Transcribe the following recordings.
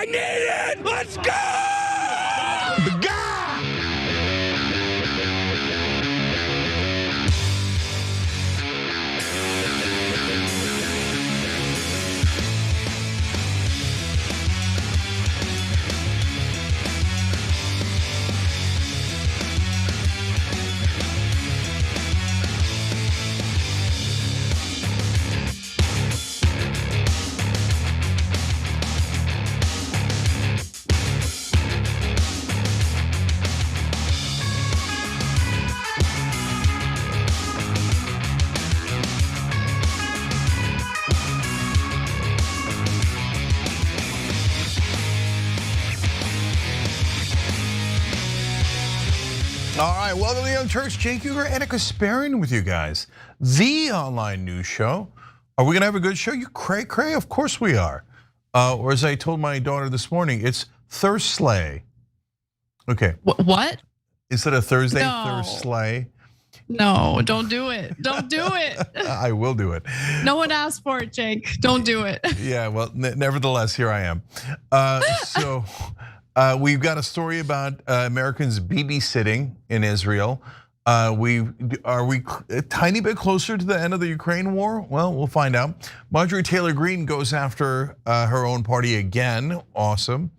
I need it. Let's go. The guy. All right, welcome to the Young Turks. Jake Uger, Anna Kasparian with you guys. The online news show. Are we gonna have a good show? You cray? Of course we are. Or as I told my daughter this morning, it's Thursday. Okay. What? Instead of Thursday, No. Thursday. No, don't do it. Don't do it. I will do it. No one asked for it, Jake. Don't do it. Yeah, well, nevertheless, here I am. We've got a story about Americans babysitting in Israel. Are we a tiny bit closer to the end of the Ukraine war? Well, we'll find out. Marjorie Taylor Greene goes after her own party again. Awesome.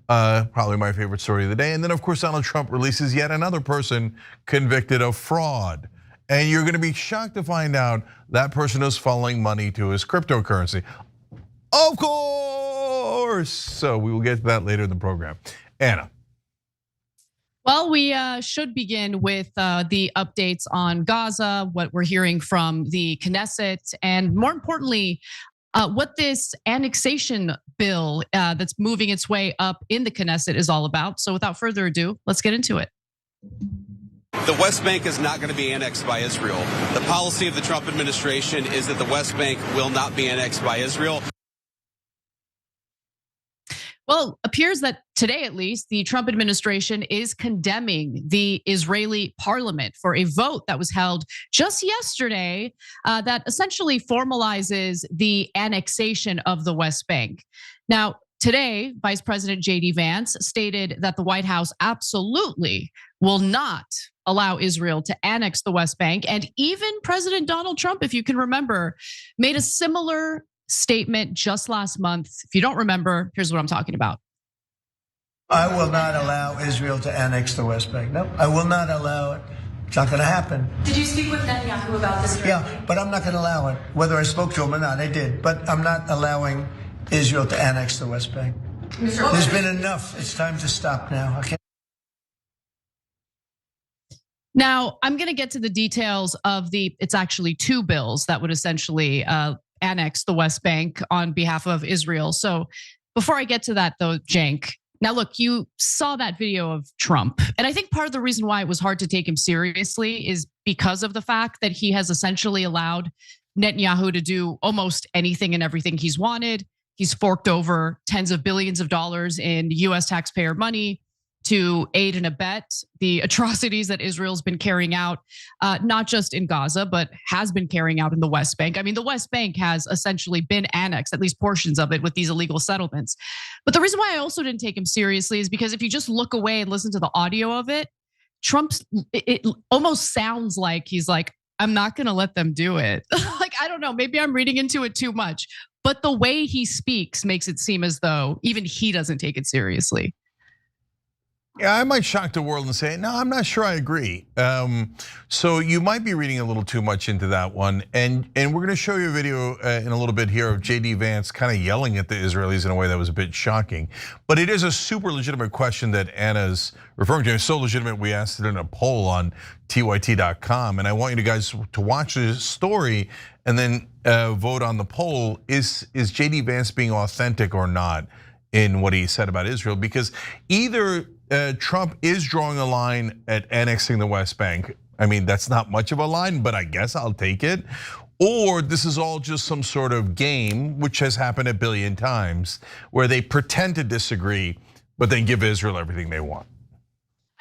Probably my favorite story of the day. And then, of course, Donald Trump releases yet another person convicted of fraud. And you're going to be shocked to find out that person is funneling money to his cryptocurrency. Of course. So we will get to that later in the program. Anna. Well, we should begin with the updates on Gaza, what we're hearing from the Knesset, and more importantly, what this annexation bill that's moving its way up in the Knesset is all about. So without further ado, let's get into it. The West Bank is not going to be annexed by Israel. The policy of the Trump administration is that the West Bank will not be annexed by Israel. Well, appears that today, at least, the Trump administration is condemning the Israeli parliament for a vote that was held just yesterday that essentially formalizes the annexation of the West Bank. Now, today, Vice President J.D. Vance stated that the White House absolutely will not allow Israel to annex the West Bank. And even President Donald Trump, if you can remember, made a similar statement just last month. If you don't remember, here's what I'm talking about. I will not allow Israel to annex the West Bank. No, I will not allow it. It's not going to happen. Did you speak with Netanyahu about this directly? Yeah, but I'm not going to allow it. Whether I spoke to him or not, I did. But I'm not allowing Israel to annex the West Bank. There's been enough. It's time to stop now. Okay. Now, I'm going to get to the details of it's actually two bills that would essentially annex the West Bank on behalf of Israel. So before I get to that though, Cenk, now look, you saw that video of Trump. And I think part of the reason why it was hard to take him seriously is because of the fact that he has essentially allowed Netanyahu to do almost anything and everything he's wanted. He's forked over tens of billions of dollars in US taxpayer money to aid and abet the atrocities that Israel's been carrying out, not just in Gaza, but has been carrying out in the West Bank. I mean, the West Bank has essentially been annexed, at least portions of it, with these illegal settlements. But the reason why I also didn't take him seriously is because if you just look away and listen to the audio of it, it almost sounds like he's like, I'm not gonna let them do it. Like, I don't know, maybe I'm reading into it too much. But the way he speaks makes it seem as though even he doesn't take it seriously. Yeah, I might shock the world and say, no, I'm not sure I agree. So you might be reading a little too much into that one. And we're gonna show you a video in a little bit here of J.D. Vance kind of yelling at the Israelis in a way that was a bit shocking. But it is a super legitimate question that Anna's referring to. It's so legitimate, we asked it in a poll on tyt.com. And I want you guys to watch this story and then vote on the poll. Is J.D. Vance being authentic or not in what he said about Israel? Because either Trump is drawing a line at annexing the West Bank. I mean, that's not much of a line, but I guess I'll take it. Or this is all just some sort of game, which has happened a billion times, where they pretend to disagree, but then give Israel everything they want.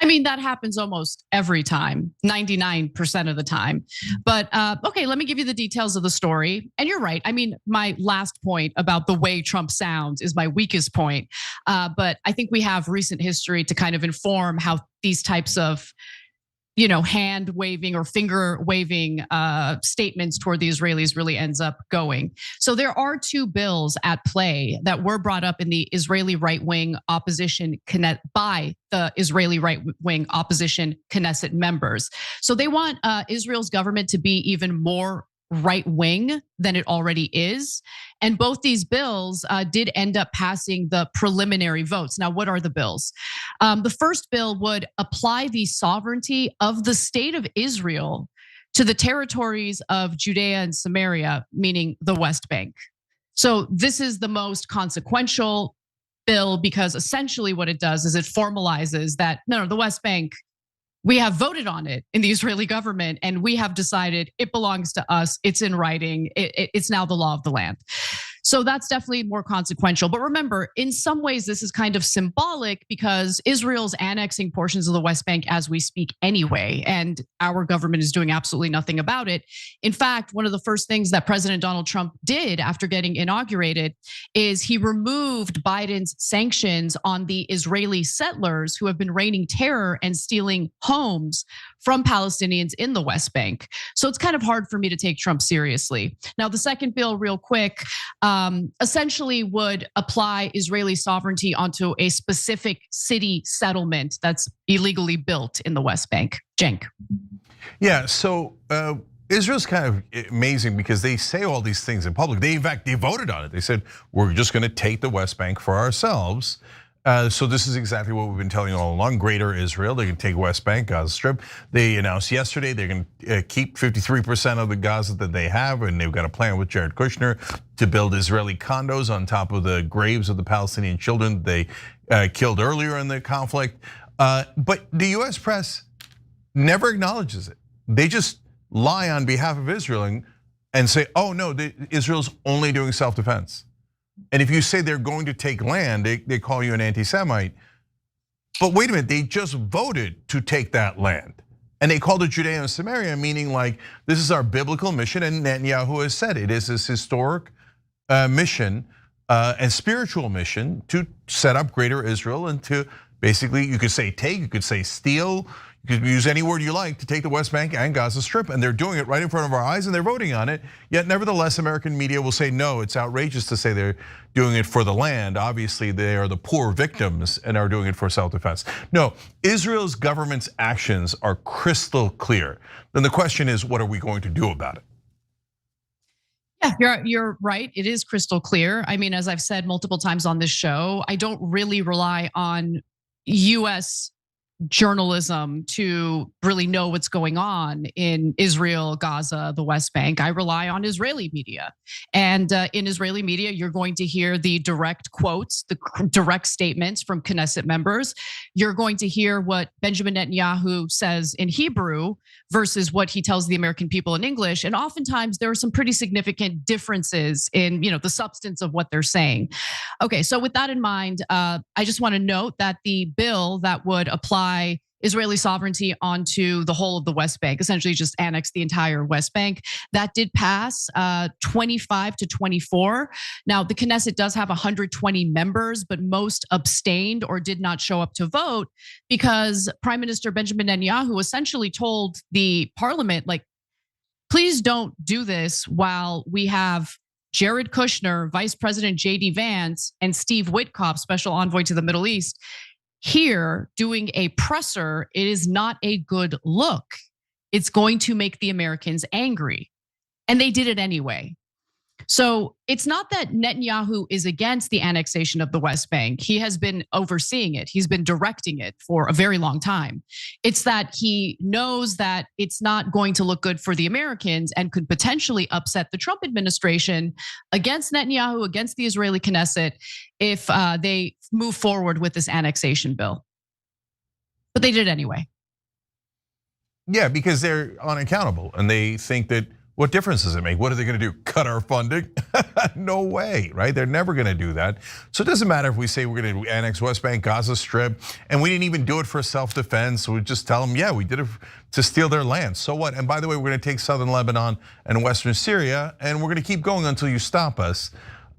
I mean, that happens almost every time, 99% of the time. But okay, let me give you the details of the story. And you're right. I mean, my last point about the way Trump sounds is my weakest point. But I think we have recent history to kind of inform how these types of hand waving or finger waving statements toward the Israelis really ends up going. So there are two bills at play that were brought up in the Israeli right-wing opposition by the Israeli right-wing opposition Knesset members. So they want Israel's government to be even more right wing than it already is. And both these bills did end up passing the preliminary votes. Now, what are the bills? The first bill would apply the sovereignty of the state of Israel to the territories of Judea and Samaria, meaning the West Bank. So this is the most consequential bill because essentially what it does is it formalizes that no, the West Bank, we have voted on it in the Israeli government and we have decided it belongs to us. It's in writing. It's now the law of the land. So that's definitely more consequential. But remember, in some ways, this is kind of symbolic because Israel's annexing portions of the West Bank as we speak anyway, and our government is doing absolutely nothing about it. In fact, one of the first things that President Donald Trump did after getting inaugurated is he removed Biden's sanctions on the Israeli settlers who have been raining terror and stealing homes from Palestinians in the West Bank. So it's kind of hard for me to take Trump seriously. Now, the second bill, real quick, essentially would apply Israeli sovereignty onto a specific city settlement that's illegally built in the West Bank. Cenk. Yeah, so Israel's kind of amazing because they say all these things in public. In fact, they voted on it. They said, we're just gonna take the West Bank for ourselves. So this is exactly what we've been telling you all along. Greater Israel, they can take West Bank, Gaza Strip. They announced yesterday they're going to keep 53% of the Gaza that they have, and they've got a plan with Jared Kushner to build Israeli condos on top of the graves of the Palestinian children they killed earlier in the conflict. But the US press never acknowledges it. They just lie on behalf of Israel and say, oh no, Israel's only doing self-defense. And if you say they're going to take land, they call you an anti-Semite. But wait a minute, they just voted to take that land. And they called it Judea and Samaria, meaning like, this is our biblical mission. And Netanyahu has said it is this historic mission and spiritual mission to set up greater Israel and to basically, you could say take, you could say steal, you could use any word you like to take the West Bank and Gaza Strip, and they're doing it right in front of our eyes and they're voting on it. Yet nevertheless, American media will say, no, it's outrageous to say they're doing it for the land. Obviously, they are the poor victims and are doing it for self-defense. No, Israel's government's actions are crystal clear. Then the question is, what are we going to do about it? Yeah, you're right. It is crystal clear. I mean, as I've said multiple times on this show, I don't really rely on US journalism to really know what's going on in Israel, Gaza, the West Bank. I rely on Israeli media. And in Israeli media, you're going to hear the direct quotes, the direct statements from Knesset members. You're going to hear what Benjamin Netanyahu says in Hebrew versus what he tells the American people in English. And oftentimes there are some pretty significant differences in the substance of what they're saying. Okay, so with that in mind, I just want to note that the bill that would apply Israeli sovereignty onto the whole of the West Bank, essentially just annex the entire West Bank. That did pass 25 to 24. Now, the Knesset does have 120 members, but most abstained or did not show up to vote because Prime Minister Benjamin Netanyahu essentially told the parliament, like, please don't do this while we have Jared Kushner, Vice President JD Vance, and Steve Witkoff, Special Envoy to the Middle East, here doing a presser. It is not a good look. It's going to make the Americans angry. And they did it anyway. So it's not that Netanyahu is against the annexation of the West Bank. He has been overseeing it. He's been directing it for a very long time. It's that he knows that it's not going to look good for the Americans and could potentially upset the Trump administration against Netanyahu, against the Israeli Knesset, if they move forward with this annexation bill. But they did anyway. Yeah, because they're unaccountable and they think that What difference does it make? What are they gonna do? Cut our funding? No way, right? They're never gonna do that. So it doesn't matter if we say we're gonna annex West Bank, Gaza Strip, and we didn't even do it for self-defense. We just tell them, yeah, we did it to steal their land. So what? And by the way, we're gonna take southern Lebanon and western Syria, and we're gonna keep going until you stop us.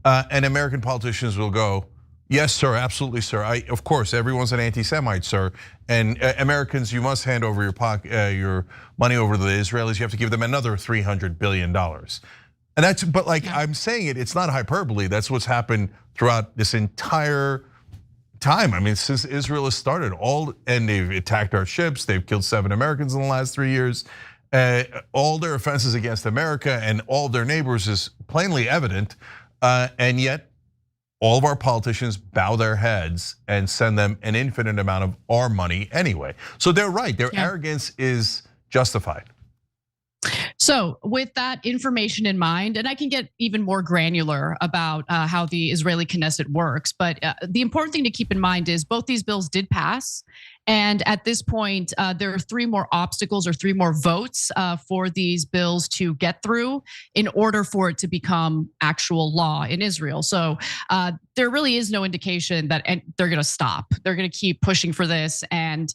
And American politicians will go, yes, sir, absolutely, sir. Of course, everyone's an anti-Semite, sir. And Americans, you must hand over your money over to the Israelis. You have to give them another $300 billion. And that's, but like I'm saying it's not hyperbole. That's what's happened throughout this entire time. I mean, since Israel has started, and they've attacked our ships. They've killed 7 Americans in the last 3 years. All their offenses against America and all their neighbors is plainly evident. And yet, all of our politicians bow their heads and send them an infinite amount of our money anyway. So they're right, their arrogance is justified. So with that information in mind, and I can get even more granular about how the Israeli Knesset works, but the important thing to keep in mind is both these bills did pass. And at this point, there are 3 more obstacles or 3 more votes for these bills to get through in order for it to become actual law in Israel. So there really is no indication that they're gonna stop. They're gonna keep pushing for this. And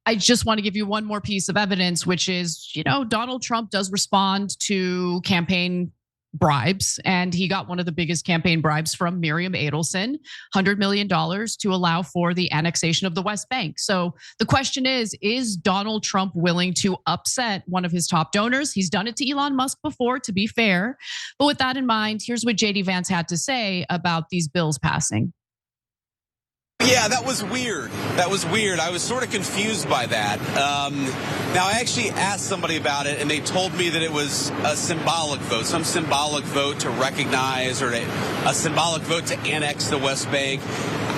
I just want to give you one more piece of evidence, which is, Donald Trump does respond to campaign bribes, and he got one of the biggest campaign bribes from Miriam Adelson, $100 million to allow for the annexation of the West Bank. So the question is Donald Trump willing to upset one of his top donors? He's done it to Elon Musk before, to be fair. But with that in mind, here's what JD Vance had to say about these bills passing. Yeah, that was weird. I was sort of confused by that. Now, I actually asked somebody about it, and they told me that it was a symbolic vote, some symbolic vote to recognize or a symbolic vote to annex the West Bank.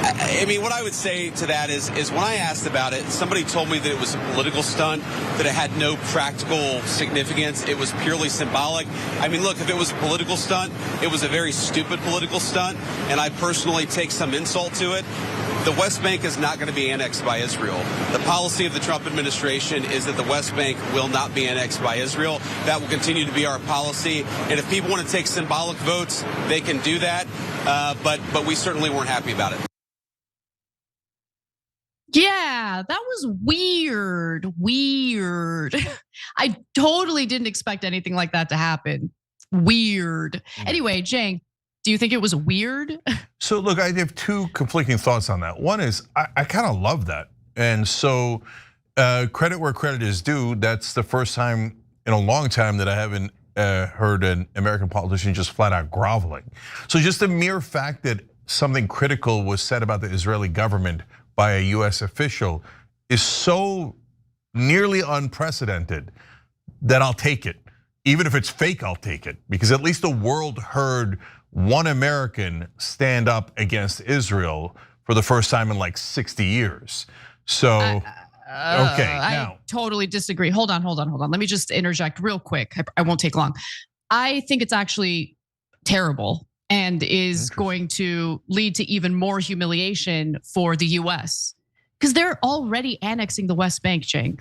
I mean, what I would say to that is when I asked about it, somebody told me that it was a political stunt, that it had no practical significance. It was purely symbolic. I mean, look, if it was a political stunt, it was a very stupid political stunt, and I personally take some insult to it. The West Bank is not going to be annexed by Israel. The policy of the Trump administration is that the West Bank will not be annexed by Israel. That will continue to be our policy. And if people want to take symbolic votes, they can do that. But we certainly weren't happy about it. Yeah, that was weird. I totally didn't expect anything like that to happen. Weird. Anyway, Cenk, do you think it was weird? So look, I have 2 conflicting thoughts on that. One is I kind of love that. And so credit where credit is due. That's the first time in a long time that I haven't heard an American politician just flat out groveling. So just the mere fact that something critical was said about the Israeli government by a US official is so nearly unprecedented that I'll take it. Even if it's fake, I'll take it. Because at least the world heard one American stand up against Israel for the first time in like 60 years. So, okay, now. I totally disagree. Hold on. Let me just interject real quick. I won't take long. I think it's actually terrible and is going to lead to even more humiliation for the US. Because they're already annexing the West Bank, Cenk.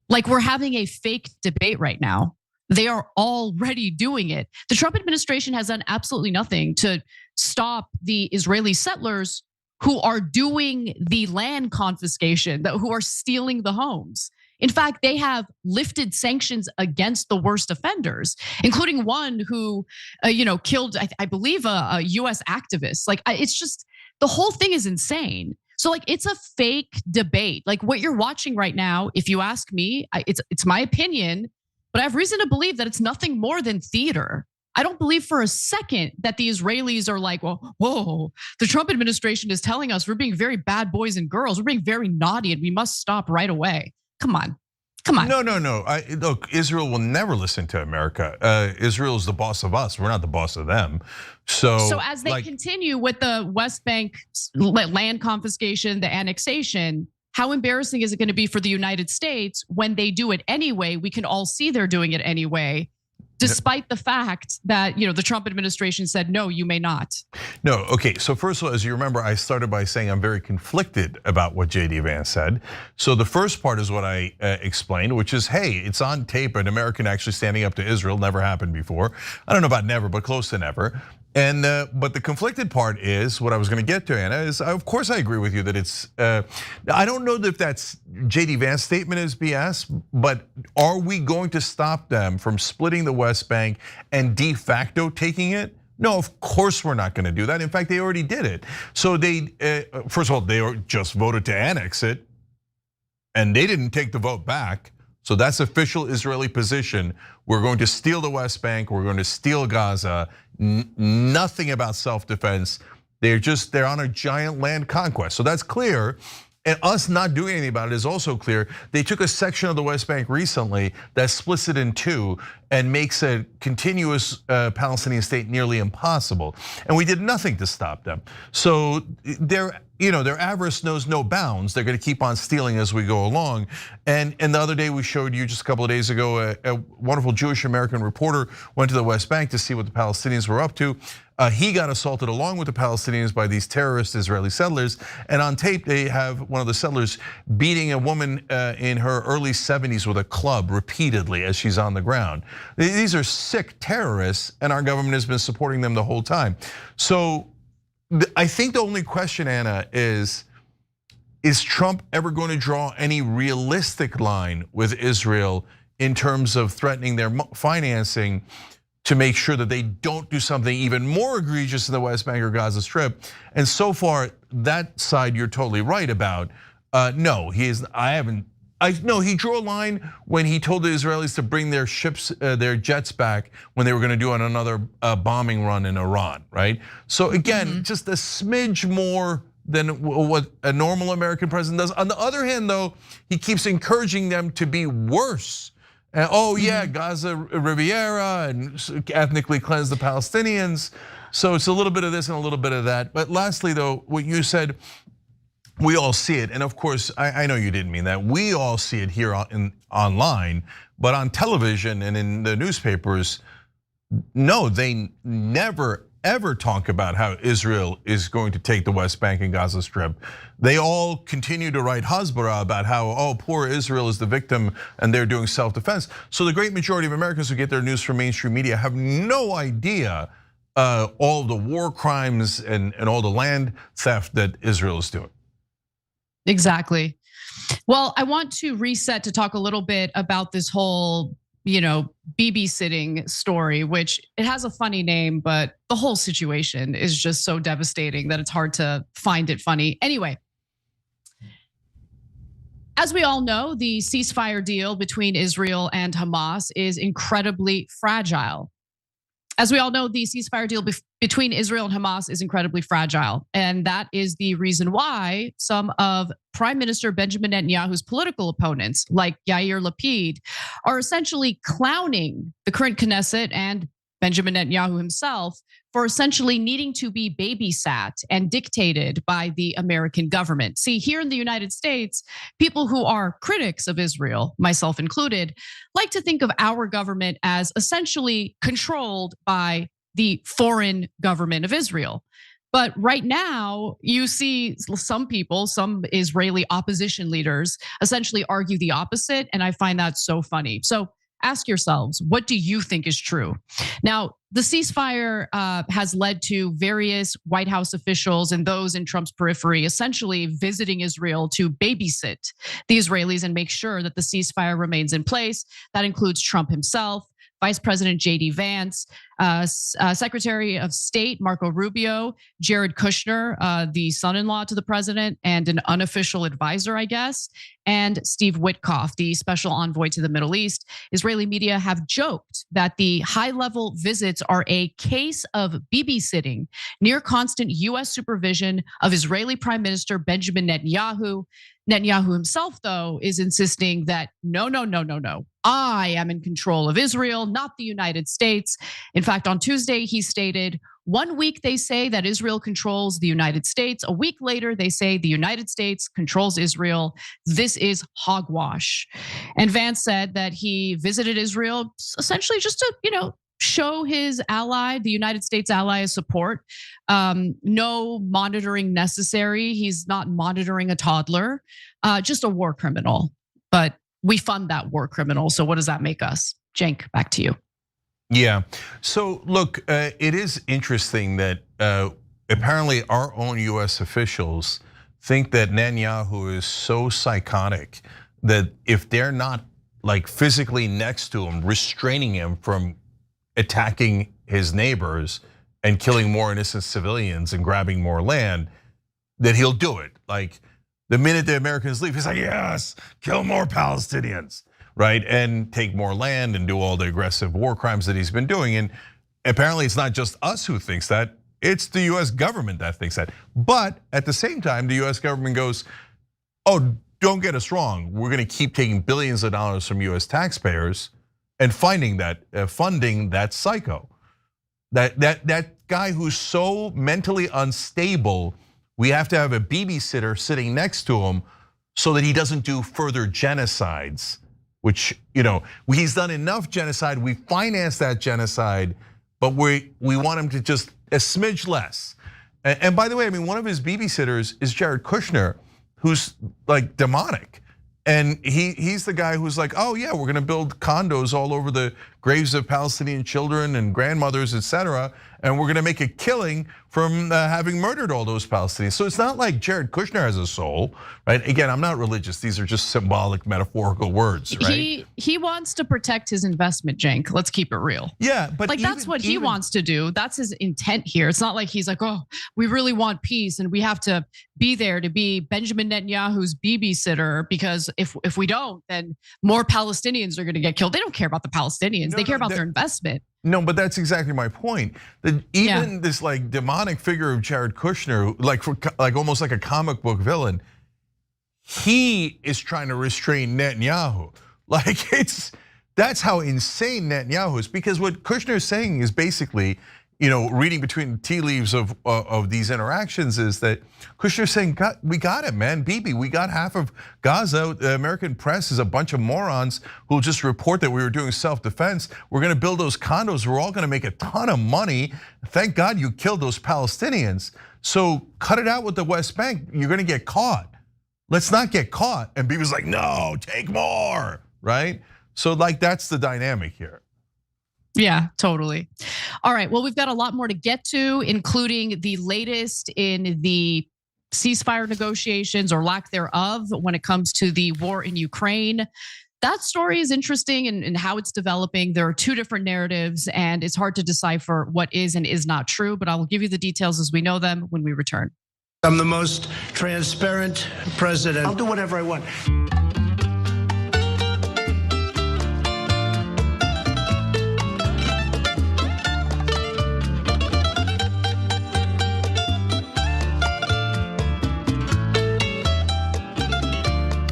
Like we're having a fake debate right now. They are already doing it. The Trump administration has done absolutely nothing to stop the Israeli settlers who are doing the land confiscation, who are stealing the homes. In fact, they have lifted sanctions against the worst offenders, including one who, killed, I believe, a US activist. Like, it's just, the whole thing is insane. So like, it's a fake debate. Like what you're watching right now, if you ask me, it's my opinion, but I have reason to believe that it's nothing more than theater. I don't believe for a second that the Israelis are like, well, whoa, the Trump administration is telling us we're being very bad boys and girls. We're being very naughty and we must stop right away. Come on. No. Look, Israel will never listen to America. Israel is the boss of us. We're not the boss of them. So as they continue with the West Bank land confiscation, the annexation, how embarrassing is it going to be for the United States when they do it anyway? We can all see they're doing it anyway. despite the fact that the Trump administration said, no, you may not. No, okay, so first of all, as you remember, I started by saying I'm very conflicted about what JD Vance said. So the first part is what I explained, which is, hey, it's on tape, an American actually standing up to Israel, never happened before. I don't know about never, but close to never. And but the conflicted part is what I was going to get to, Anna. Is of course I agree with you that it's. I don't know if that's JD Vance's statement is BS, but are we going to stop them from splitting the West Bank and de facto taking it? No, of course we're not going to do that. In fact, they already did it. So they, first of all, they just voted to annex it, and they didn't take the vote back. So that's official Israeli position. We're going to steal the West Bank. We're going to steal Gaza. Nothing about self-defense. They're on a giant land conquest. So that's clear. And us not doing anything about it is also clear. They took a section of the West Bank recently that splits it in two and makes a continuous Palestinian state nearly impossible. And we did nothing to stop them. So their avarice knows no bounds. They're going to keep on stealing as we go along. And the other day we showed you just a couple of days ago, a wonderful Jewish American reporter went to the West Bank to see what the Palestinians were up to. He got assaulted along with the Palestinians by these terrorist Israeli settlers. And on tape, they have one of the settlers beating a woman in her early 70s with a club repeatedly as she's on the ground. These are sick terrorists, and our government has been supporting them the whole time. So I think the only question, Anna, is Trump ever going to draw any realistic line with Israel in terms of threatening their financing to make sure that they don't do something even more egregious in the West Bank or Gaza Strip? And so far, that side you're totally right about. No, he is. No, he drew a line when he told the Israelis to bring their ships, their jets back when they were going to do another bombing run in Iran, right? So again, just a smidge more than what a normal American president does. On the other hand, though, he keeps encouraging them to be worse. Oh yeah, Gaza Riviera and ethnically cleanse the Palestinians. So it's a little bit of this and a little bit of that. But lastly, though, what you said, we all see it, and of course, I know you didn't mean that. We all see it here online, but on television and in the newspapers, no, they never ever talk about how Israel is going to take the West Bank and Gaza Strip. They all continue to write Hasbara about how, poor Israel is the victim and they're doing self-defense. So the great majority of Americans who get their news from mainstream media have no idea all of the war crimes and all the land theft that Israel is doing. Exactly. Well, I want to reset to talk a little bit about this whole babysitting story, which it has a funny name, but the whole situation is just so devastating that it's hard to find it funny. Anyway, as we all know, the ceasefire deal between Israel and Hamas is incredibly fragile. As we all know, the ceasefire deal between Israel and Hamas is incredibly fragile. And that is the reason why some of Prime Minister Benjamin Netanyahu's political opponents, like Yair Lapid, are essentially clowning the current Knesset and Benjamin Netanyahu himself for essentially needing to be babysat and dictated by the American government. See, here in the United States, people who are critics of Israel, myself included, like to think of our government as essentially controlled by the foreign government of Israel. But right now, you see some people, some Israeli opposition leaders, essentially argue the opposite, and I find that so funny. So ask yourselves, what do you think is true? Now, the ceasefire has led to various White House officials and those in Trump's periphery essentially visiting Israel to babysit the Israelis and make sure that the ceasefire remains in place. That includes Trump himself, Vice President JD Vance, Secretary of State Marco Rubio, Jared Kushner, the son-in-law to the president and an unofficial advisor, I guess, and Steve Witkoff, the special envoy to the Middle East. Israeli media have joked that the high-level visits are a case of babysitting near constant US supervision of Israeli Prime Minister Benjamin Netanyahu. Netanyahu himself, though, is insisting that no, no, no, no, no. I am in control of Israel, not the United States. In fact, on Tuesday, he stated, 1 week they say that Israel controls the United States. A week later, they say the United States controls Israel. This is hogwash. And Vance said that he visited Israel essentially just to, show his ally, the United States ally, his support. No monitoring necessary. He's not monitoring a toddler, just a war criminal. But we fund that war criminal. So what does that make us? Cenk, back to you. Yeah. So look, it is interesting that apparently our own US officials think that Netanyahu is so psychotic that if they're not like physically next to him, restraining him from attacking his neighbors and killing more innocent civilians and grabbing more land, that he'll do it. Like the minute the Americans leave, he's like, yes, kill more Palestinians, right? And take more land and do all the aggressive war crimes that he's been doing. And apparently it's not just us who thinks that, it's the US government that thinks that. But at the same time, the US government goes, oh, don't get us wrong. We're gonna keep taking billions of dollars from US taxpayers and funding that psycho, that guy who's so mentally unstable, we have to have a babysitter sitting next to him so that he doesn't do further genocides. Which he's done enough genocide. We finance that genocide, but we want him to just a smidge less. And by the way, I mean one of his babysitters is Jared Kushner, who's like demonic. And he's the guy who's like, oh yeah, we're gonna build condos all over the graves of Palestinian children and grandmothers, etc. And we're gonna make a killing from having murdered all those Palestinians. So it's not like Jared Kushner has a soul, right? Again, I'm not religious. These are just symbolic, metaphorical words, right? He wants to protect his investment, Cenk. Let's keep it real. Yeah, but like that's what he wants to do. That's his intent here. It's not like he's like, oh, we really want peace and we have to be there to be Benjamin Netanyahu's babysitter because if we don't, then more Palestinians are going to get killed. They don't care about the Palestinians. They care about their investment. No, but that's exactly my point. That even this like demonic figure of Jared Kushner, like almost like a comic book villain, he is trying to restrain Netanyahu. Like that's how insane Netanyahu is. Because what Kushner is saying is basically, reading between the tea leaves of these interactions is that Kushner's saying, we got it, man, Bibi, we got half of Gaza. The American press is a bunch of morons who'll just report that we were doing self-defense. We're gonna build those condos, we're all gonna make a ton of money. Thank God you killed those Palestinians. So cut it out with the West Bank, you're gonna get caught. Let's not get caught. And Bibi's like, no, take more, right? So like that's the dynamic here. Yeah, totally. All right, well, we've got a lot more to get to, including the latest in the ceasefire negotiations or lack thereof when it comes to the war in Ukraine. That story is interesting and how it's developing. There are two different narratives and it's hard to decipher what is and is not true, but I will give you the details as we know them when we return. I'm the most transparent president. I'll do whatever I want.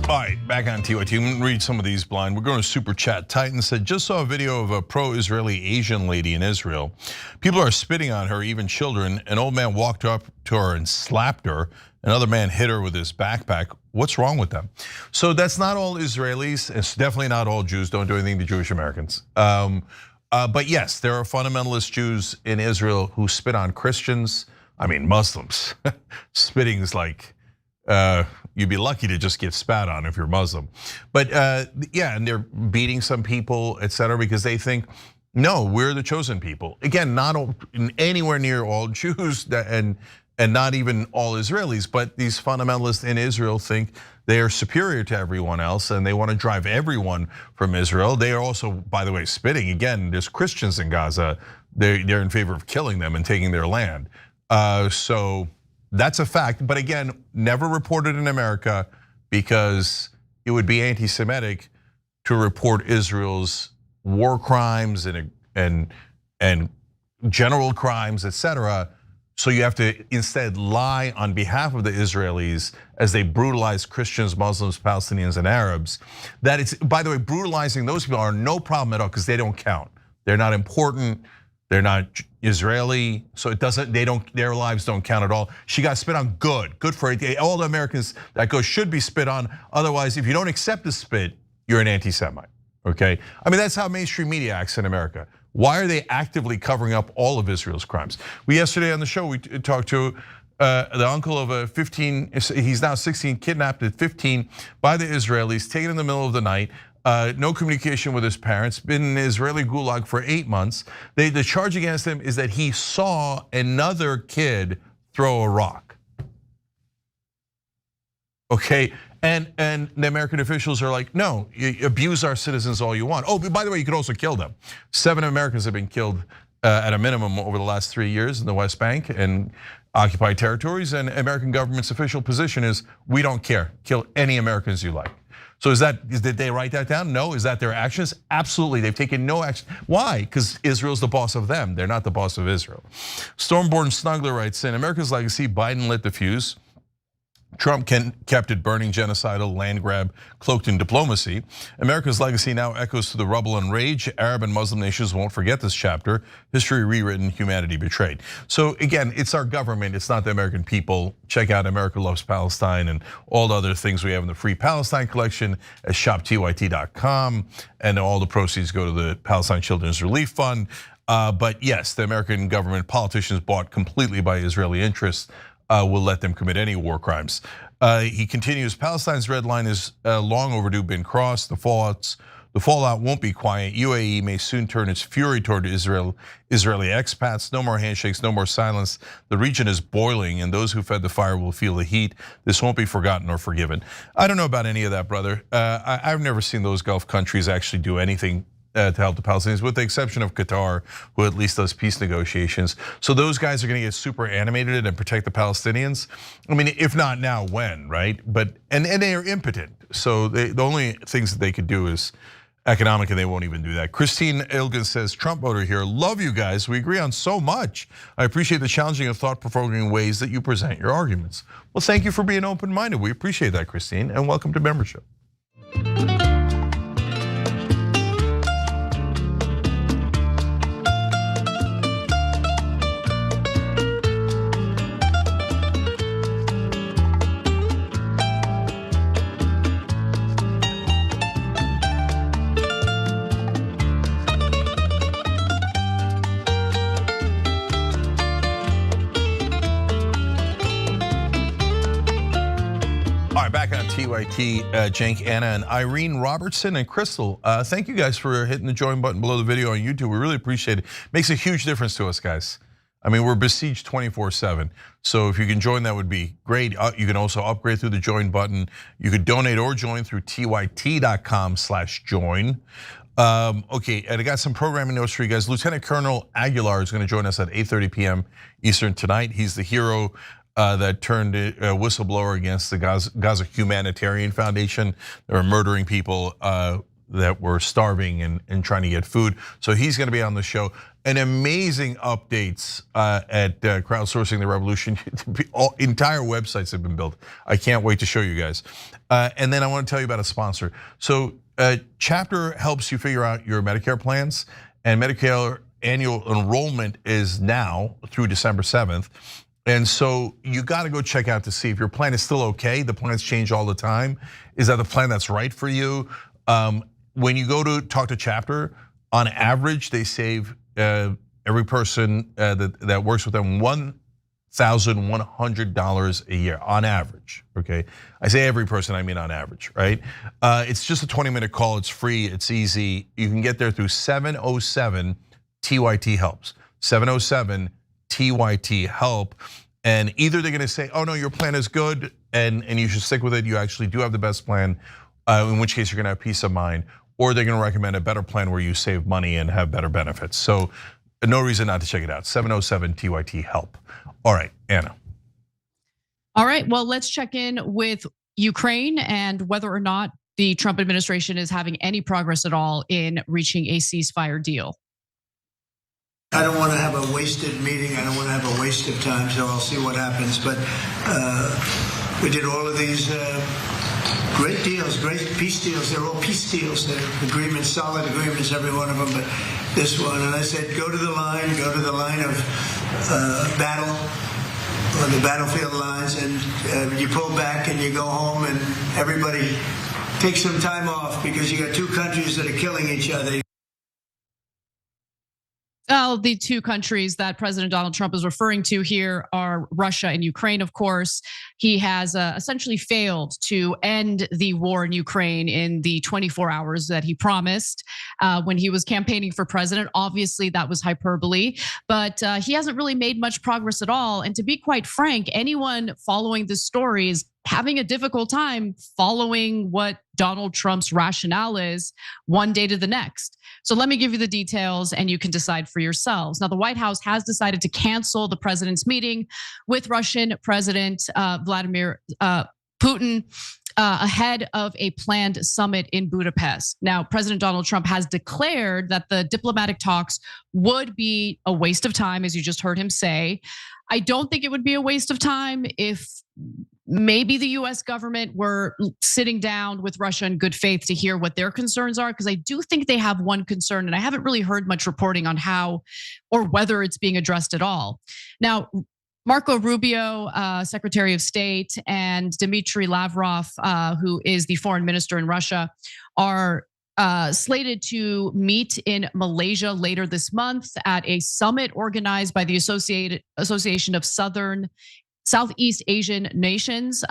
All right, back on TYT. I'm gonna read some of these blind. We're going to super chat. Titan said, just saw a video of a pro-Israeli Asian lady in Israel. People are spitting on her, even children. An old man walked up to her and slapped her. Another man hit her with his backpack. What's wrong with them? So that's not all Israelis. It's definitely not all Jews. Don't do anything to Jewish Americans. But yes, there are fundamentalist Jews in Israel who spit on Christians. I mean, Muslims. Spitting is like, you'd be lucky to just get spat on if you're Muslim. But yeah, and they're beating some people, etc., because they think, no, we're the chosen people. Again, not anywhere near all Jews and not even all Israelis, but these fundamentalists in Israel think they are superior to everyone else and they want to drive everyone from Israel. They are also, by the way, spitting. Again, there's Christians in Gaza. They're in favor of killing them and taking their land. So that's a fact, but again, never reported in America because it would be anti-Semitic to report Israel's war crimes and general crimes, etc. So you have to instead lie on behalf of the Israelis as they brutalize Christians, Muslims, Palestinians, and Arabs. That it's, by the way, brutalizing those people are no problem at all because they don't count. They're not important. They're not Israeli, so it doesn't. Their lives don't count at all. She got spit on. Good for it. All the Americans that go should be spit on. Otherwise, if you don't accept the spit, you're an anti-Semite. Okay, I mean that's how mainstream media acts in America. Why are they actively covering up all of Israel's crimes? Yesterday on the show, we talked to the uncle of a 15, he's now 16, kidnapped at 15 by the Israelis, taken in the middle of the night. No communication with his parents, been in Israeli gulag for 8 months. The charge against him is that he saw another kid throw a rock. Okay, and the American officials are like, no, you abuse our citizens all you want. Oh, by the way, you could also kill them. 7 Americans have been killed at a minimum over the last 3 years in the West Bank and occupied territories, and American government's official position is we don't care, kill any Americans you like. So did they write that down? No, is that their actions? Absolutely, they've taken no action. Why? Because Israel's the boss of them, they're not the boss of Israel. Stormborn Snuggler writes in, America's legacy, Biden lit the fuse. Trump kept it burning, genocidal, land grab, cloaked in diplomacy. America's legacy now echoes to the rubble and rage. Arab and Muslim nations won't forget this chapter. History rewritten, humanity betrayed. So again, it's our government, it's not the American people. Check out America Loves Palestine and all the other things we have in the Free Palestine collection at shoptyt.com. And all the proceeds go to the Palestine Children's Relief Fund. But yes, the American government, politicians bought completely by Israeli interests, will let them commit any war crimes. He continues, Palestine's red line is long overdue been crossed. The fallout won't be quiet. UAE may soon turn its fury toward Israeli expats. No more handshakes, no more silence. The region is boiling and those who fed the fire will feel the heat. This won't be forgotten or forgiven. I don't know about any of that, brother. I've never seen those Gulf countries actually do anything to help the Palestinians, with the exception of Qatar, who at least does peace negotiations. So those guys are going to get super animated and protect the Palestinians. I mean, if not now, when, right? But and they are impotent. So the only things that they could do is economic, and they won't even do that. Christine Ilgen says, Trump voter here, love you guys. We agree on so much. I appreciate the challenging and thought-provoking ways that you present your arguments. Well, thank you for being open-minded. We appreciate that, Christine, and welcome to membership. TYT, Cenk, Anna, and Irene Robertson, and Crystal. Thank you guys for hitting the join button below the video on YouTube. We really appreciate it. Makes a huge difference to us, guys. I mean, we're besieged 24/7. So if you can join, that would be great. You can also upgrade through the join button. You could donate or join through tyt.com/join. Okay, and I got some programming notes for you guys. Lieutenant Colonel Aguilar is going to join us at 8:30 p.m. Eastern tonight. He's the hero that turned a whistleblower against the Gaza Humanitarian Foundation. They were murdering people that were starving and trying to get food. So he's going to be on the show. And amazing updates at Crowdsourcing the Revolution. Entire websites have been built. I can't wait to show you guys. And then I want to tell you about a sponsor. So Chapter helps you figure out your Medicare plans, and Medicare annual enrollment is now through December 7th. And so you got to go check out to see if your plan is still okay. The plans change all the time. Is that the plan that's right for you? When you go to talk to Chapter, on average, they save every person that works with them $1,100 a year on average. Okay, I say every person, I mean on average, right? It's just a 20-minute call. It's free. It's easy. You can get there through 707 TYT helps. 707 TYT help, and either they're going to say, "Oh no, your plan is good, and you should stick with it. You actually do have the best plan," in which case you're going to have peace of mind, or they're going to recommend a better plan where you save money and have better benefits. So, no reason not to check it out. 707 TYT help. All right, Anna. All right, well, let's check in with Ukraine and whether or not the Trump administration is having any progress at all in reaching a ceasefire deal. I don't want to have a a wasted meeting. I don't want to have a waste of time, so I'll see what happens. But we did all of these great deals, great peace deals. They're all peace deals. They're agreements, solid agreements, every one of them. But this one, and I said, go to the line of battle, or the battlefield lines, and you pull back and you go home, and everybody take some time off because you got two countries that are killing each other. Well, the two countries that President Donald Trump is referring to here are Russia and Ukraine, of course. He has essentially failed to end the war in Ukraine in the 24 hours that he promised when he was campaigning for president. Obviously, that was hyperbole, but he hasn't really made much progress at all. And to be quite frank, anyone following this story is having a difficult time following what Donald Trump's rationale is one day to the next. So let me give you the details and you can decide for yourselves. Now, the White House has decided to cancel the president's meeting with Russian President Vladimir Putin ahead of a planned summit in Budapest. Now, President Donald Trump has declared that the diplomatic talks would be a waste of time, as you just heard him say. I don't think it would be a waste of time if maybe the US government were sitting down with Russia in good faith to hear what their concerns are, because I do think they have one concern, and I haven't really heard much reporting on how or whether it's being addressed at all. Now, Marco Rubio, Secretary of State, and Dmitry Lavrov, who is the foreign minister in Russia, are slated to meet in Malaysia later this month at a summit organized by the Association of Southeast Asian nations.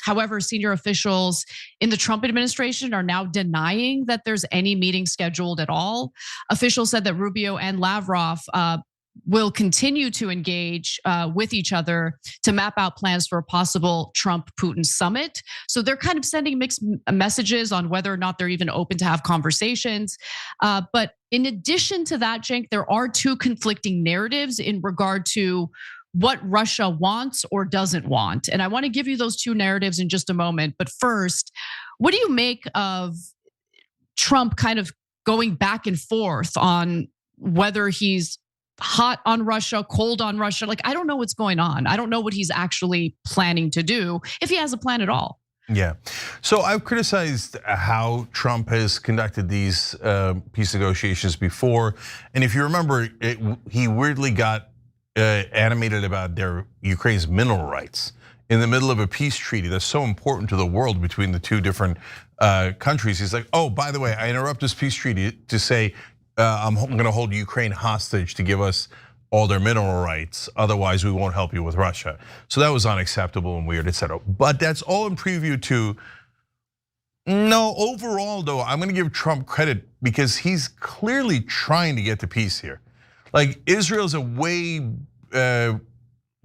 However, senior officials in the Trump administration are now denying that there's any meeting scheduled at all. Officials said that Rubio and Lavrov will continue to engage with each other to map out plans for a possible Trump-Putin summit. So they're kind of sending mixed messages on whether or not they're even open to have conversations. But in addition to that, Cenk, there are two conflicting narratives in regard to what Russia wants or doesn't want. And I want to give you those two narratives in just a moment. But first, what do you make of Trump kind of going back and forth on whether he's hot on Russia, cold on Russia? Like, I don't know what's going on. I don't know what he's actually planning to do, if he has a plan at all. Yeah, so I've criticized how Trump has conducted these peace negotiations before. And if you remember, he weirdly got animated about Ukraine's mineral rights in the middle of a peace treaty that's so important to the world between the two different countries. He's like, oh, by the way, I interrupt this peace treaty to say I'm gonna hold Ukraine hostage to give us all their mineral rights, otherwise we won't help you with Russia. So that was unacceptable and weird, etc. But that's all in preview to, no, overall though, I'm gonna give Trump credit because he's clearly trying to get to peace here. Like, Israel's a way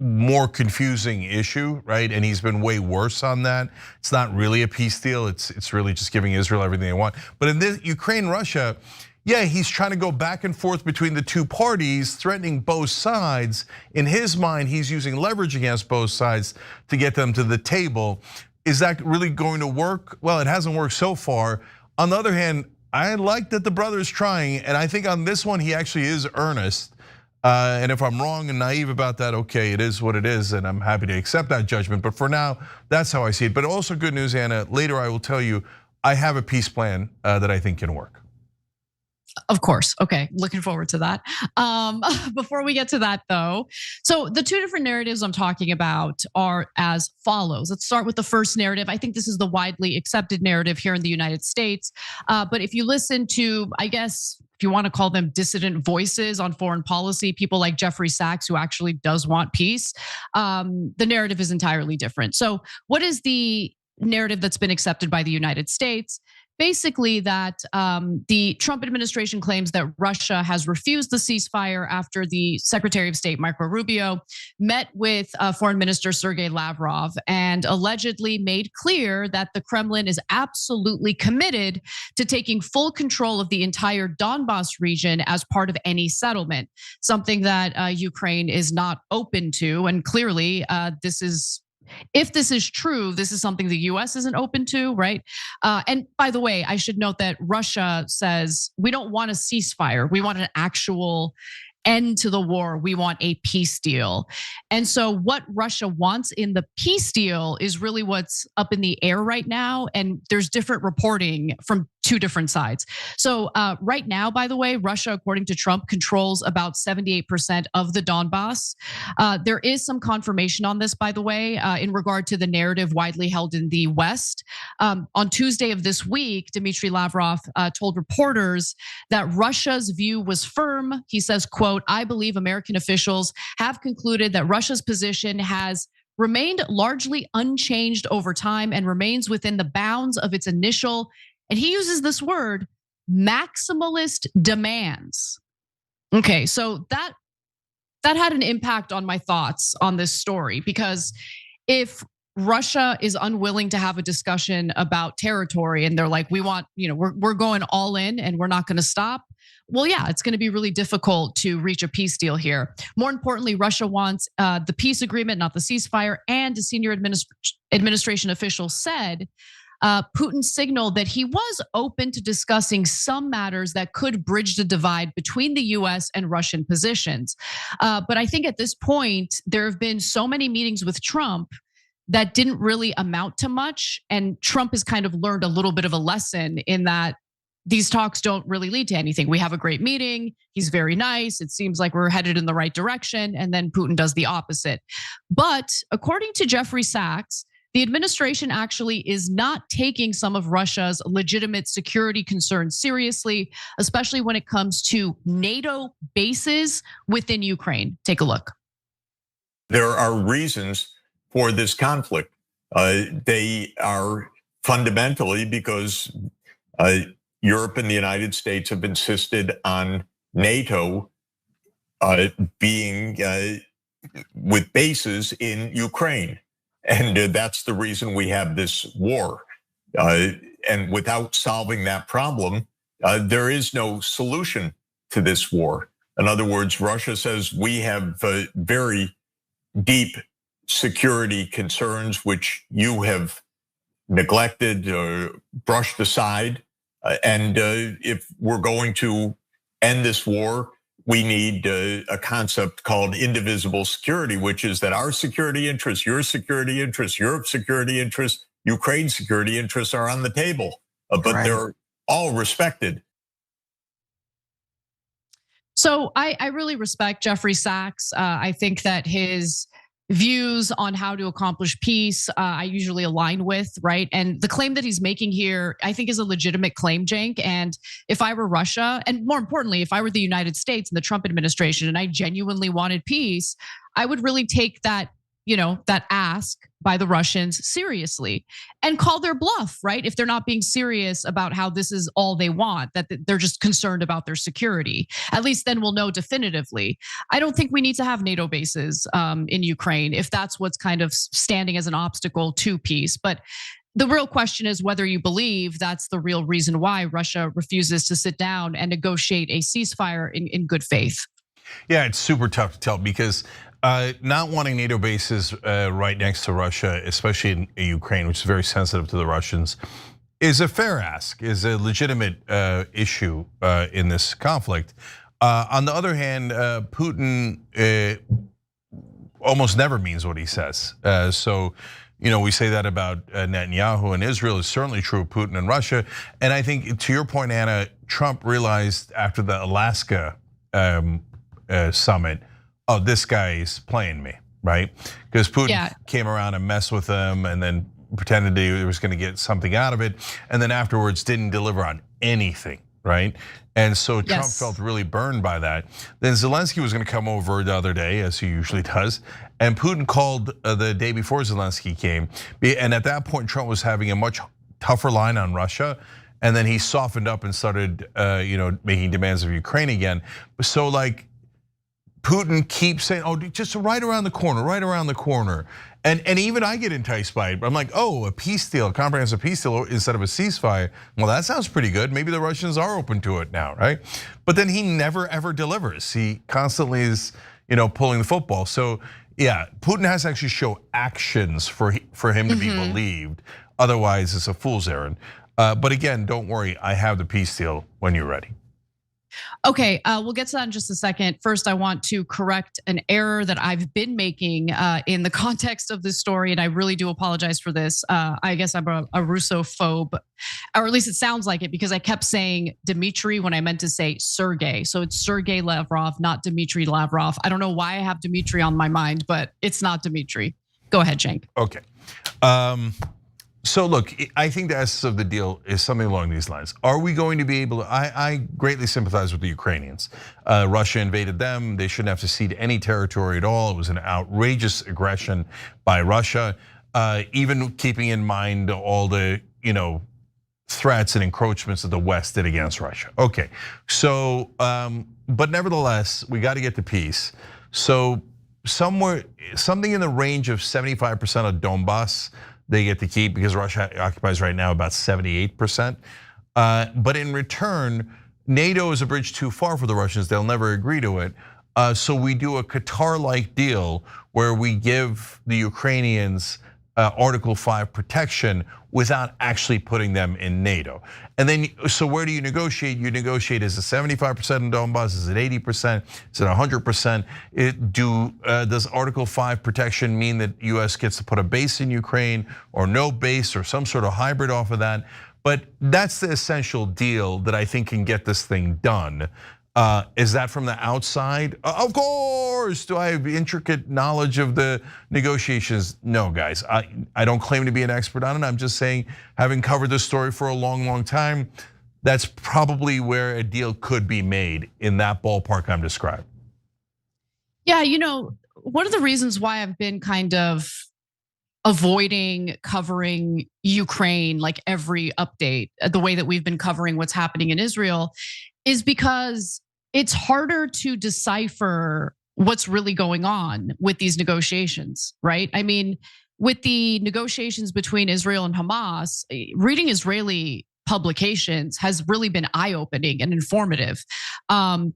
more confusing issue, right? And he's been way worse on that. It's not really a peace deal. It's really just giving Israel everything they want. But in this Ukraine, Russia, yeah, he's trying to go back and forth between the two parties, threatening both sides. In his mind, he's using leverage against both sides to get them to the table. Is that really going to work? Well, it hasn't worked so far. On the other hand, I like that the brother is trying, and I think on this one he actually is earnest. And if I'm wrong and naive about that, okay, it is what it is, and I'm happy to accept that judgment. But for now, that's how I see it. But also good news, Anna, later I will tell you, I have a peace plan that I think can work. Of course. Okay, looking forward to that. Before we get to that though, so the two different narratives I'm talking about are as follows. Let's start with the first narrative. I think this is the widely accepted narrative here in the United States. But if you listen to, I guess, if you want to call them dissident voices on foreign policy, people like Jeffrey Sachs, who actually does want peace, the narrative is entirely different. So what is the narrative that's been accepted by the United States? Basically that the Trump administration claims that Russia has refused the ceasefire after the Secretary of State, Marco Rubio, met with Foreign Minister Sergei Lavrov and allegedly made clear that the Kremlin is absolutely committed to taking full control of the entire Donbas region as part of any settlement, something that Ukraine is not open to. And clearly if this is true, this is something the US isn't open to, right? And by the way, I should note that Russia says we don't want a ceasefire. We want an actual end to the war. We want a peace deal. And so what Russia wants in the peace deal is really what's up in the air right now. And there's different reporting from two different sides. So right now, by the way, Russia, according to Trump, controls about 78% of the Donbass. There is some confirmation on this, by the way, in regard to the narrative widely held in the West. On Tuesday of this week, Dmitry Lavrov told reporters that Russia's view was firm. He says, quote, "I believe American officials have concluded that Russia's position has remained largely unchanged over time and remains within the bounds of its initial," and he uses this word, "maximalist demands." Okay, so that had an impact on my thoughts on this story, because if Russia is unwilling to have a discussion about territory and they're like, we want, we're going all in and we're not going to stop. Well, yeah, it's going to be really difficult to reach a peace deal here. More importantly, Russia wants the peace agreement, not the ceasefire. And a senior administration official said Putin signaled that he was open to discussing some matters that could bridge the divide between the US and Russian positions. But I think at this point, there have been so many meetings with Trump that didn't really amount to much. And Trump has kind of learned a little bit of a lesson in that these talks don't really lead to anything. We have a great meeting. He's very nice. It seems like we're headed in the right direction. And then Putin does the opposite. But according to Jeffrey Sachs, the administration actually is not taking some of Russia's legitimate security concerns seriously, especially when it comes to NATO bases within Ukraine. Take a look. There are reasons for this conflict. They are fundamentally because Europe and the United States have insisted on NATO being with bases in Ukraine. And that's the reason we have this war. And without solving that problem, there is no solution to this war. In other words, Russia says we have very deep security concerns, which you have neglected or brushed aside. And if we're going to end this war, we need a concept called indivisible security, which is that our security interests, your security interests, Europe's security interests, Ukraine's security interests are on the table, but they're all respected. So I really respect Jeffrey Sachs. I think that his views on how to accomplish peace, I usually align with, right? And the claim that he's making here, I think is a legitimate claim, Cenk. And if I were Russia, and more importantly, if I were the United States and the Trump administration and I genuinely wanted peace, I would really take that, that ask by the Russians seriously and call their bluff, right? If they're not being serious about how this is all they want, that they're just concerned about their security, at least then we'll know definitively. I don't think we need to have NATO bases in Ukraine if that's what's kind of standing as an obstacle to peace. But the real question is whether you believe that's the real reason why Russia refuses to sit down and negotiate a ceasefire in good faith. Yeah, it's super tough to tell because not wanting NATO bases right next to Russia, especially in Ukraine, which is very sensitive to the Russians, is a fair ask, is a legitimate issue in this conflict. On the other hand, Putin almost never means what he says. So, we say that about Netanyahu and Israel. Is certainly true of Putin and Russia. And I think, to your point, Anna, Trump realized after the Alaska summit, oh, this guy is playing me, right? Because Putin came around and messed with him and then pretended he was going to get something out of it. And then afterwards didn't deliver on anything, right? And so Trump felt really burned by that. Then Zelensky was going to come over the other day, as he usually does. And Putin called the day before Zelensky came. And at that point, Trump was having a much tougher line on Russia. And then he softened up and started making demands of Ukraine again. So Putin keeps saying, oh, just right around the corner, right around the corner. And even I get enticed by it. I'm like, oh, a peace deal, a comprehensive peace deal instead of a ceasefire. Well, that sounds pretty good. Maybe the Russians are open to it now, right? But then he never ever delivers. He constantly is, pulling the football. So yeah, Putin has to actually show actions for him to be believed. Otherwise, it's a fool's errand. But again, don't worry, I have the peace deal when you're ready. Okay, we'll get to that in just a second. First, I want to correct an error that I've been making in the context of this story, and I really do apologize for this. I guess I'm a Russophobe, or at least it sounds like it, because I kept saying Dmitry when I meant to say Sergey. So it's Sergey Lavrov, not Dmitry Lavrov. I don't know why I have Dmitry on my mind, but it's not Dmitry. Go ahead, Cenk. Okay. So look, I think the essence of the deal is something along these lines. Are we going to be able to, I greatly sympathize with the Ukrainians. Russia invaded them. They shouldn't have to cede any territory at all. It was an outrageous aggression by Russia, even keeping in mind all the, threats and encroachments that the West did against Russia. Okay, so, but nevertheless, we got to get to peace. So something in the range of 75% of Donbass, they get to keep, because Russia occupies right now about 78%. But in return, NATO is a bridge too far for the Russians. They'll never agree to it. So we do a Qatar-like deal where we give the Ukrainians Article 5 protection without actually putting them in NATO. And then, so where do you negotiate? You negotiate, is it 75% in Donbass? Is it 80%? Is it 100%? Does Article 5 protection mean that US gets to put a base in Ukraine, or no base, or some sort of hybrid off of that? But that's the essential deal that I think can get this thing done. Is that from the outside? Of course. Do I have intricate knowledge of the negotiations? No, guys. I don't claim to be an expert on it. I'm just saying, having covered this story for a long, long time, that's probably where a deal could be made, in that ballpark I'm describing. Yeah, one of the reasons why I've been kind of avoiding covering Ukraine, like every update, the way that we've been covering what's happening in Israel, is because it's harder to decipher what's really going on with these negotiations, right? I mean, with the negotiations between Israel and Hamas, reading Israeli publications has really been eye-opening and informative,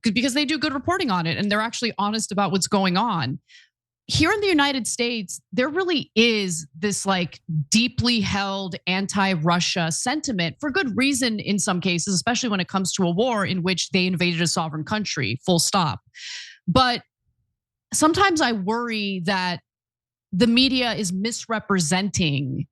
because they do good reporting on it and they're actually honest about what's going on. Here in the United States, there really is this like deeply held anti-Russia sentiment, for good reason in some cases, especially when it comes to a war in which they invaded a sovereign country, full stop. But sometimes I worry that the media is misrepresenting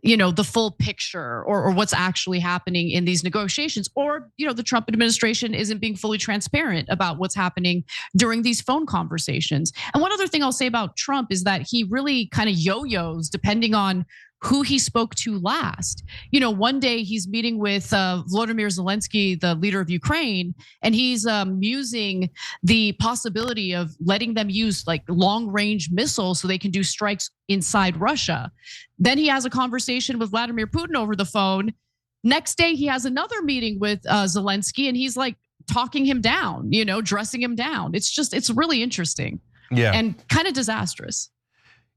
the full picture, or what's actually happening in these negotiations, or the Trump administration isn't being fully transparent about what's happening during these phone conversations. And one other thing I'll say about Trump is that he really kind of yo-yos depending on who he spoke to last. One day he's meeting with Volodymyr Zelensky, the leader of Ukraine, and he's musing the possibility of letting them use like long-range missiles so they can do strikes inside Russia. Then he has a conversation with Vladimir Putin over the phone. Next day he has another meeting with Zelensky, and he's like talking him down, dressing him down. It's really interesting, and kind of disastrous.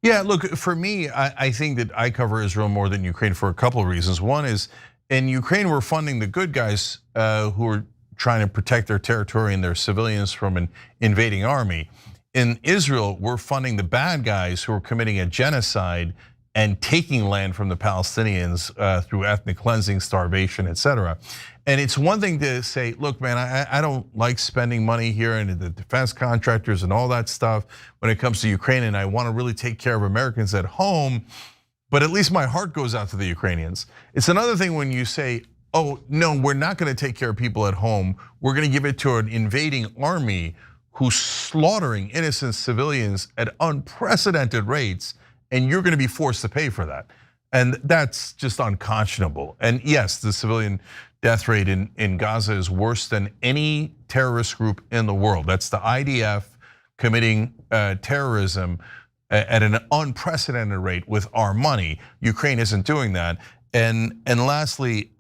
Yeah, look, for me, I think that I cover Israel more than Ukraine for a couple of reasons. One is, in Ukraine, we're funding the good guys who are trying to protect their territory and their civilians from an invading army. In Israel, we're funding the bad guys who are committing a genocide and taking land from the Palestinians through ethnic cleansing, starvation, etc. And it's one thing to say, look, man, I don't like spending money here and the defense contractors and all that stuff when it comes to Ukraine, and I want to really take care of Americans at home, but at least my heart goes out to the Ukrainians. It's another thing when you say, oh, no, we're not going to take care of people at home. We're going to give it to an invading army who's slaughtering innocent civilians at unprecedented rates, and you're going to be forced to pay for that. And that's just unconscionable. And yes, the civilian death rate in Gaza is worse than any terrorist group in the world. That's the IDF committing terrorism at an unprecedented rate with our money. Ukraine isn't doing that. And lastly,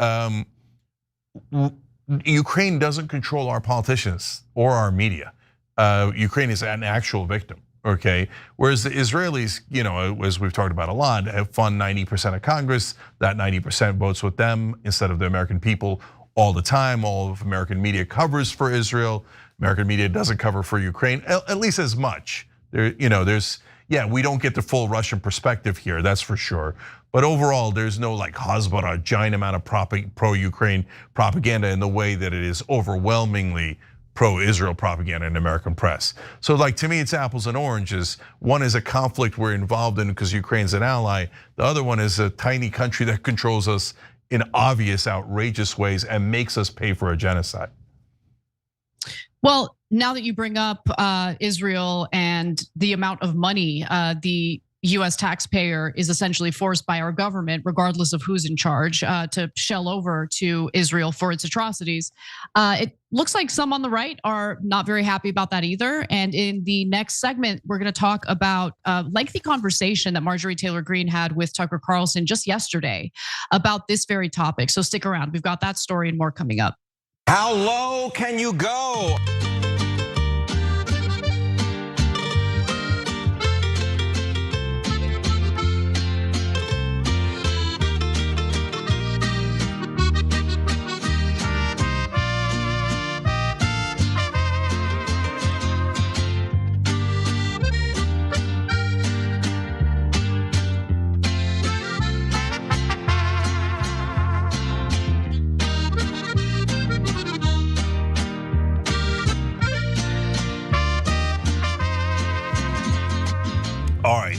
Ukraine doesn't control our politicians or our media. Ukraine is an actual victim. Okay, whereas the Israelis, as we've talked about a lot, have fund 90% of Congress. That 90% votes with them instead of the American people all the time. All of American media covers for Israel. American media doesn't cover for Ukraine, at least as much. There's yeah, we don't get the full Russian perspective here, that's for sure. But overall, there's no like Hezbollah, giant amount of pro-Ukraine propaganda in the way that it is overwhelmingly pro-Israel propaganda in the American press. So like, to me, it's apples and oranges. One is a conflict we're involved in because Ukraine's an ally. The other one is a tiny country that controls us in obvious, outrageous ways and makes us pay for a genocide. Well, now that you bring up Israel and the amount of money the US taxpayer is essentially forced by our government, regardless of who's in charge, to shell over to Israel for its atrocities. It looks like some on the right are not very happy about that either. And in the next segment, we're going to talk about a lengthy conversation that Marjorie Taylor Greene had with Tucker Carlson just yesterday about this very topic. So stick around. We've got that story and more coming up. How low can you go? All right,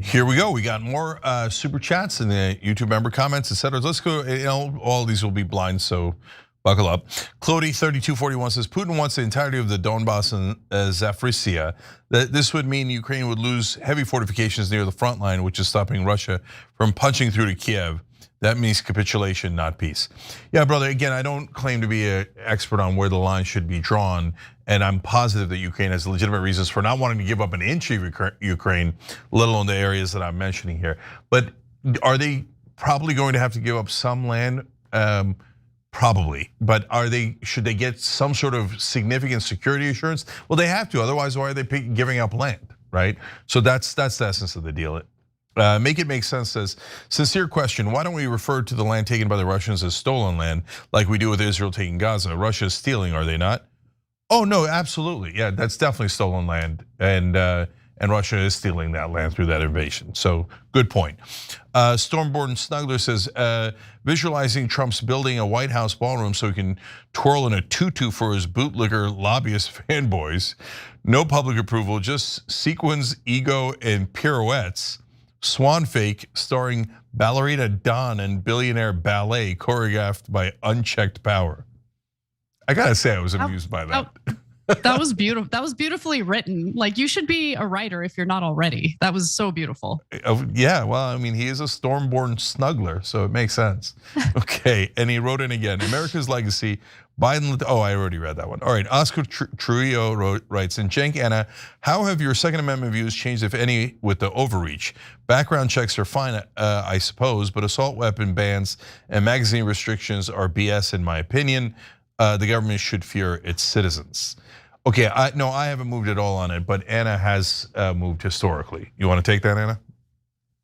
here we go. We got more super chats and the YouTube member comments, etc. Let's go. All these will be blind, so buckle up. Clody 3241 says Putin wants the entirety of the Donbass and Zaporizhzhia. This would mean Ukraine would lose heavy fortifications near the front line, which is stopping Russia from punching through to Kiev. That means capitulation, not peace. Yeah, brother, again, I don't claim to be an expert on where the line should be drawn. And I'm positive that Ukraine has legitimate reasons for not wanting to give up an inch of Ukraine, let alone the areas that I'm mentioning here. But are they probably going to have to give up some land? Probably. But should they get some sort of significant security assurance? Well, they have to, otherwise why are they giving up land, right? So that's the essence of the deal. Make It Make Sense says, sincere question, why don't we refer to the land taken by the Russians as stolen land like we do with Israel taking Gaza? Russia is stealing, are they not? Oh no, absolutely. Yeah, that's definitely stolen land, and Russia is stealing that land through that invasion. So good point. Stormborn Snuggler says, visualizing Trump's building a White House ballroom so he can twirl in a tutu for his bootlicker lobbyist fanboys. No public approval, just sequins, ego, and pirouettes. Swan Fake starring ballerina Dawn and billionaire ballet choreographed by unchecked power. I gotta say, I was amused by that. That was beautiful. That was beautifully written. Like, you should be a writer if you're not already. That was so beautiful. Yeah, well, I mean, he is a stormborn snuggler, so it makes sense. Okay, and he wrote in again, America's legacy, Biden, oh, I already read that one. All right, Oscar Trujillo writes, and Cenk, Anna, how have your Second Amendment views changed, if any, with the overreach? Background checks are fine, I suppose, but assault weapon bans and magazine restrictions are BS in my opinion. The government should fear its citizens. Okay, no, I haven't moved at all on it, but Anna has moved historically. You want to take that, Anna?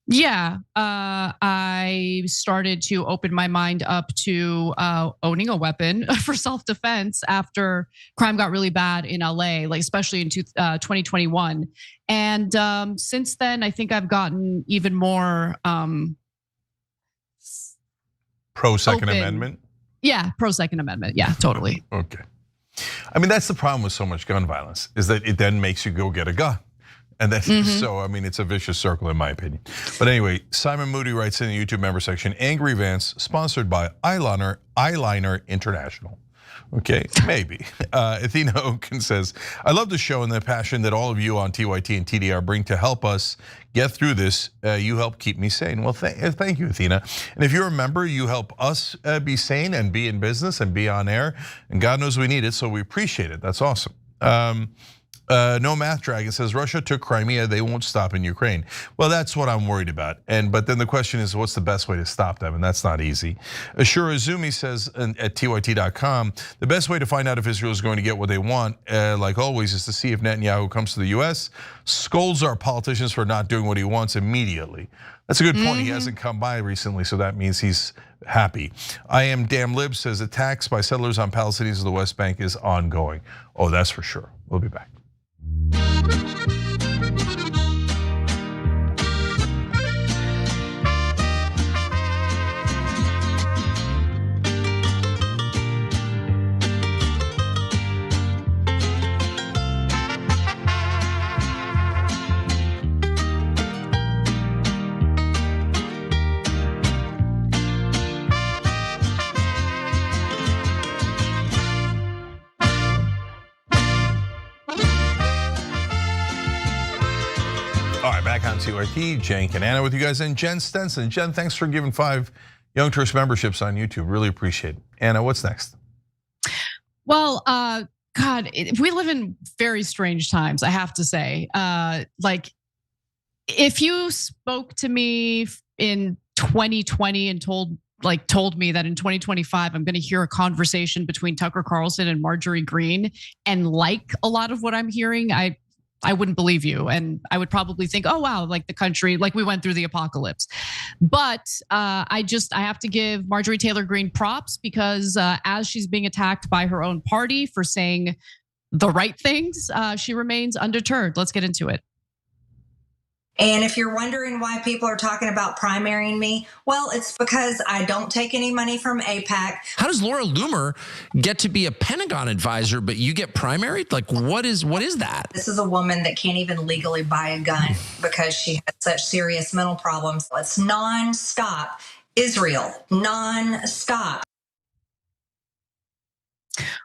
Yeah, I started to open my mind up to owning a weapon for self-defense after crime got really bad in LA, like especially in 2021. And since then, I think I've gotten even more pro Second Amendment. Yeah, pro Second Amendment. Yeah, totally. Okay. I mean, that's the problem with so much gun violence, is that it then makes you go get a gun. And then, so I mean, it's a vicious circle in my opinion. But anyway, Simon Moody writes in the YouTube member section, Angry Vance, sponsored by Eyeliner International. Okay, maybe. Athena Oaken says, I love the show and the passion that all of you on TYT and TDR bring to help us get through this. You help keep me sane. Well, thank you, Athena. And if you're a member, you help us be sane and be in business and be on air. And God knows we need it, so we appreciate it. That's awesome. No Math Dragon says Russia took Crimea, they won't stop in Ukraine. Well, that's what I'm worried about. But then the question is, what's the best way to stop them? And that's not easy. Ashura Azumi says at TYT.com, the best way to find out if Israel is going to get what they want, like always, is to see if Netanyahu comes to the US, scolds our politicians for not doing what he wants immediately. That's a good point. He hasn't come by recently, so that means he's happy. I Am Damn Lib says attacks by settlers on Palestinians in the West Bank is ongoing. Oh, that's for sure. We'll be back. All right, back on TYT, Cenk and Anna with you guys, and Jen Stenson. Jen, thanks for giving 5 Young Turks memberships on YouTube. Really appreciate it. Anna, what's next? Well, God, we live in very strange times, I have to say. Like, if you spoke to me in 2020 and told me that in 2025 I'm going to hear a conversation between Tucker Carlson and Marjorie Greene, and like a lot of what I'm hearing, I wouldn't believe you. And I would probably think, oh, wow, like the country, like we went through the apocalypse. But I have to give Marjorie Taylor Greene props, because as she's being attacked by her own party for saying the right things, she remains undeterred. Let's get into it. And if you're wondering why people are talking about primarying me, well, it's because I don't take any money from AIPAC. How does Laura Loomer get to be a Pentagon advisor, but you get primaried? Like, what is that? This is a woman that can't even legally buy a gun because she has such serious mental problems. It's nonstop. Israel, nonstop.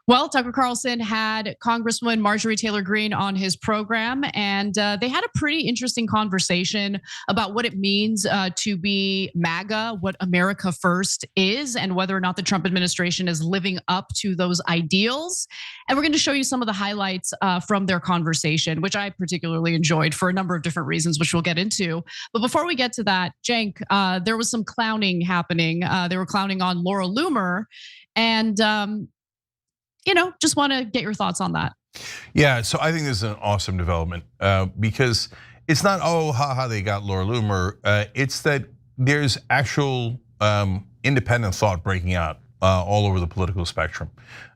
Well, Tucker Carlson had Congresswoman Marjorie Taylor Greene on his program, and they had a pretty interesting conversation about what it means to be MAGA, what America First is, and whether or not the Trump administration is living up to those ideals. And we're going to show you some of the highlights from their conversation, which I particularly enjoyed for a number of different reasons, which we'll get into. But before we get to that, Cenk, there was some clowning happening. They were clowning on Laura Loomer, and just want to get your thoughts on that. Yeah, so I think this is an awesome development because it's not, oh, haha, they got Laura Loomer. It's that there's actual independent thought breaking out all over the political spectrum.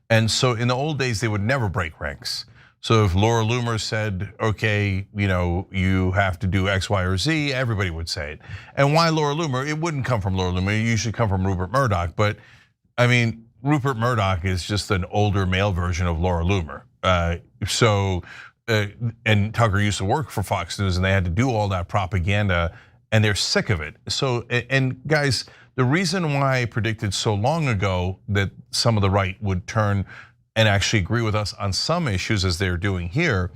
And so in the old days, they would never break ranks. So if Laura Loomer said, okay, you have to do X, Y, or Z, everybody would say it. And why Laura Loomer? It wouldn't come from Laura Loomer. It usually come from Rupert Murdoch. But I mean, Rupert Murdoch is just an older male version of Laura Loomer. And Tucker used to work for Fox News, and they had to do all that propaganda, and they're sick of it. So, and guys, the reason why I predicted so long ago that some of the right would turn and actually agree with us on some issues, as they're doing here,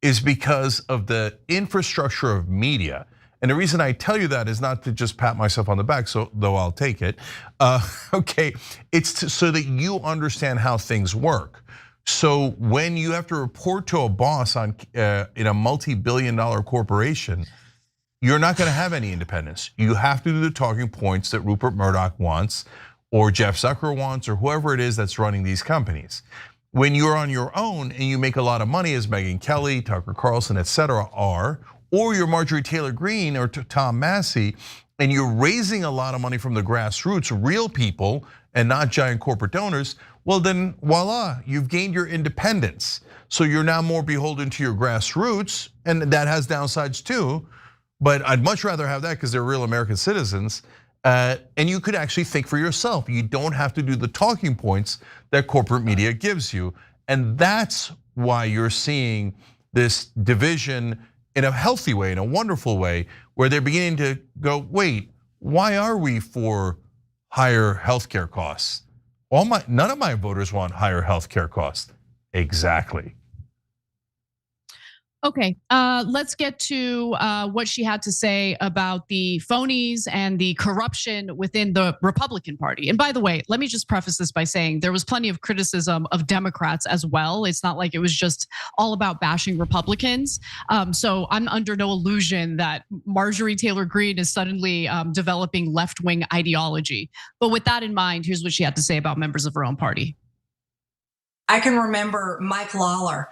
is because of the infrastructure of media. And the reason I tell you that is not to just pat myself on the back, so though I'll take it. Okay, it's so that you understand how things work. So when you have to report to a boss in a multi-billion-dollar corporation, you're not going to have any independence. You have to do the talking points that Rupert Murdoch wants, or Jeff Zucker wants, or whoever it is that's running these companies. When you're on your own and you make a lot of money, as Megyn Kelly, Tucker Carlson, et cetera are, or you're Marjorie Taylor Greene or Tom Massey, and you're raising a lot of money from the grassroots, real people, and not giant corporate donors, well then voila, you've gained your independence. So you're now more beholden to your grassroots, and that has downsides too, but I'd much rather have that because they're real American citizens. And you could actually think for yourself. You don't have to do the talking points that corporate media gives you. And that's why you're seeing this division in a healthy way, in a wonderful way, where they're beginning to go, wait, why are we for higher healthcare costs? None of my voters want higher healthcare costs. Exactly. Okay, let's get to what she had to say about the phonies and the corruption within the Republican Party. And by the way, let me just preface this by saying there was plenty of criticism of Democrats as well. It's not like it was just all about bashing Republicans. So I'm under no illusion that Marjorie Taylor Greene is suddenly developing left-wing ideology. But with that in mind, here's what she had to say about members of her own party. I can remember Mike Lawler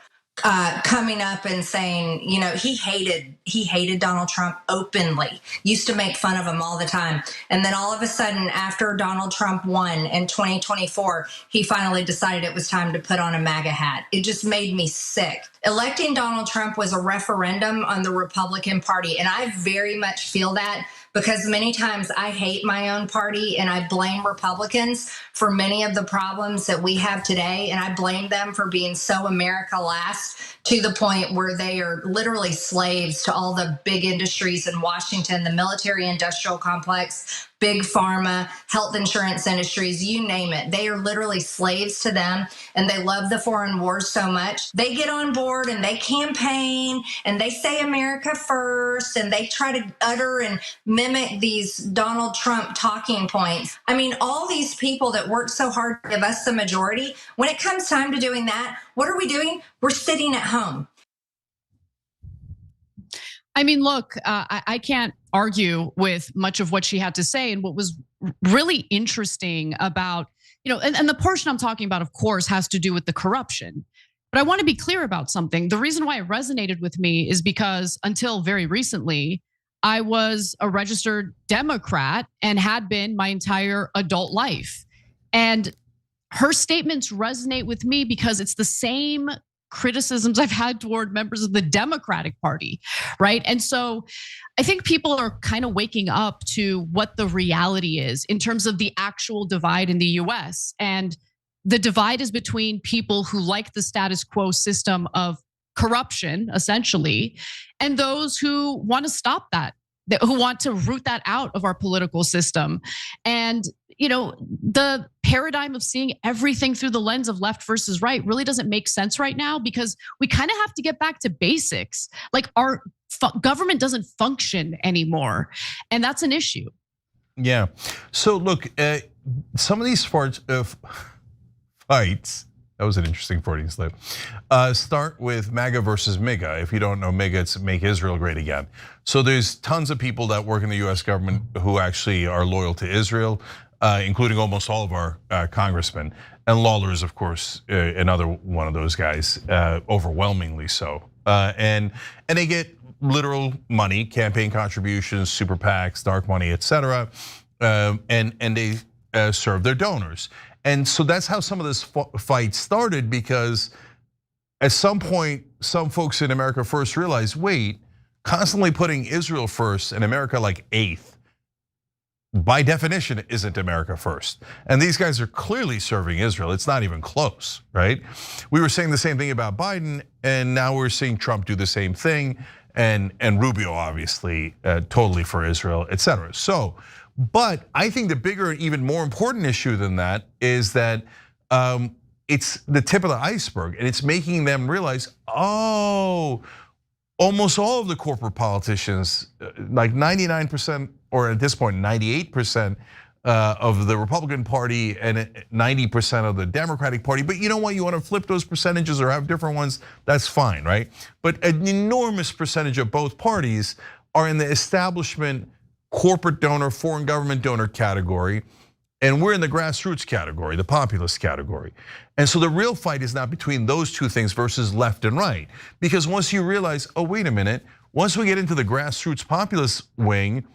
coming up and saying, he hated Donald Trump openly, used to make fun of him all the time. And then all of a sudden, after Donald Trump won in 2024, he finally decided it was time to put on a MAGA hat. It just made me sick. Electing Donald Trump was a referendum on the Republican Party. And I very much feel that, because many times I hate my own party and I blame Republicans for many of the problems that we have today. And I blame them for being so America last, to the point where they are literally slaves to all the big industries in Washington, the military industrial complex, big pharma, health insurance industries, you name it. They are literally slaves to them, and they love the foreign wars so much. They get on board and they campaign and they say America first, and they try to utter and mimic these Donald Trump talking points. I mean, all these people that work so hard to give us the majority, when it comes time to doing that, what are we doing? We're sitting at home. I mean, look, I can't argue with much of what she had to say. And what was really interesting about, and the portion I'm talking about, of course, has to do with the corruption. But I want to be clear about something. The reason why it resonated with me is because until very recently, I was a registered Democrat and had been my entire adult life. And her statements resonate with me because it's the same criticisms I've had toward members of the Democratic Party, right? And so I think people are kind of waking up to what the reality is in terms of the actual divide in the US. And the divide is between people who like the status quo system of corruption, essentially, and those who want to stop that, who want to root that out of our political system. And the paradigm of seeing everything through the lens of left versus right really doesn't make sense right now, because we kind of have to get back to basics. Like, our government doesn't function anymore, and that's an issue. Yeah. So look, some of these fights, that was an interesting Freudian slip, start with MAGA versus MIGA. If you don't know MIGA, it's Make Israel Great Again. So there's tons of people that work in the US government who actually are loyal to Israel, including almost all of our congressmen. And Lawler is, of course, another one of those guys, overwhelmingly so. And they get literal money, campaign contributions, super PACs, dark money, etc. And they serve their donors. And so that's how some of this fight started, because at some point, some folks in America First realized, wait, constantly putting Israel first and America like eighth, by definition, isn't America first. And these guys are clearly serving Israel. It's not even close, right? We were saying the same thing about Biden, and now we're seeing Trump do the same thing, and Rubio, obviously, totally for Israel, etc. So, but I think the bigger, even more important issue than that is that it's the tip of the iceberg, and it's making them realize, oh, almost all of the corporate politicians, like 99%, or at this point 98% of the Republican Party and 90% of the Democratic Party. But you know what? You want to flip those percentages or have different ones, that's fine, right? But an enormous percentage of both parties are in the establishment corporate donor, foreign government donor category. And we're in the grassroots category, the populist category. And so the real fight is not between those two things versus left and right. Because once you realize, oh, wait a minute, once we get into the grassroots populist wing,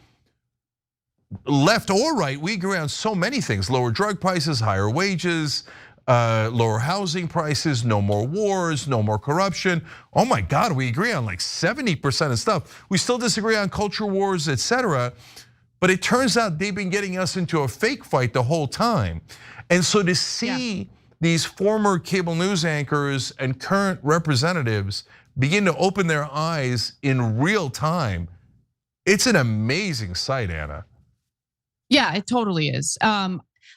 left or right, we agree on so many things: lower drug prices, higher wages, lower housing prices, no more wars, no more corruption. Oh my God, we agree on like 70% of stuff. We still disagree on culture wars, etc. But it turns out they've been getting us into a fake fight the whole time. And so to see these former cable news anchors and current representatives begin to open their eyes in real time, it's an amazing sight, Anna. Yeah, it totally is.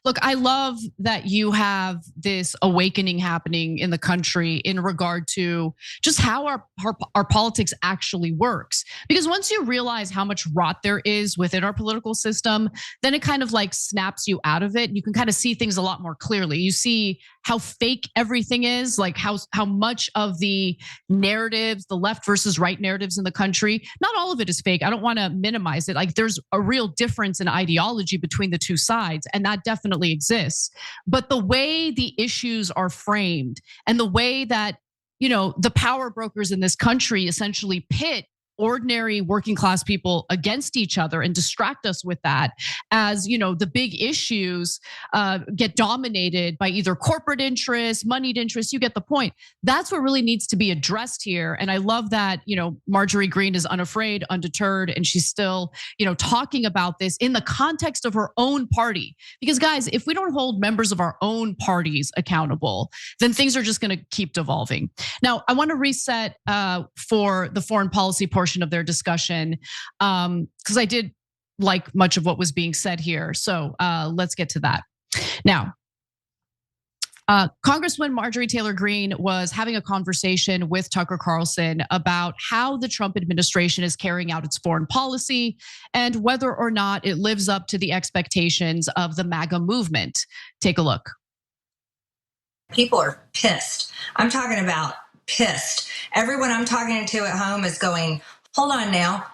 Look, I love that you have this awakening happening in the country in regard to just how our politics actually works. Because once you realize how much rot there is within our political system, then it kind of like snaps you out of it. You can kind of see things a lot more clearly. You see how fake everything is, like how much of the narratives, the left versus right narratives in the country, not all of it is fake. I don't want to minimize it. Like, there's a real difference in ideology between the two sides, and that definitely exists. But the way the issues are framed and the way that, the power brokers in this country essentially pit ordinary working class people against each other and distract us with that, as the big issues get dominated by either corporate interests, moneyed interests. You get the point. That's what really needs to be addressed here. And I love that Marjorie Greene is unafraid, undeterred, and she's still talking about this in the context of her own party. Because guys, if we don't hold members of our own parties accountable, then things are just going to keep devolving. Now, I want to reset for the foreign policy portion of their discussion, because I did like much of what was being said here. So let's get to that. Now, Congresswoman Marjorie Taylor Greene was having a conversation with Tucker Carlson about how the Trump administration is carrying out its foreign policy and whether or not it lives up to the expectations of the MAGA movement. Take a look. People are pissed. I'm talking about pissed. Everyone I'm talking to at home is going, hold on now.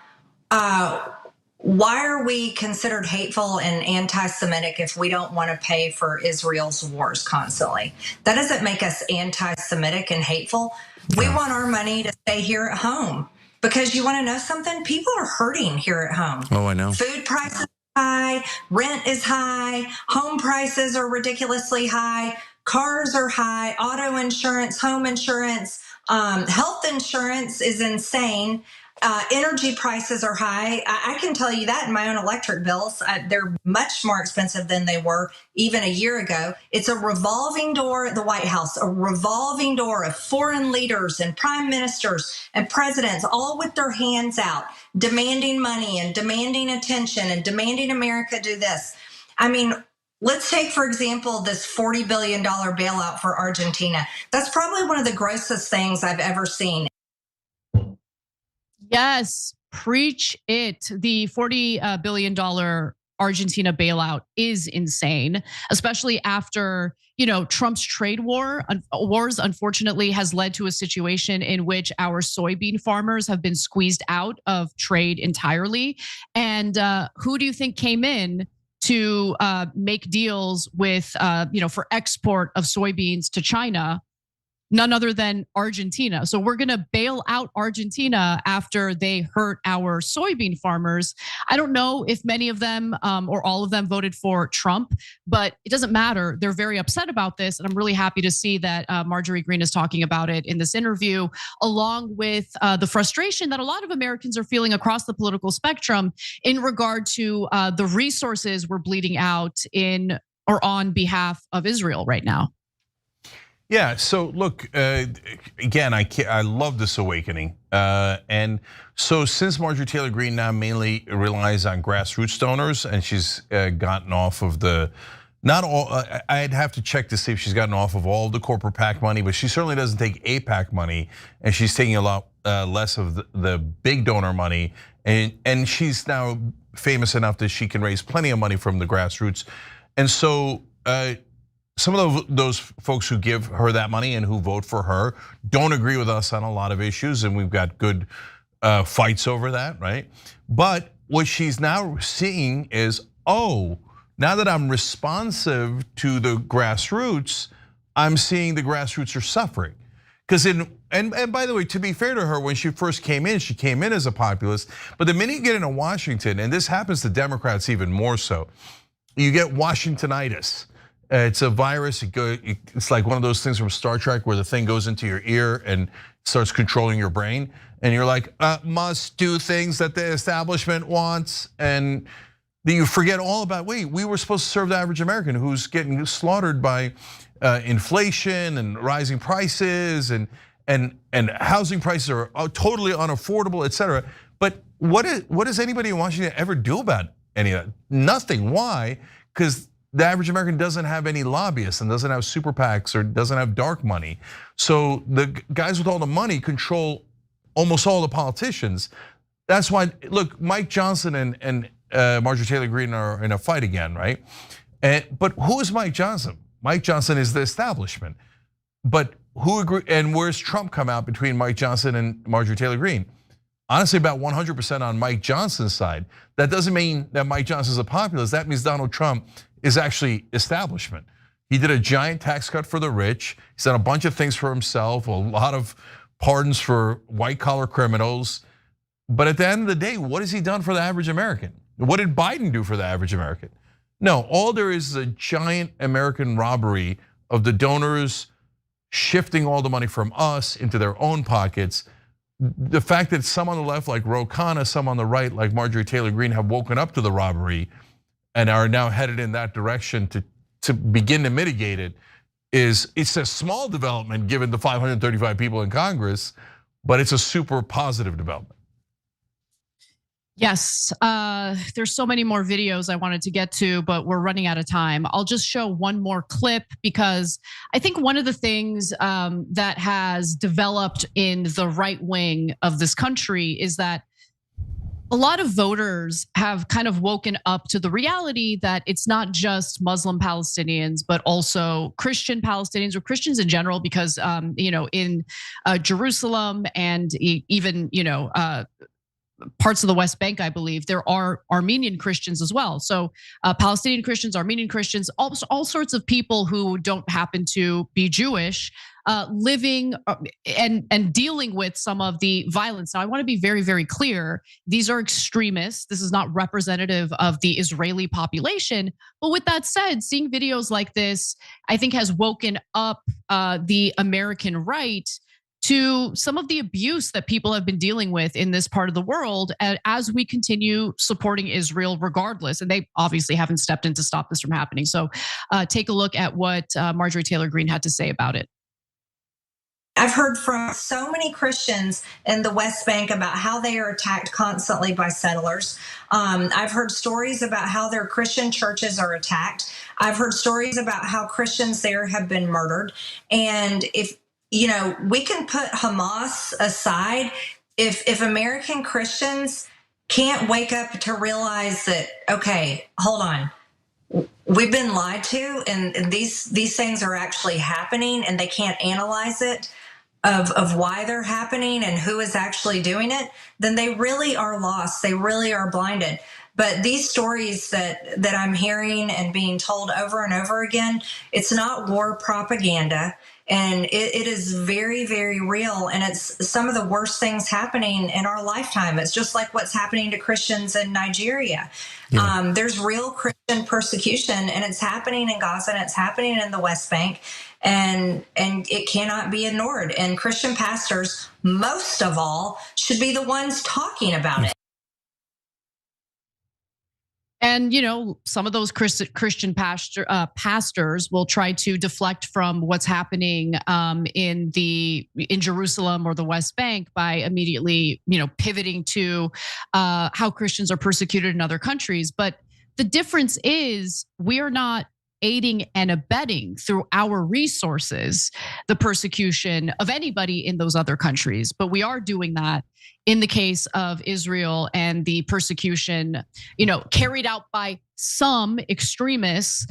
Why are we considered hateful and anti-Semitic if we don't want to pay for Israel's wars constantly? That doesn't make us anti-Semitic and hateful. We want our money to stay here at home because you want to know something? People are hurting here at home. Oh, I know. Food prices are high, rent is high, home prices are ridiculously high, cars are high, auto insurance, home insurance, health insurance is insane. Energy prices are high. I can tell you that in my own electric bills. They're much more expensive than they were even a year ago. It's a revolving door at the White House, a revolving door of foreign leaders and prime ministers and presidents, all with their hands out, demanding money and demanding attention and demanding America do this. I mean, let's take, for example, this $40 billion bailout for Argentina. That's probably one of the grossest things I've ever seen. Yes, preach it. The $40 billion Argentina bailout is insane, especially after, Trump's trade wars unfortunately has led to a situation in which our soybean farmers have been squeezed out of trade entirely. And who do you think came in to make deals with, for export of soybeans to China? None other than Argentina. So we're gonna bail out Argentina after they hurt our soybean farmers. I don't know if many of them or all of them voted for Trump, but it doesn't matter. They're very upset about this. And I'm really happy to see that Marjorie Greene is talking about it in this interview, along with the frustration that a lot of Americans are feeling across the political spectrum in regard to the resources we're bleeding out in or on behalf of Israel right now. Yeah, so look, again, I love this awakening. And so since Marjorie Taylor Greene now mainly relies on grassroots donors and she's gotten off of not all, I'd have to check to see if she's gotten off of all the corporate PAC money, but she certainly doesn't take AIPAC money, and she's taking a lot less of the big donor money. And she's now famous enough that she can raise plenty of money from the grassroots. And so, some of those folks who give her that money and who vote for her don't agree with us on a lot of issues, and we've got good fights over that, right? But what she's now seeing is, oh, now that I'm responsive to the grassroots, I'm seeing the grassroots are suffering. Because and by the way, to be fair to her, when she first came in, she came in as a populist. But the minute you get into Washington, and this happens to Democrats even more so, you get Washingtonitis. It's a virus. It's like one of those things from Star Trek where the thing goes into your ear and starts controlling your brain. And you're like, must do things that the establishment wants. And then you forget all about, wait, we were supposed to serve the average American who's getting slaughtered by inflation and rising prices and housing prices are totally unaffordable, et cetera. But what does anybody in Washington ever do about any of that? Nothing. Why? Because the average American doesn't have any lobbyists and doesn't have super PACs or doesn't have dark money. So the guys with all the money control almost all the politicians. That's why, look, Mike Johnson and Marjorie Taylor Greene are in a fight again, right? But who is Mike Johnson? Mike Johnson is the establishment. But who agree? And where's Trump come out between Mike Johnson and Marjorie Taylor Greene? Honestly, about 100% on Mike Johnson's side. That doesn't mean that Mike Johnson's a populist. That means Donald Trump is actually establishment. He did a giant tax cut for the rich. He's done a bunch of things for himself, a lot of pardons for white collar criminals. But at the end of the day, what has he done for the average American? What did Biden do for the average American? No, all there is a giant American robbery of the donors shifting all the money from us into their own pockets. The fact that some on the left like Ro Khanna, some on the right like Marjorie Taylor Greene have woken up to the robbery and are now headed in that direction to begin to mitigate it, it's a small development given the 535 people in Congress, but it's a super positive development. Yes, there's so many more videos I wanted to get to, but we're running out of time. I'll just show one more clip because I think one of the things that has developed in the right wing of this country is that a lot of voters have kind of woken up to the reality that it's not just Muslim Palestinians, but also Christian Palestinians or Christians in general, because in Jerusalem and even parts of the West Bank, I believe, there are Armenian Christians as well. So Palestinian Christians, Armenian Christians, all sorts of people who don't happen to be Jewish, living and dealing with some of the violence. Now, I want to be very, very clear. These are extremists. This is not representative of the Israeli population. But with that said, seeing videos like this, I think has woken up the American right to some of the abuse that people have been dealing with in this part of the world as we continue supporting Israel regardless. And they obviously haven't stepped in to stop this from happening. So take a look at what Marjorie Taylor Greene had to say about it. I've heard from so many Christians in the West Bank about how they are attacked constantly by settlers. I've heard stories about how their Christian churches are attacked. I've heard stories about how Christians there have been murdered. And if we can put Hamas aside. If American Christians can't wake up to realize that, okay, hold on, we've been lied to, and these things are actually happening, and they can't analyze it of why they're happening and who is actually doing it, then they really are lost. They really are blinded. But these stories that I'm hearing and being told over and over again, it's not war propaganda. And it is very, very real. And it's some of the worst things happening in our lifetime. It's just like what's happening to Christians in Nigeria. Yeah. There's real Christian persecution, and it's happening in Gaza, and it's happening in the West Bank. And it cannot be ignored. And Christian pastors, most of all, should be the ones talking about it. And some of those Christian pastors will try to deflect from what's happening in Jerusalem or the West Bank by immediately pivoting to how Christians are persecuted in other countries. But the difference is we are not aiding and abetting through our resources the persecution of anybody in those other countries, but we are doing that in the case of Israel and the persecution, carried out by some extremists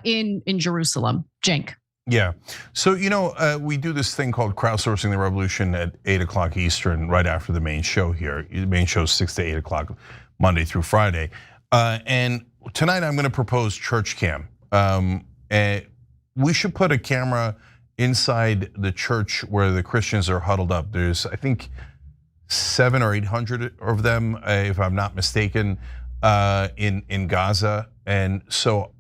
in Jerusalem. Cenk. Yeah. So, we do this thing called Crowdsourcing the Revolution at 8 o'clock Eastern, right after the main show here. The main show is 6 to 8 o'clock, Monday through Friday. And tonight I'm going to propose church cam. And we should put a camera inside the church where the Christians are huddled up. There's, I think, 700 or 800 of them, if I'm not mistaken, in Gaza. And so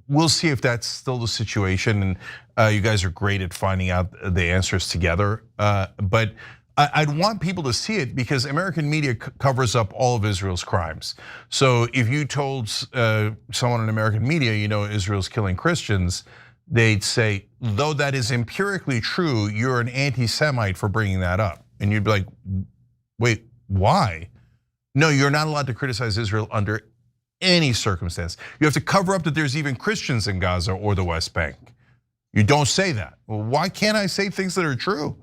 we'll see if that's still the situation. And you guys are great at finding out the answers together. But I'd want people to see it because American media covers up all of Israel's crimes. So if you told someone in American media, Israel's killing Christians, they'd say, though that is empirically true, you're an anti-Semite for bringing that up. And you'd be like, wait, why? No, you're not allowed to criticize Israel under any circumstance. You have to cover up that there's even Christians in Gaza or the West Bank. You don't say that. Well, why can't I say things that are true?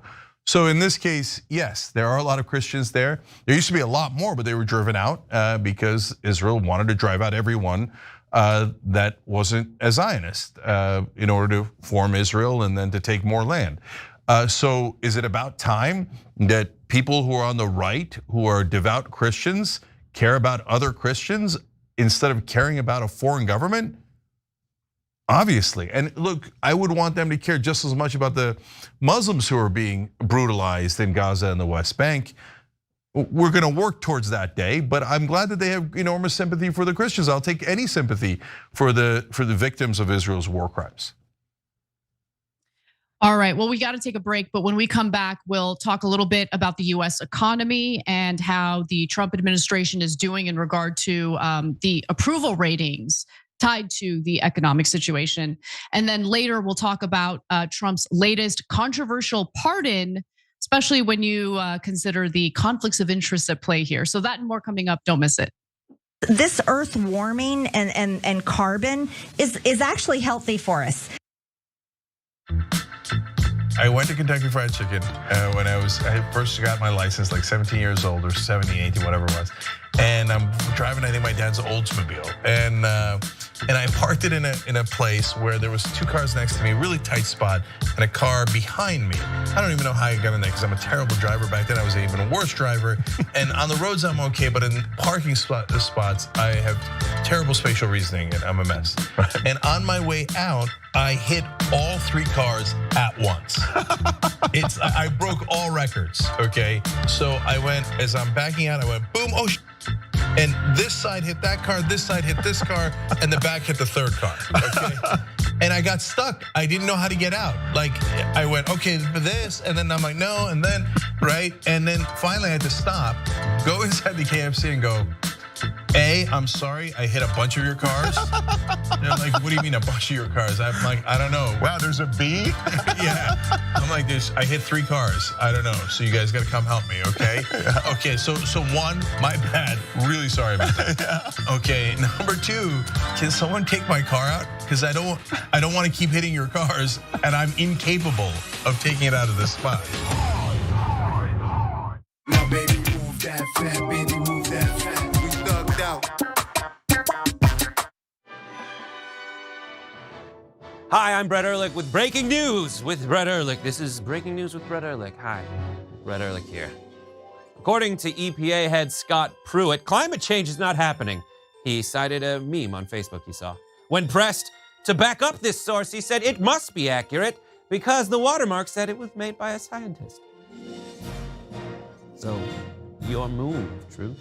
So in this case, yes, there are a lot of Christians there. There used to be a lot more, but they were driven out because Israel wanted to drive out everyone that wasn't a Zionist in order to form Israel and then to take more land. So is it about time that people who are on the right, who are devout Christians, care about other Christians instead of caring about a foreign government? Obviously, and look, I would want them to care just as much about the Muslims who are being brutalized in Gaza and the West Bank. We're going to work towards that day, but I'm glad that they have enormous sympathy for the Christians. I'll take any sympathy for the victims of Israel's war crimes. All right, well, we got to take a break, but when we come back, we'll talk a little bit about the US economy and how the Trump administration is doing in regard to the approval ratings tied to the economic situation. And then later we'll talk about Trump's latest controversial pardon especially when you consider the conflicts of interest at play here. So that and more coming up. Don't miss it. This earth warming and carbon is actually healthy for us. I went to Kentucky Fried Chicken when I first got my license, like 17 years old or 17, 18, whatever it was. And I'm driving, I think, my dad's Oldsmobile. And I parked it in a place where there was 2 cars next to me, really tight spot, and a car behind me. I don't even know how I got in there because I'm a terrible driver. Back then I was even a worse driver. And on the roads I'm okay, but in parking spots, I have terrible spatial reasoning and I'm a mess. And on my way out, I hit all 3 cars at once. I broke all records, okay? So I went, as I'm backing out, I went boom, oh, and this side hit that car, this side hit this car, and the back hit the 3rd car, okay? And I got stuck. I didn't know how to get out. Like, I went, okay, this, and then I'm like, no, and then, right? And then finally I had to stop, go inside the KFC and go, I'm sorry, I hit a bunch of your cars. They're like, what do you mean a bunch of your cars? I'm like, I don't know. Wow, there's a B? Yeah. I'm like, I hit 3 cars. I don't know. So you guys gotta come help me, okay? Okay, so 1, my bad. Really sorry about that. Okay, number 2, can someone take my car out? Because I don't want to keep hitting your cars, and I'm incapable of taking it out of this spot. Now baby, move that fat, baby, move that fat. Hi, I'm Brett Ehrlich with Breaking News with Brett Ehrlich. This is Breaking News with Brett Ehrlich. Hi, Brett Ehrlich here. According to EPA head Scott Pruitt, climate change is not happening. He cited a meme on Facebook he saw. When pressed to back up this source, he said it must be accurate because the watermark said it was made by a scientist. So, your move, Truth.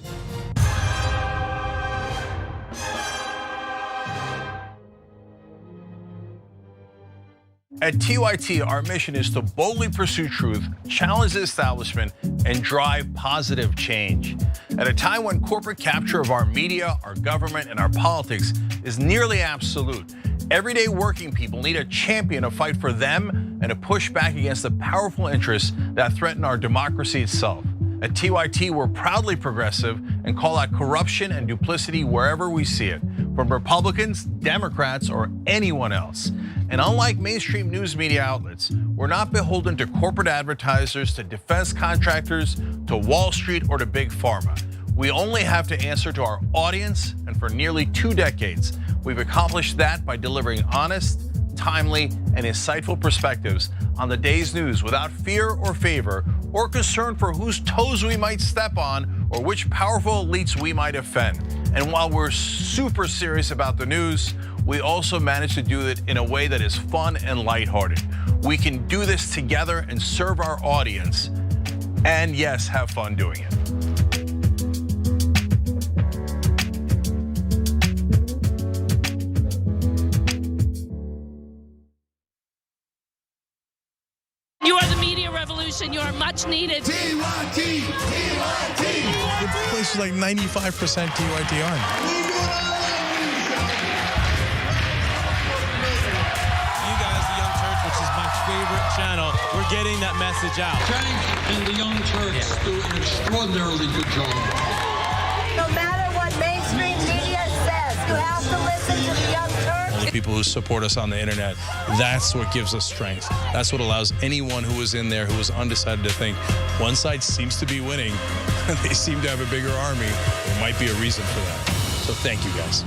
At TYT, our mission is to boldly pursue truth, challenge the establishment, and drive positive change. At a time when corporate capture of our media, our government, and our politics is nearly absolute, everyday working people need a champion to fight for them and to push back against the powerful interests that threaten our democracy itself. At TYT, we're proudly progressive and call out corruption and duplicity wherever we see it, from Republicans, Democrats, or anyone else. And unlike mainstream news media outlets, we're not beholden to corporate advertisers, to defense contractors, to Wall Street, or to big pharma. We only have to answer to our audience, and for nearly 2 decades, we've accomplished that by delivering honest, timely, and insightful perspectives on the day's news without fear or favor or concern for whose toes we might step on or which powerful elites we might offend. And while we're super serious about the news, we also manage to do it in a way that is fun and lighthearted. We can do this together and serve our audience, and yes, have fun doing it. You are the media revolution. You are much needed. TYT, TYT. The place is like 95% TYT on. Favorite channel, we're getting that message out. Tank and the Young Turks do an extraordinarily good job. No matter what mainstream media says, you have to listen to the Young Turks. All the people who support us on the internet, that's what gives us strength. That's what allows anyone who was in there who was undecided to think one side seems to be winning, they seem to have a bigger army. There might be a reason for that. So thank you guys.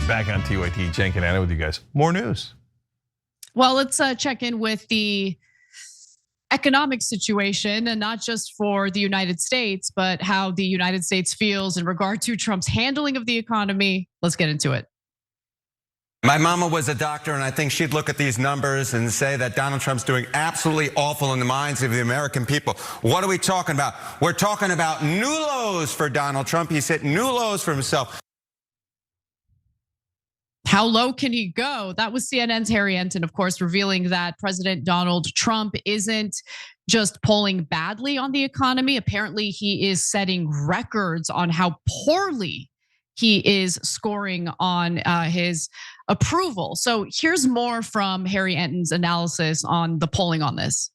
Back on TYT, Jen and Anna with you guys. More news. Well, let's check in with the economic situation, and not just for the United States, but how the United States feels in regard to Trump's handling of the economy. Let's get into it. My mama was a doctor, and I think she'd look at these numbers and say that Donald Trump's doing absolutely awful in the minds of the American people. What are we talking about? We're talking about new lows for Donald Trump. He's hit new lows for himself. How low can he go? That was CNN's Harry Enton, of course, revealing that President Donald Trump isn't just polling badly on the economy. Apparently, he is setting records on how poorly he is scoring on his approval. So here's more from Harry Enton's analysis on the polling on this.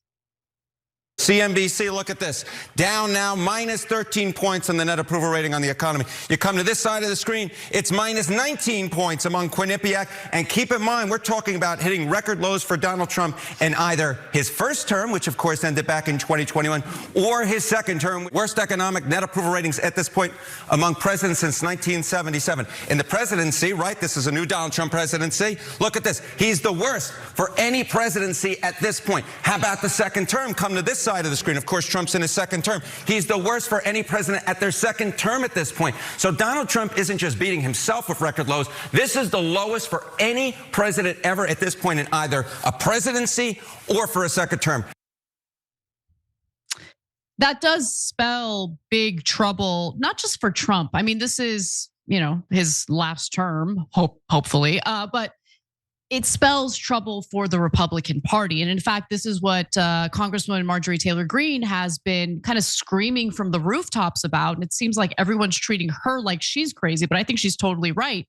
CNBC, look at this. Down now, minus 13 points on the net approval rating on the economy. You come to this side of the screen, it's minus 19 points among Quinnipiac. And keep in mind, we're talking about hitting record lows for Donald Trump in either his first term, which of course ended back in 2021, or his second term. Worst economic net approval ratings at this point among presidents since 1977. In the presidency, right, this is a new Donald Trump presidency. Look at this. He's the worst for any presidency at this point. How about the second term? Come to this side of the screen. Of course, Trump's in his second term. He's the worst for any president at their second term at this point. So Donald Trump isn't just beating himself with record lows. This is the lowest for any president ever at this point in either a presidency or for a second term. That does spell big trouble, not just for Trump. I mean, this is, his last term, hopefully, but it spells trouble for the Republican Party. And in fact, this is what Congresswoman Marjorie Taylor Greene has been kind of screaming from the rooftops about. And it seems like everyone's treating her like she's crazy, but I think she's totally right.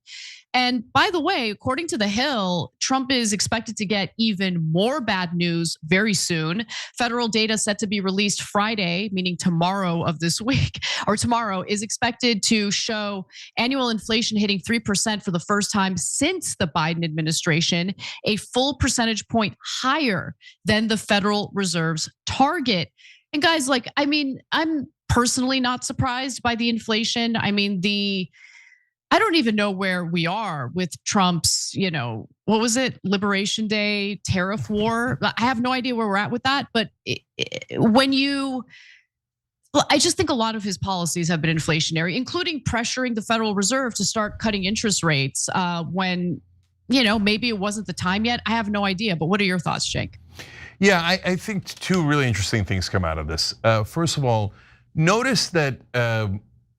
And by the way, according to The Hill, Trump is expected to get even more bad news very soon. Federal data set to be released Friday, meaning tomorrow of this week, or tomorrow, is expected to show annual inflation hitting 3% for the first time since the Biden administration, a full percentage point higher than the Federal Reserve's target. And guys, I'm personally not surprised by the inflation. I don't even know where we are with Trump's, what was it? Liberation Day tariff war. I have no idea where we're at with that. But I just think a lot of his policies have been inflationary, including pressuring the Federal Reserve to start cutting interest rates when, maybe it wasn't the time yet. I have no idea. But what are your thoughts, Jake? Yeah, I think two really interesting things come out of this. First of all, notice that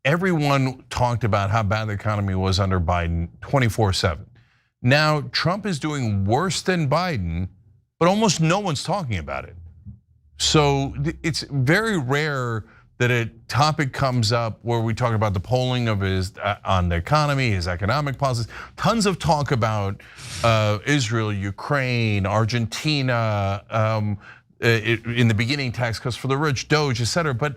everyone talked about how bad the economy was under Biden 24/7. Now, Trump is doing worse than Biden, but almost no one's talking about it. So it's very rare that a topic comes up where we talk about the polling of his on the economy, his economic policies. Tons of talk about Israel, Ukraine, Argentina, in the beginning, tax cuts for the rich, Doge, et cetera. But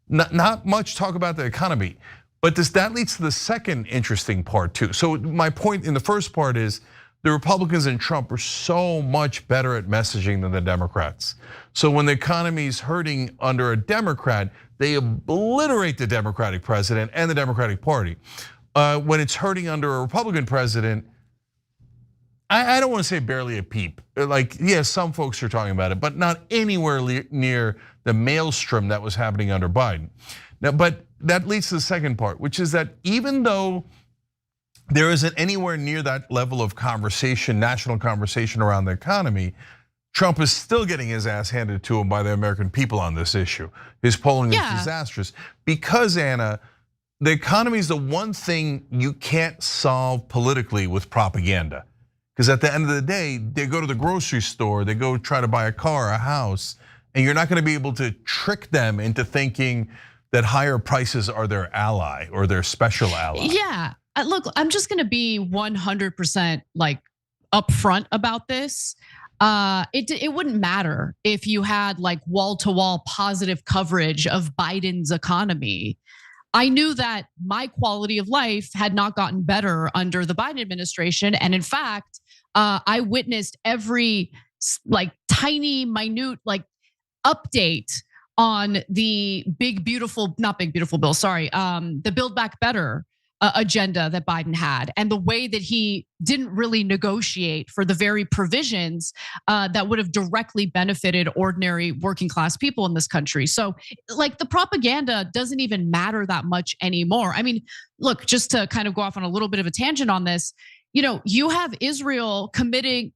not much talk about the economy, but that leads to the second interesting part too. So my point in the first part is the Republicans and Trump are so much better at messaging than the Democrats. So when the economy is hurting under a Democrat, they obliterate the Democratic president and the Democratic Party. When it's hurting under a Republican president, I don't want to say barely a peep. Some folks are talking about it, but not anywhere near the maelstrom that was happening under Biden. Now, but that leads to the second part, which is that even though there isn't anywhere near that level of conversation, national conversation around the economy, Trump is still getting his ass handed to him by the American people on this issue. His polling is disastrous because, Anna, the economy is the one thing you can't solve politically with propaganda. Because at the end of the day, they go to the grocery store, they go try to buy a car, a house, and you're not going to be able to trick them into thinking that higher prices are their ally or their special ally. Yeah, look, I'm just going to be 100% upfront about this. It wouldn't matter if you had wall-to-wall positive coverage of Biden's economy. I knew that my quality of life had not gotten better under the Biden administration. And in fact, I witnessed every tiny, minute update on the not big beautiful bill, sorry, the Build Back Better agenda that Biden had, and the way that he didn't really negotiate for the very provisions that would have directly benefited ordinary working class people in this country. So, like, the propaganda doesn't even matter that much anymore. I mean, look, just to kind of go off on a little bit of a tangent on this, you have Israel committing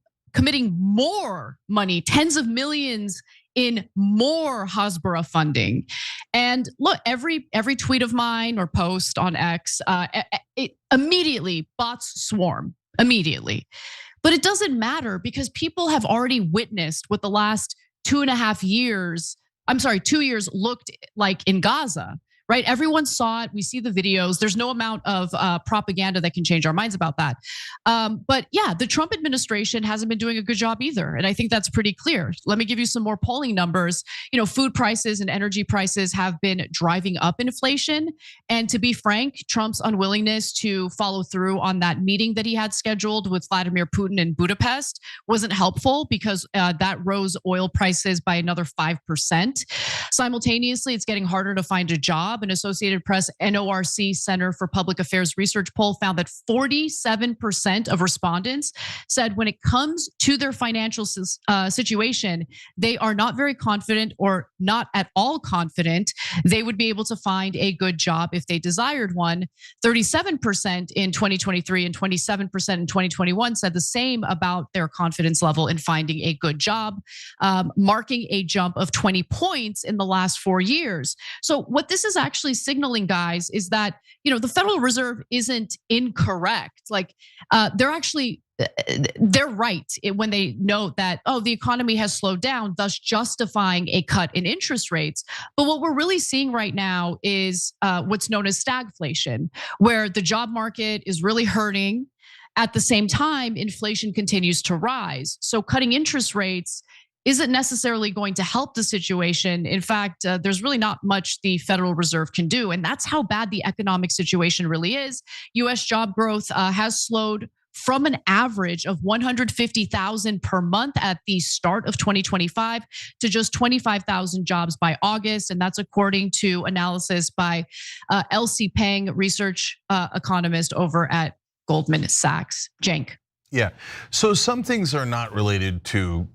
more money, tens of millions in more Hasbara funding. And look, every tweet of mine or post on X, it immediately bots swarm immediately. But it doesn't matter because people have already witnessed what the last 2.5 years, 2 years looked like in Gaza. Right? Everyone saw it. We see the videos. There's no amount of propaganda that can change our minds about that. But yeah, the Trump administration hasn't been doing a good job either. And I think that's pretty clear. Let me give you some more polling numbers. Food prices and energy prices have been driving up inflation. And to be frank, Trump's unwillingness to follow through on that meeting that he had scheduled with Vladimir Putin in Budapest wasn't helpful because that rose oil prices by another 5%. Simultaneously, it's getting harder to find a job. An Associated Press NORC Center for Public Affairs research poll found that 47% of respondents said when it comes to their financial situation, they are not very confident or not at all confident they would be able to find a good job if they desired one. 37% in 2023 and 27% in 2021 said the same about their confidence level in finding a good job, marking a jump of 20 points in the last 4 years. So what this is actually signaling, guys, is that the Federal Reserve isn't incorrect. Like they're right when they note that, the economy has slowed down, thus justifying a cut in interest rates. But what we're really seeing right now is what's known as stagflation, where the job market is really hurting. At the same time, inflation continues to rise. So cutting interest rates isn't necessarily going to help the situation. In fact, there's really not much the Federal Reserve can do. And that's how bad the economic situation really is. US job growth has slowed from an average of 150,000 per month at the start of 2025 to just 25,000 jobs by August. And that's according to analysis by Elsie Peng, research economist over at Goldman Sachs. Cenk. Yeah, so some things are not related to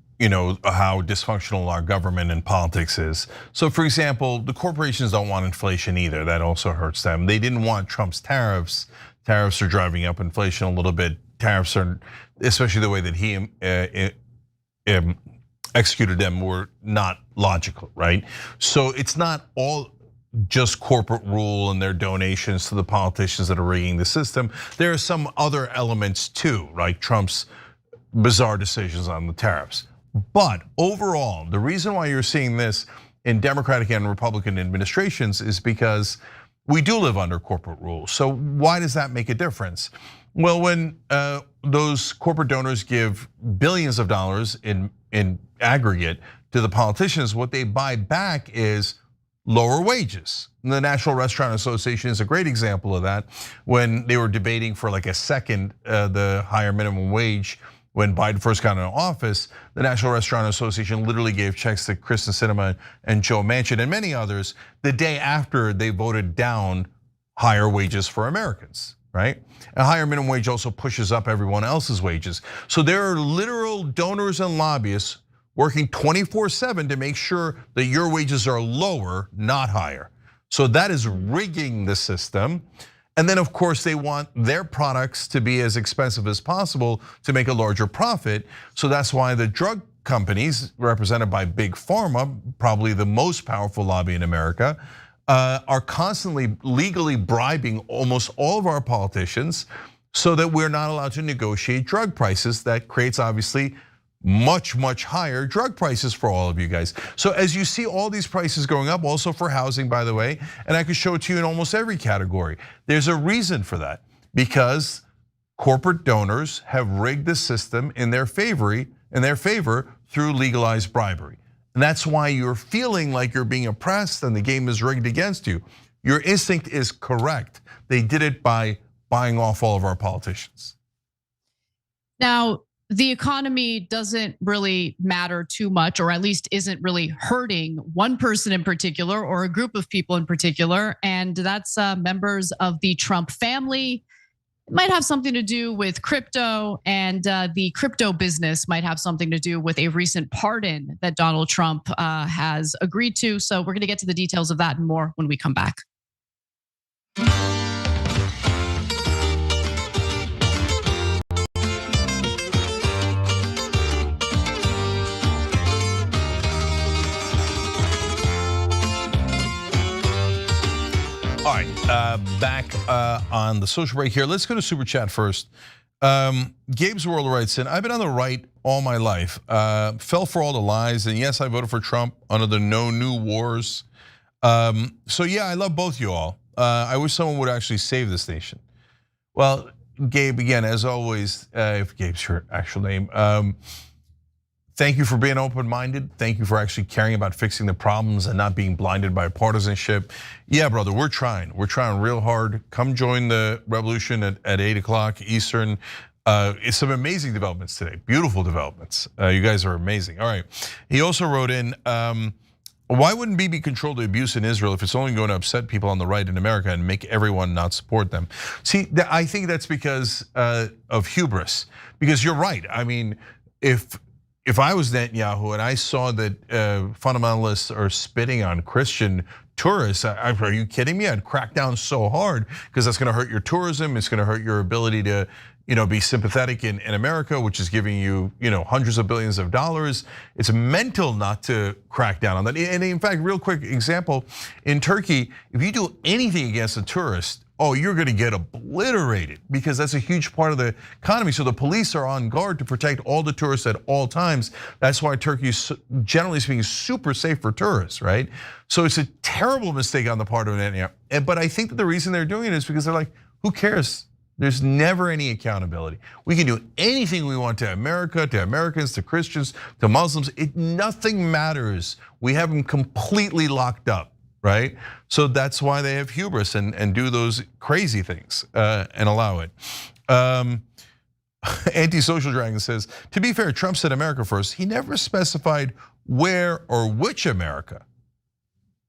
how dysfunctional our government and politics is. So for example, the corporations don't want inflation either. That also hurts them. They didn't want Trump's tariffs. Tariffs are driving up inflation a little bit. Tariffs are, especially the way that he executed them, were not logical, right? So it's not all just corporate rule and their donations to the politicians that are rigging the system. There are some other elements too, like Trump's bizarre decisions on the tariffs. But overall, the reason why you're seeing this in Democratic and Republican administrations is because we do live under corporate rule. So why does that make a difference? Well, when those corporate donors give billions of dollars in aggregate to the politicians, what they buy back is lower wages. The National Restaurant Association is a great example of that. When they were debating for like a second the higher minimum wage when Biden first got into office, the National Restaurant Association literally gave checks to Kristen Sinema and Joe Manchin and many others the day after they voted down higher wages for Americans, right? A higher minimum wage also pushes up everyone else's wages. So there are literal donors and lobbyists working 24/7 to make sure that your wages are lower, not higher. So that is rigging the system. And then of course they want their products to be as expensive as possible to make a larger profit. So that's why the drug companies represented by Big Pharma, probably the most powerful lobby in America, are constantly legally bribing almost all of our politicians so that we're not allowed to negotiate drug prices. That creates obviously much, much higher drug prices for all of you guys. So as you see all these prices going up, also for housing, by the way, and I could show it to you in almost every category. There's a reason for that, because corporate donors have rigged the system in their favor through legalized bribery. And that's why you're feeling like you're being oppressed and the game is rigged against you. Your instinct is correct. They did it by buying off all of our politicians. Now, the economy doesn't really matter too much, or at least isn't really hurting one person in particular or a group of people in particular, and that's members of the Trump family. It might have something to do with crypto, and the crypto business might have something to do with a recent pardon that Donald Trump has agreed to. So we're going to get to the details of that and more when we come back. All right, back on the social break here. Let's go to Super Chat first. Gabe's World writes in, I've been on the right all my life, fell for all the lies, and yes, I voted for Trump under the no new wars. So yeah, I love both you all. I wish someone would actually save this nation. Well, Gabe, again, as always, if Gabe's your actual name, thank you for being open-minded. Thank you for actually caring about fixing the problems and not being blinded by partisanship. Yeah, brother, we're trying. We're trying real hard. Come join the revolution at 8 o'clock Eastern. It's some amazing developments today, beautiful developments. You guys are amazing. All right, he also wrote in, why wouldn't Bibi control the abuse in Israel if it's only going to upset people on the right in America and make everyone not support them? See, I think that's because of hubris, because you're right. I mean, if I was Netanyahu and I saw that fundamentalists are spitting on Christian tourists, are you kidding me? I'd crack down so hard because that's going to hurt your tourism. It's going to hurt your ability to, be sympathetic in America, which is giving you, hundreds of billions of dollars. It's mental not to crack down on that. And in fact, real quick example, in Turkey, if you do anything against a tourist, you're going to get obliterated because that's a huge part of the economy. So the police are on guard to protect all the tourists at all times. That's why Turkey is, generally speaking, super safe for tourists, right? So it's a terrible mistake on the part of Netanyahu. But I think that the reason they're doing it is because they're like, who cares? There's never any accountability. We can do anything we want to America, to Americans, to Christians, to Muslims. Nothing matters. We have them completely locked up. Right? So that's why they have hubris and do those crazy things and allow it. Anti-Social Dragon says, to be fair, Trump said America first. He never specified where or which America.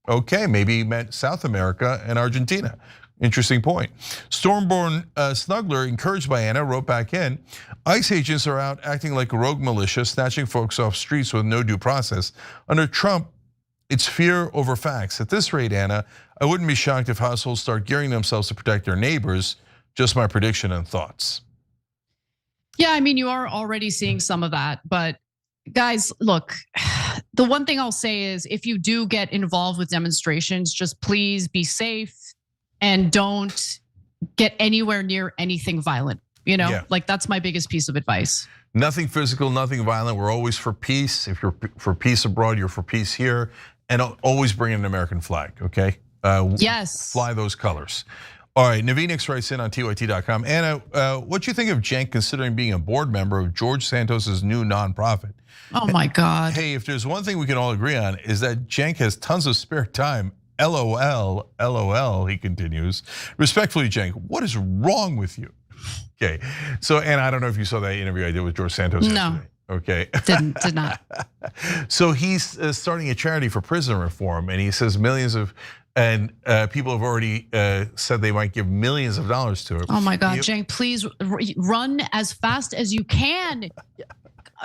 Okay, maybe he meant South America and Argentina. Interesting point. Stormborn Snuggler, encouraged by Anna, wrote back in, ICE agents are out acting like a rogue militia, snatching folks off streets with no due process. Under Trump, it's fear over facts. At this rate, Anna, I wouldn't be shocked if households start gearing themselves to protect their neighbors. Just my prediction and thoughts. Yeah, I mean, you are already seeing some of that. But guys, look, the one thing I'll say is if you do get involved with demonstrations, just please be safe and don't get anywhere near anything violent. Like that's my biggest piece of advice. Nothing physical, nothing violent. We're always for peace. If you're for peace abroad, you're for peace here. And always bring an American flag, okay? Yes. Fly those colors. All right, Navinix writes in on TYT.com. Anna, what do you think of Cenk considering being a board member of George Santos's new nonprofit? Oh my God. Hey, if there's one thing we can all agree on is that Cenk has tons of spare time. LOL, LOL, he continues. Respectfully, Cenk, what is wrong with you? Okay, so Anna, I don't know if you saw that interview I did with George Santos yesterday. Okay. Did not. So he's starting a charity for prison reform, and he says millions of, and people have already said they might give millions of dollars to it. Oh my God, Cenk, please run as fast as you can.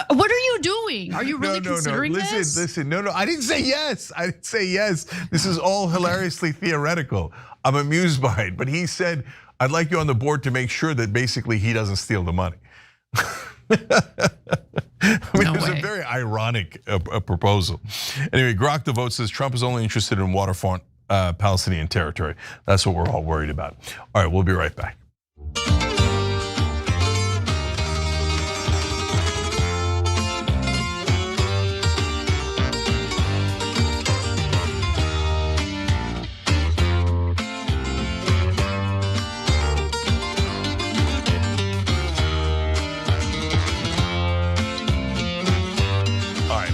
What are you doing? Are you really considering this? Listen, no, I didn't say yes. I didn't say yes. This is all hilariously theoretical. I'm amused by it, but he said, I'd like you on the board to make sure that basically he doesn't steal the money. It's a very ironic proposal. Anyway, Grok the Vote says Trump is only interested in waterfront Palestinian territory. That's what we're all worried about. All right, we'll be right back.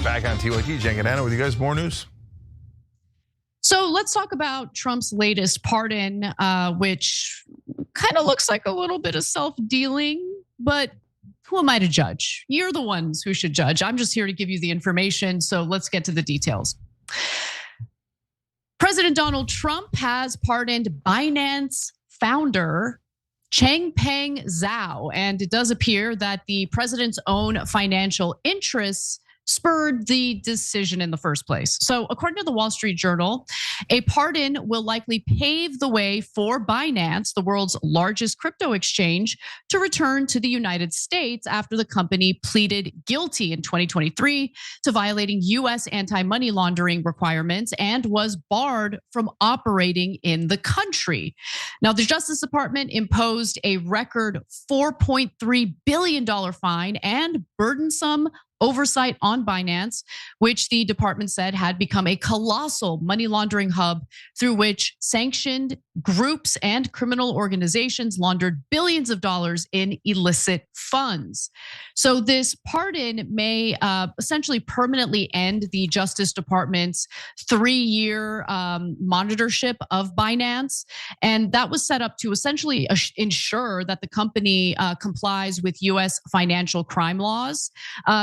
Back on TYT, Cenk and Anna with you guys. More news. So let's talk about Trump's latest pardon, which kind of looks like a little bit of self-dealing, but who am I to judge? You're the ones who should judge. I'm just here to give you the information. So let's get to the details. President Donald Trump has pardoned Binance founder Changpeng Zhao, and it does appear that the president's own financial interests spurred the decision in the first place. So according to the Wall Street Journal, a pardon will likely pave the way for Binance, the world's largest crypto exchange, to return to the United States after the company pleaded guilty in 2023 to violating US anti-money laundering requirements and was barred from operating in the country. Now, the Justice Department imposed a record $4.3 billion fine and burdensome oversight on Binance, which the department said had become a colossal money laundering hub through which sanctioned groups and criminal organizations laundered billions of dollars in illicit funds. So this pardon may essentially permanently end the Justice Department's 3-year monitorship of Binance. And that was set up to essentially ensure that the company complies with US financial crime laws.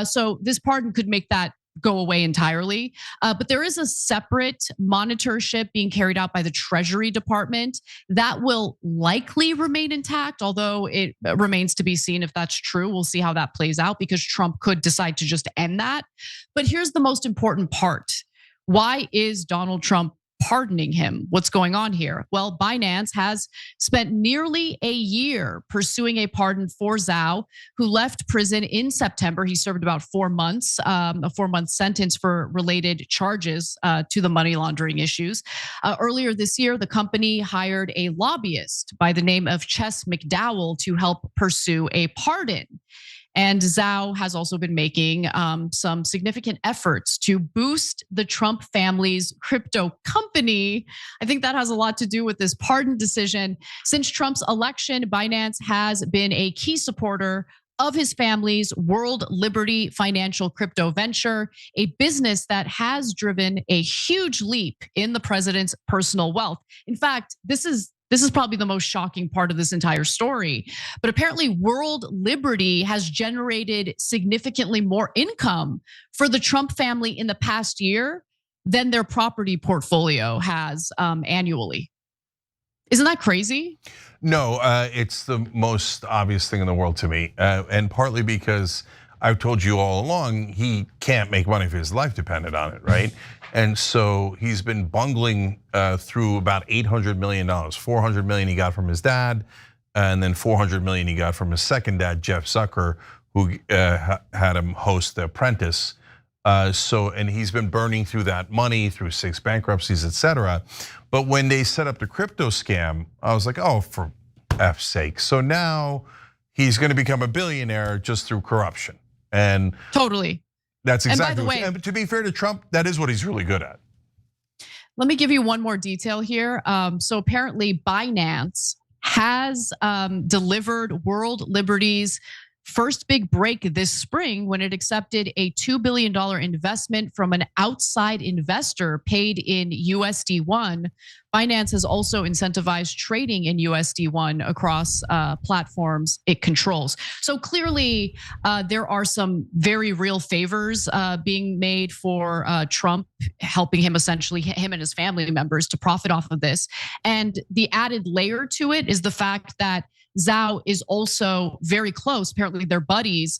So this pardon could make that go away entirely. But there is a separate monitorship being carried out by the Treasury Department that will likely remain intact, although it remains to be seen if that's true. We'll see how that plays out because Trump could decide to just end that. But here's the most important part. Why is Donald Trump pardoning him? What's going on here? Well, Binance has spent nearly a year pursuing a pardon for Zhao, who left prison in September. He served about 4 months, a 4-month sentence for related charges to the money laundering issues. Earlier this year, the company hired a lobbyist by the name of Chess McDowell to help pursue a pardon. And Zhao has also been making some significant efforts to boost the Trump family's crypto company. I think that has a lot to do with this pardon decision. Since Trump's election, Binance has been a key supporter of his family's World Liberty financial crypto venture, a business that has driven a huge leap in the president's personal wealth. In fact, this is probably the most shocking part of this entire story. But apparently World Liberty has generated significantly more income for the Trump family in the past year than their property portfolio has annually. Isn't that crazy? No, it's the most obvious thing in the world to me. And partly because I've told you all along, he can't make money if his life depended on it, right? And so he's been bungling through about $800 million, $400 million he got from his dad, and then $400 million he got from his second dad, Jeff Zucker, who had him host The Apprentice. And he's been burning through that money through 6 bankruptcies, et cetera. But when they set up the crypto scam, I was like, oh, for F's sake. So now he's gonna become a billionaire just through corruption. And totally. That's exactly. And by the way, and to be fair to Trump, that is what he's really good at. Let me give you one more detail here. So apparently Binance has delivered World Liberty's first big break this spring when it accepted a $2 billion investment from an outside investor paid in USD1. Binance has also incentivized trading in USD1 across platforms it controls. So clearly, there are some very real favors being made for Trump, helping him essentially, him and his family members to profit off of this. And the added layer to it is the fact that Zhao is also very close, apparently they're buddies,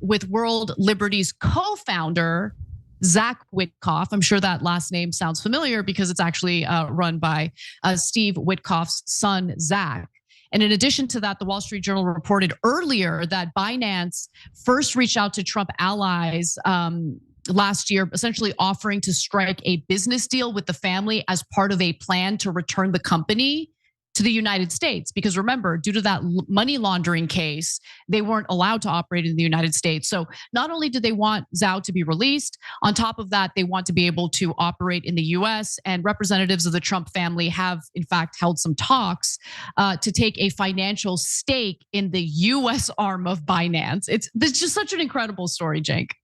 with World Liberty's co-founder, Zach Witkoff. I'm sure that last name sounds familiar because it's actually run by Steve Witkoff's son, Zach. And in addition to that, the Wall Street Journal reported earlier that Binance first reached out to Trump allies last year, essentially offering to strike a business deal with the family as part of a plan to return the company to the United States. Because remember, due to that money laundering case, they weren't allowed to operate in the United States. So not only do they want Zhao to be released, on top of that, they want to be able to operate in the US, and representatives of the Trump family have in fact held some talks to take a financial stake in the US arm of Binance. It's just such an incredible story, Jake.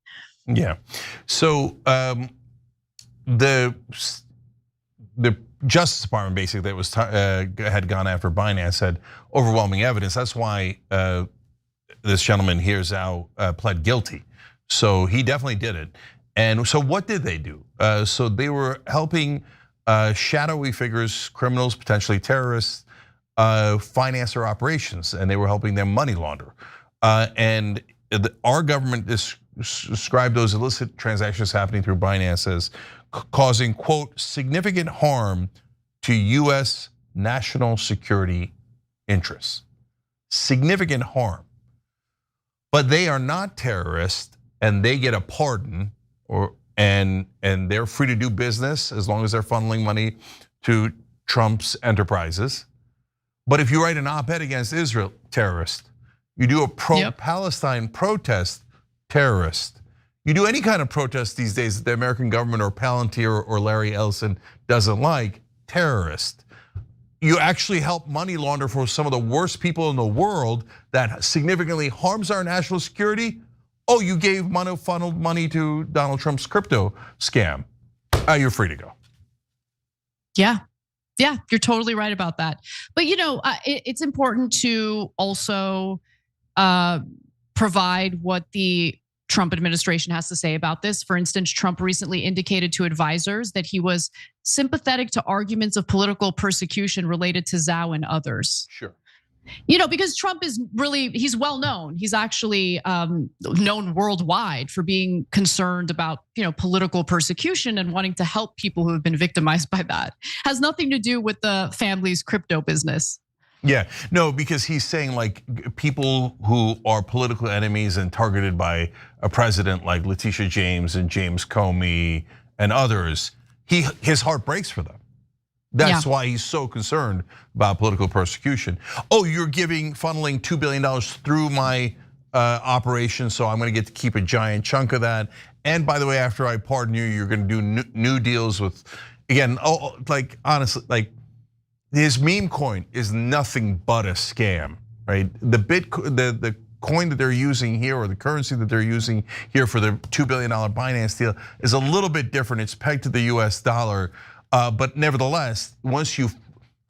Yeah, so the Justice Department basically that was had gone after Binance had overwhelming evidence. That's why this gentleman here, Zhao, pled guilty. So he definitely did it. And so what did they do? So they were helping shadowy figures, criminals, potentially terrorists, finance their operations, and they were helping them money launder. And our government described those illicit transactions happening through Binance as causing, quote, significant harm to US national security interests. Significant harm. But they are not terrorists, and they get a pardon, and they're free to do business as long as they're funneling money to Trump's enterprises. But if you write an op-ed against Israel, terrorist. You do a pro-Palestine protest, terrorist. You do any kind of protest these days that the American government or Palantir or Larry Ellison doesn't like, terrorist. You actually help money launder for some of the worst people in the world that significantly harms our national security. Oh, you gave money, funneled money to Donald Trump's crypto scam. You're free to go. Yeah, you're totally right about that. But it's important to also provide what the Trump administration has to say about this. For instance, Trump recently indicated to advisors that he was sympathetic to arguments of political persecution related to Zhao and others. Sure. Because Trump is he's well known. He's actually known worldwide for being concerned about, political persecution and wanting to help people who have been victimized by that. Has nothing to do with the family's crypto business. Yeah, no, because he's saying like people who are political enemies and targeted by a president like Letitia James and James Comey and others, his heart breaks for them. That's why he's so concerned about political persecution. Oh, you're funneling $2 billion through my operation, so I'm gonna get to keep a giant chunk of that. And by the way, after I pardon you, you're gonna do new deals with, again, like honestly, like his meme coin is nothing but a scam, right? The coin that they're using here, or the currency that they're using here for the $2 billion Binance deal is a little bit different. It's pegged to the US dollar. But nevertheless, once you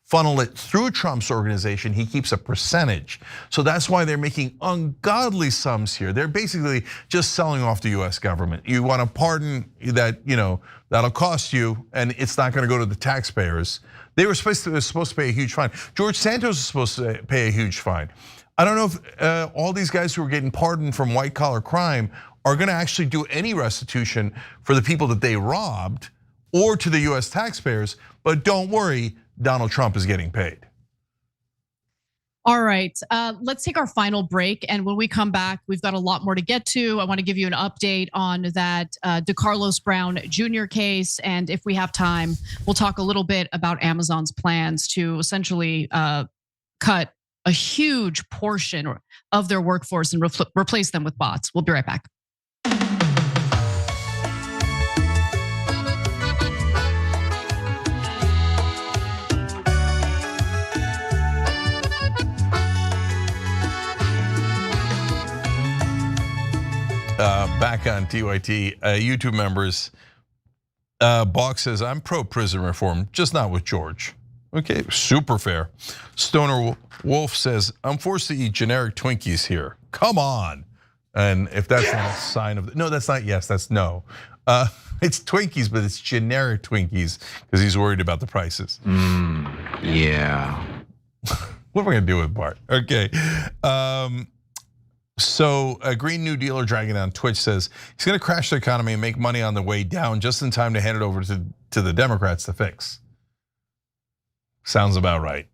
funnel it through Trump's organization, he keeps a percentage. So that's why they're making ungodly sums here. They're basically just selling off the US government. You want to pardon that, that'll cost you, and it's not going to go to the taxpayers. They were supposed to pay a huge fine. George Santos is supposed to pay a huge fine. I don't know if all these guys who are getting pardoned from white collar crime are going to actually do any restitution for the people that they robbed or to the US taxpayers, but don't worry, Donald Trump is getting paid. All right, let's take our final break, and when we come back, we've got a lot more to get to. I want to give you an update on that DeCarlos Brown Jr. case, and if we have time, we'll talk a little bit about Amazon's plans to essentially cut a huge portion of their workforce and replace them with bots. We'll be right back. Back on TYT, YouTube members, Balk says, I'm pro prison reform, just not with George. Okay, super fair. Stoner Wolf says, I'm forced to eat generic Twinkies here. Come on. And if that's not a sign of, no, that's not yes, that's no. It's Twinkies, but it's generic Twinkies because he's worried about the prices. Yeah. What are we gonna do with Bart? Okay. So a Green New Dealer dragging on Twitch says he's gonna crash the economy and make money on the way down just in time to hand it over to the Democrats to fix. Sounds about right.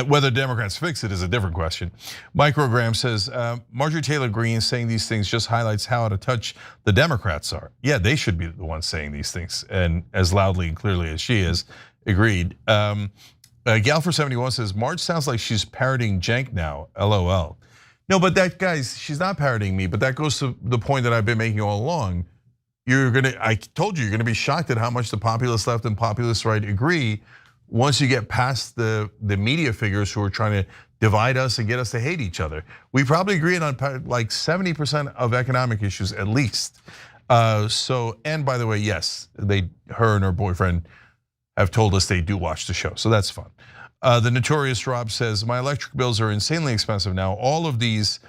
Whether Democrats fix it is a different question. Microgram says, Marjorie Taylor Greene saying these things just highlights how out of touch the Democrats are. Yeah, they should be the ones saying these things, and as loudly and clearly as she is. Agreed. Gal471 says, Marge sounds like she's parroting Cenk now, LOL. No, but that, guys, she's not parroting me, but that goes to the point that I've been making all along. I told you're gonna be shocked at how much the populist left and populist right agree once you get past the media figures who are trying to divide us and get us to hate each other. We probably agree on like 70% of economic issues at least. And by the way, yes, her and her boyfriend have told us they do watch the show, so that's fun. The Notorious Rob says, my electric bills are insanely expensive now. All of these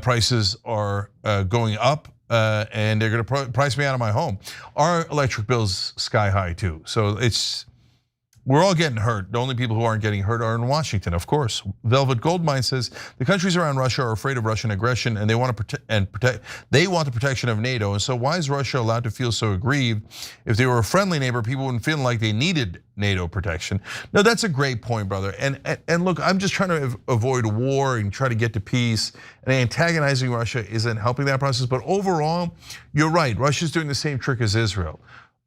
prices are going up, and they're going to price me out of my home. Our electric bill's sky high too, so we're all getting hurt. The only people who aren't getting hurt are in Washington, of course. Velvet Goldmine says the countries around Russia are afraid of Russian aggression, and they want to protect. They want the protection of NATO. And so, why is Russia allowed to feel so aggrieved? If they were a friendly neighbor, people wouldn't feel like they needed NATO protection. No, that's a great point, brother. And look, I'm just trying to avoid war and try to get to peace. And antagonizing Russia isn't helping that process. But overall, you're right. Russia's doing the same trick as Israel.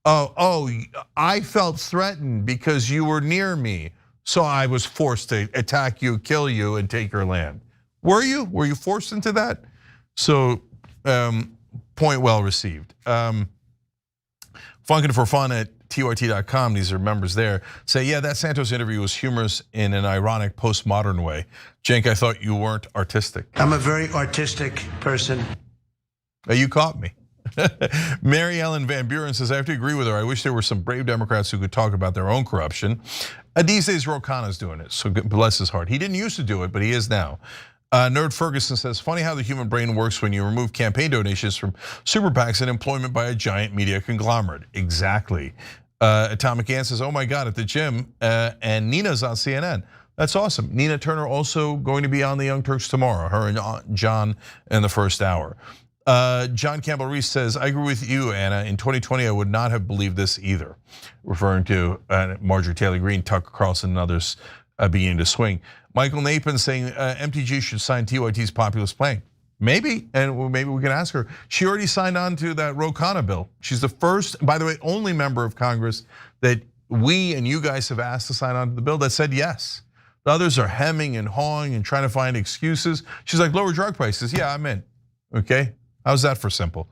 Oh, I felt threatened because you were near me, so I was forced to attack you, kill you, and take your land. Were you? Were you forced into that? So, point well received. Funkin' for Fun at TYT.com, these are members there, say, yeah, that Santos interview was humorous in an ironic postmodern way. Cenk, I thought you weren't artistic. I'm a very artistic person. You caught me. Mary Ellen Van Buren says, I have to agree with her. I wish there were some brave Democrats who could talk about their own corruption. These days, Ro Khanna's doing it, so bless his heart. He didn't used to do it, but he is now. Nerd Ferguson says, funny how the human brain works when you remove campaign donations from super PACs and employment by a giant media conglomerate. Exactly. Atomic Ann says, oh my God, at the gym, and Nina's on CNN. That's awesome. Nina Turner also going to be on the Young Turks tomorrow, her and John in the first hour. John Campbell Reese says, I agree with you, Anna. In 2020, I would not have believed this either. Referring to Marjorie Taylor Greene, Tucker Carlson, and others beginning to swing. Michael Napin saying MTG should sign TYT's populist plan. Maybe, and maybe we can ask her. She already signed on to that Ro Khanna bill. She's the first, by the way, only member of Congress that we and you guys have asked to sign on to the bill that said yes. The others are hemming and hawing and trying to find excuses. She's like, lower drug prices. Yeah, I'm in. Okay. How's that for simple?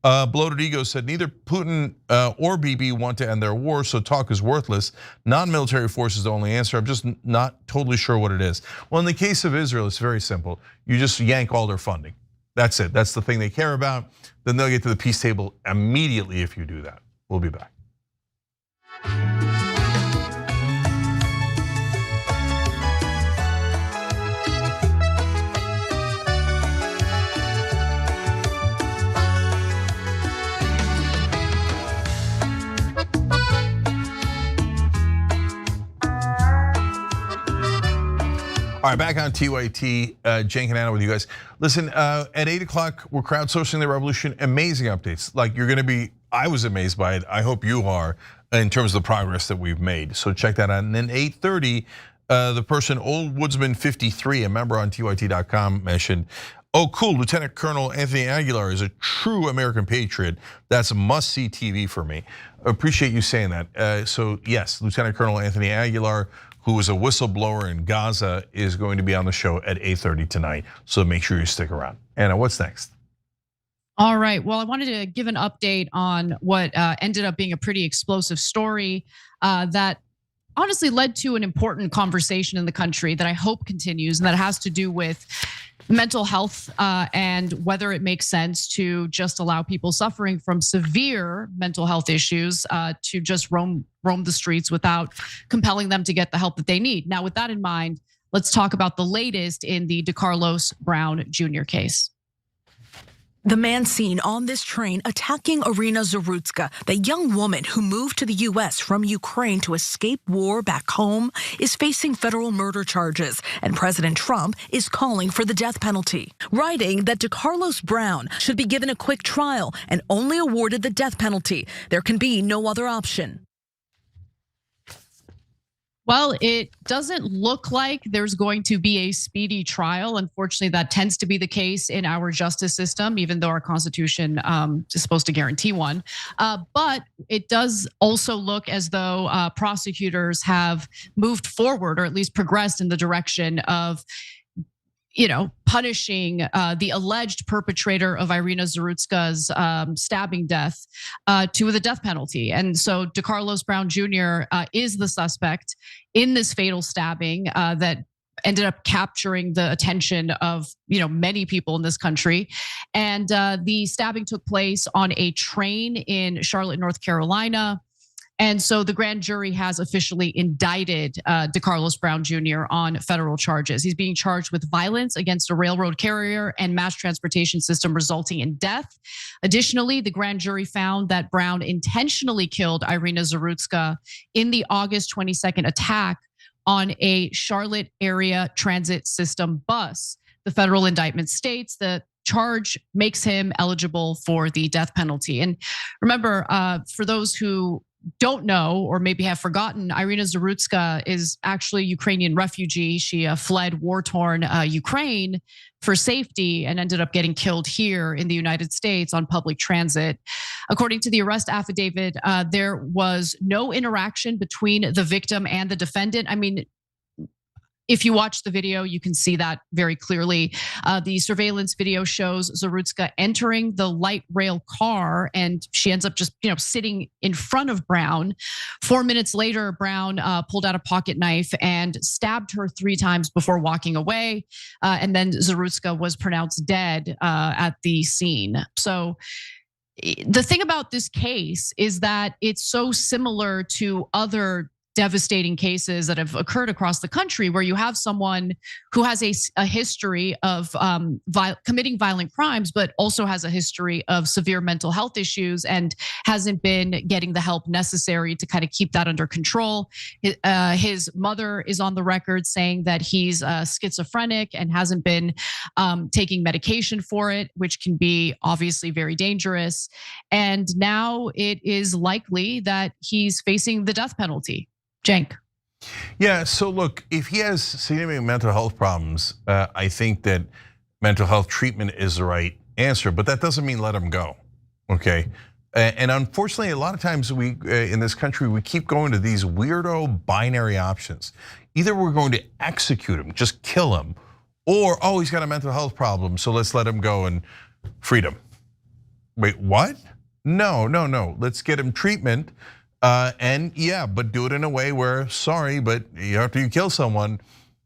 Bloated Ego said neither Putin or Bibi want to end their war, so talk is worthless. Non-military force is the only answer. I'm just not totally sure what it is. Well, in the case of Israel, it's very simple. You just yank all their funding. That's it. That's the thing they care about. Then they'll get to the peace table immediately if you do that. We'll be back. All right, back on TYT, Cenk and Anna with you guys. Listen, at 8 o'clock, we're crowdsourcing the revolution. Amazing updates. Like you're gonna be, I was amazed by it. I hope you are in terms of the progress that we've made. So check that out. And then 8:30, the person, Old Woodsman 53, a member on TYT.com mentioned, oh cool, Lieutenant Colonel Anthony Aguilar is a true American patriot. That's a must-see TV for me. Appreciate you saying that. So yes, Lieutenant Colonel Anthony Aguilar, who is a whistleblower in Gaza, is going to be on the show at 8:30 tonight. So make sure you stick around. Anna, what's next? All right, well, I wanted to give an update on what ended up being a pretty explosive story that honestly led to an important conversation in the country that I hope continues, and that has to do with mental health and whether it makes sense to just allow people suffering from severe mental health issues to just roam the streets without compelling them to get the help that they need. Now, with that in mind, let's talk about the latest in the DeCarlos Brown Jr. case. The man seen on this train attacking Irina Zarutska, the young woman who moved to the U.S. from Ukraine to escape war back home, is facing federal murder charges, and President Trump is calling for the death penalty, writing that DeCarlos Brown should be given a quick trial and only awarded the death penalty. There can be no other option. Well, it doesn't look like there's going to be a speedy trial. Unfortunately, that tends to be the case in our justice system, even though our Constitution is supposed to guarantee one. But it does also look as though prosecutors have moved forward, or at least progressed in the direction of punishing the alleged perpetrator of Irina Zarutska's stabbing death to the death penalty. And so DeCarlos Brown Jr. Is the suspect in this fatal stabbing that ended up capturing the attention of many people in this country. And the stabbing took place on a train in Charlotte, North Carolina. And so the grand jury has officially indicted DeCarlos Brown Jr. on federal charges. He's being charged with violence against a railroad carrier and mass transportation system resulting in death. Additionally, the grand jury found that Brown intentionally killed Irina Zarutska in the August 22nd attack on a Charlotte area transit system bus. The federal indictment states that charge makes him eligible for the death penalty. And remember, for those who don't know or maybe have forgotten, Irina Zarutska is actually a Ukrainian refugee. She fled war-torn Ukraine for safety and ended up getting killed here in the United States on public transit. According to the arrest affidavit, there was no interaction between the victim and the defendant. I mean, if you watch the video, you can see that very clearly. The surveillance video shows Zarutska entering the light rail car, and she ends up just sitting in front of Brown. 4 minutes later, Brown pulled out a pocket knife and stabbed her 3 times before walking away. And then Zarutska was pronounced dead at the scene. So the thing about this case is that it's so similar to other devastating cases that have occurred across the country where you have someone who has a history of committing violent crimes, but also has a history of severe mental health issues and hasn't been getting the help necessary to kind of keep that under control. His mother is on the record saying that he's schizophrenic and hasn't been taking medication for it, which can be obviously very dangerous. And now it is likely that he's facing the death penalty. Cenk. Yeah, so look, if he has significant mental health problems, I think that mental health treatment is the right answer, but that doesn't mean let him go, okay? And unfortunately, a lot of times we in this country, we keep going to these weirdo binary options. Either we're going to execute him, just kill him, or, oh, he's got a mental health problem, so let's let him go and freedom. Wait, what? No, let's get him treatment. And yeah, but do it in a way where, sorry, but after you kill someone,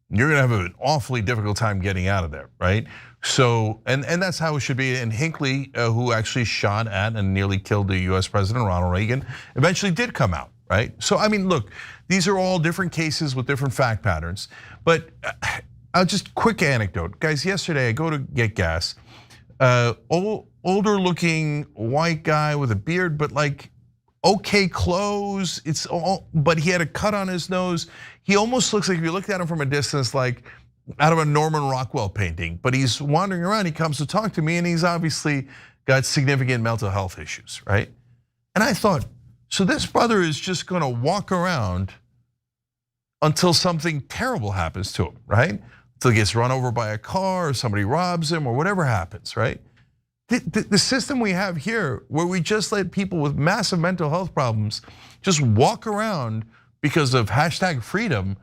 you're gonna have an awfully difficult time getting out of there, right? So, and that's how it should be. And Hinckley, who actually shot at and nearly killed the US President Ronald Reagan, eventually did come out, right? So, I mean, look, these are all different cases with different fact patterns. But I'll just quick anecdote. Guys, yesterday I go to get gas. Older looking white guy with a beard, but like, okay clothes, but he had a cut on his nose. He almost looks like, if you looked at him from a distance, like out of a Norman Rockwell painting, but he's wandering around, he comes to talk to me, and he's obviously got significant mental health issues, right? And I thought, so this brother is just gonna walk around until something terrible happens to him, right? Until he gets run over by a car or somebody robs him or whatever happens, right? The system we have here, where we just let people with massive mental health problems just walk around because of #freedom,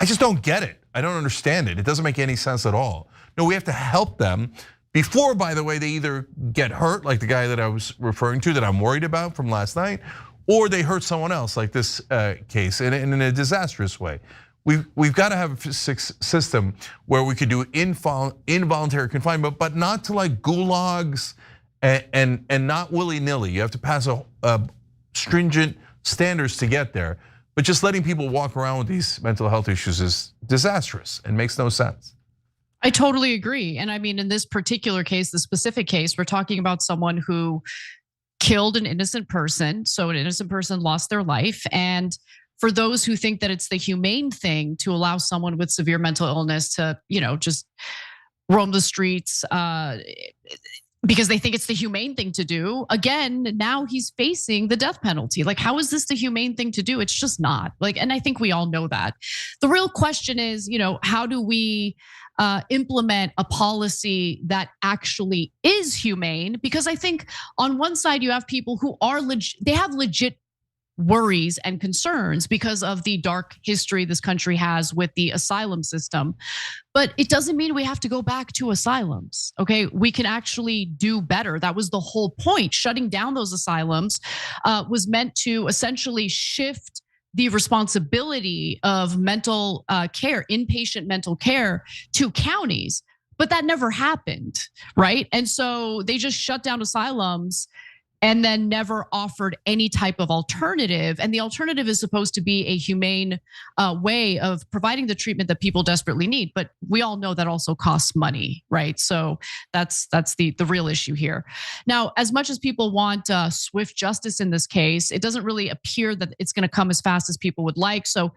I just don't get it. I don't understand it. It doesn't make any sense at all. No, we have to help them before, by the way, they either get hurt, like the guy that I was referring to that I'm worried about from last night, or they hurt someone else, like this case, in a disastrous way. We've got to have a system where we could do involuntary confinement, but not to like gulags and not willy-nilly. You have to pass a stringent standards to get there. But just letting people walk around with these mental health issues is disastrous and makes no sense. I totally agree. And I mean, in this particular case, the specific case, we're talking about someone who killed an innocent person. So an innocent person lost their life. And for those who think that it's the humane thing to allow someone with severe mental illness to, just roam the streets because they think it's the humane thing to do. Again, now he's facing the death penalty. Like, how is this the humane thing to do? It's just not. Like, and I think we all know that. The real question is, how do we implement a policy that actually is humane? Because I think on one side you have people who are they have legit worries and concerns because of the dark history this country has with the asylum system. But it doesn't mean we have to go back to asylums, okay? We can actually do better. That was the whole point. Shutting down those asylums was meant to essentially shift the responsibility of mental care, inpatient mental care, to counties. But that never happened, right? And so they just shut down asylums. and then never offered any type of alternative. And the alternative is supposed to be a humane way of providing the treatment that people desperately need. But we all know that also costs money, right? So that's the real issue here. Now, as much as people want swift justice in this case, it doesn't really appear that it's going to come as fast as people would like. So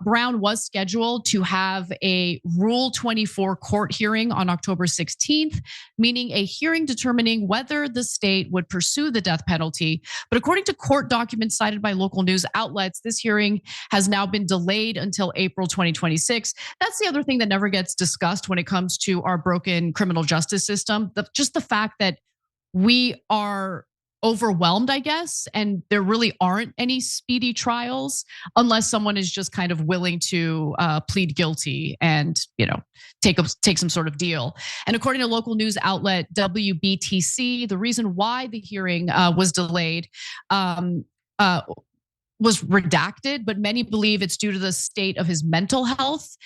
Brown was scheduled to have a Rule 24 court hearing on October 16th, meaning a hearing determining whether the state would pursue the death penalty. But according to court documents cited by local news outlets, this hearing has now been delayed until April 2026. That's the other thing that never gets discussed when it comes to our broken criminal justice system. Just the fact that we are overwhelmed, I guess, and there really aren't any speedy trials unless someone is just kind of willing to plead guilty and take some sort of deal. And according to local news outlet WBTC, the reason why the hearing was delayed was redacted, but many believe it's due to the state of his mental health.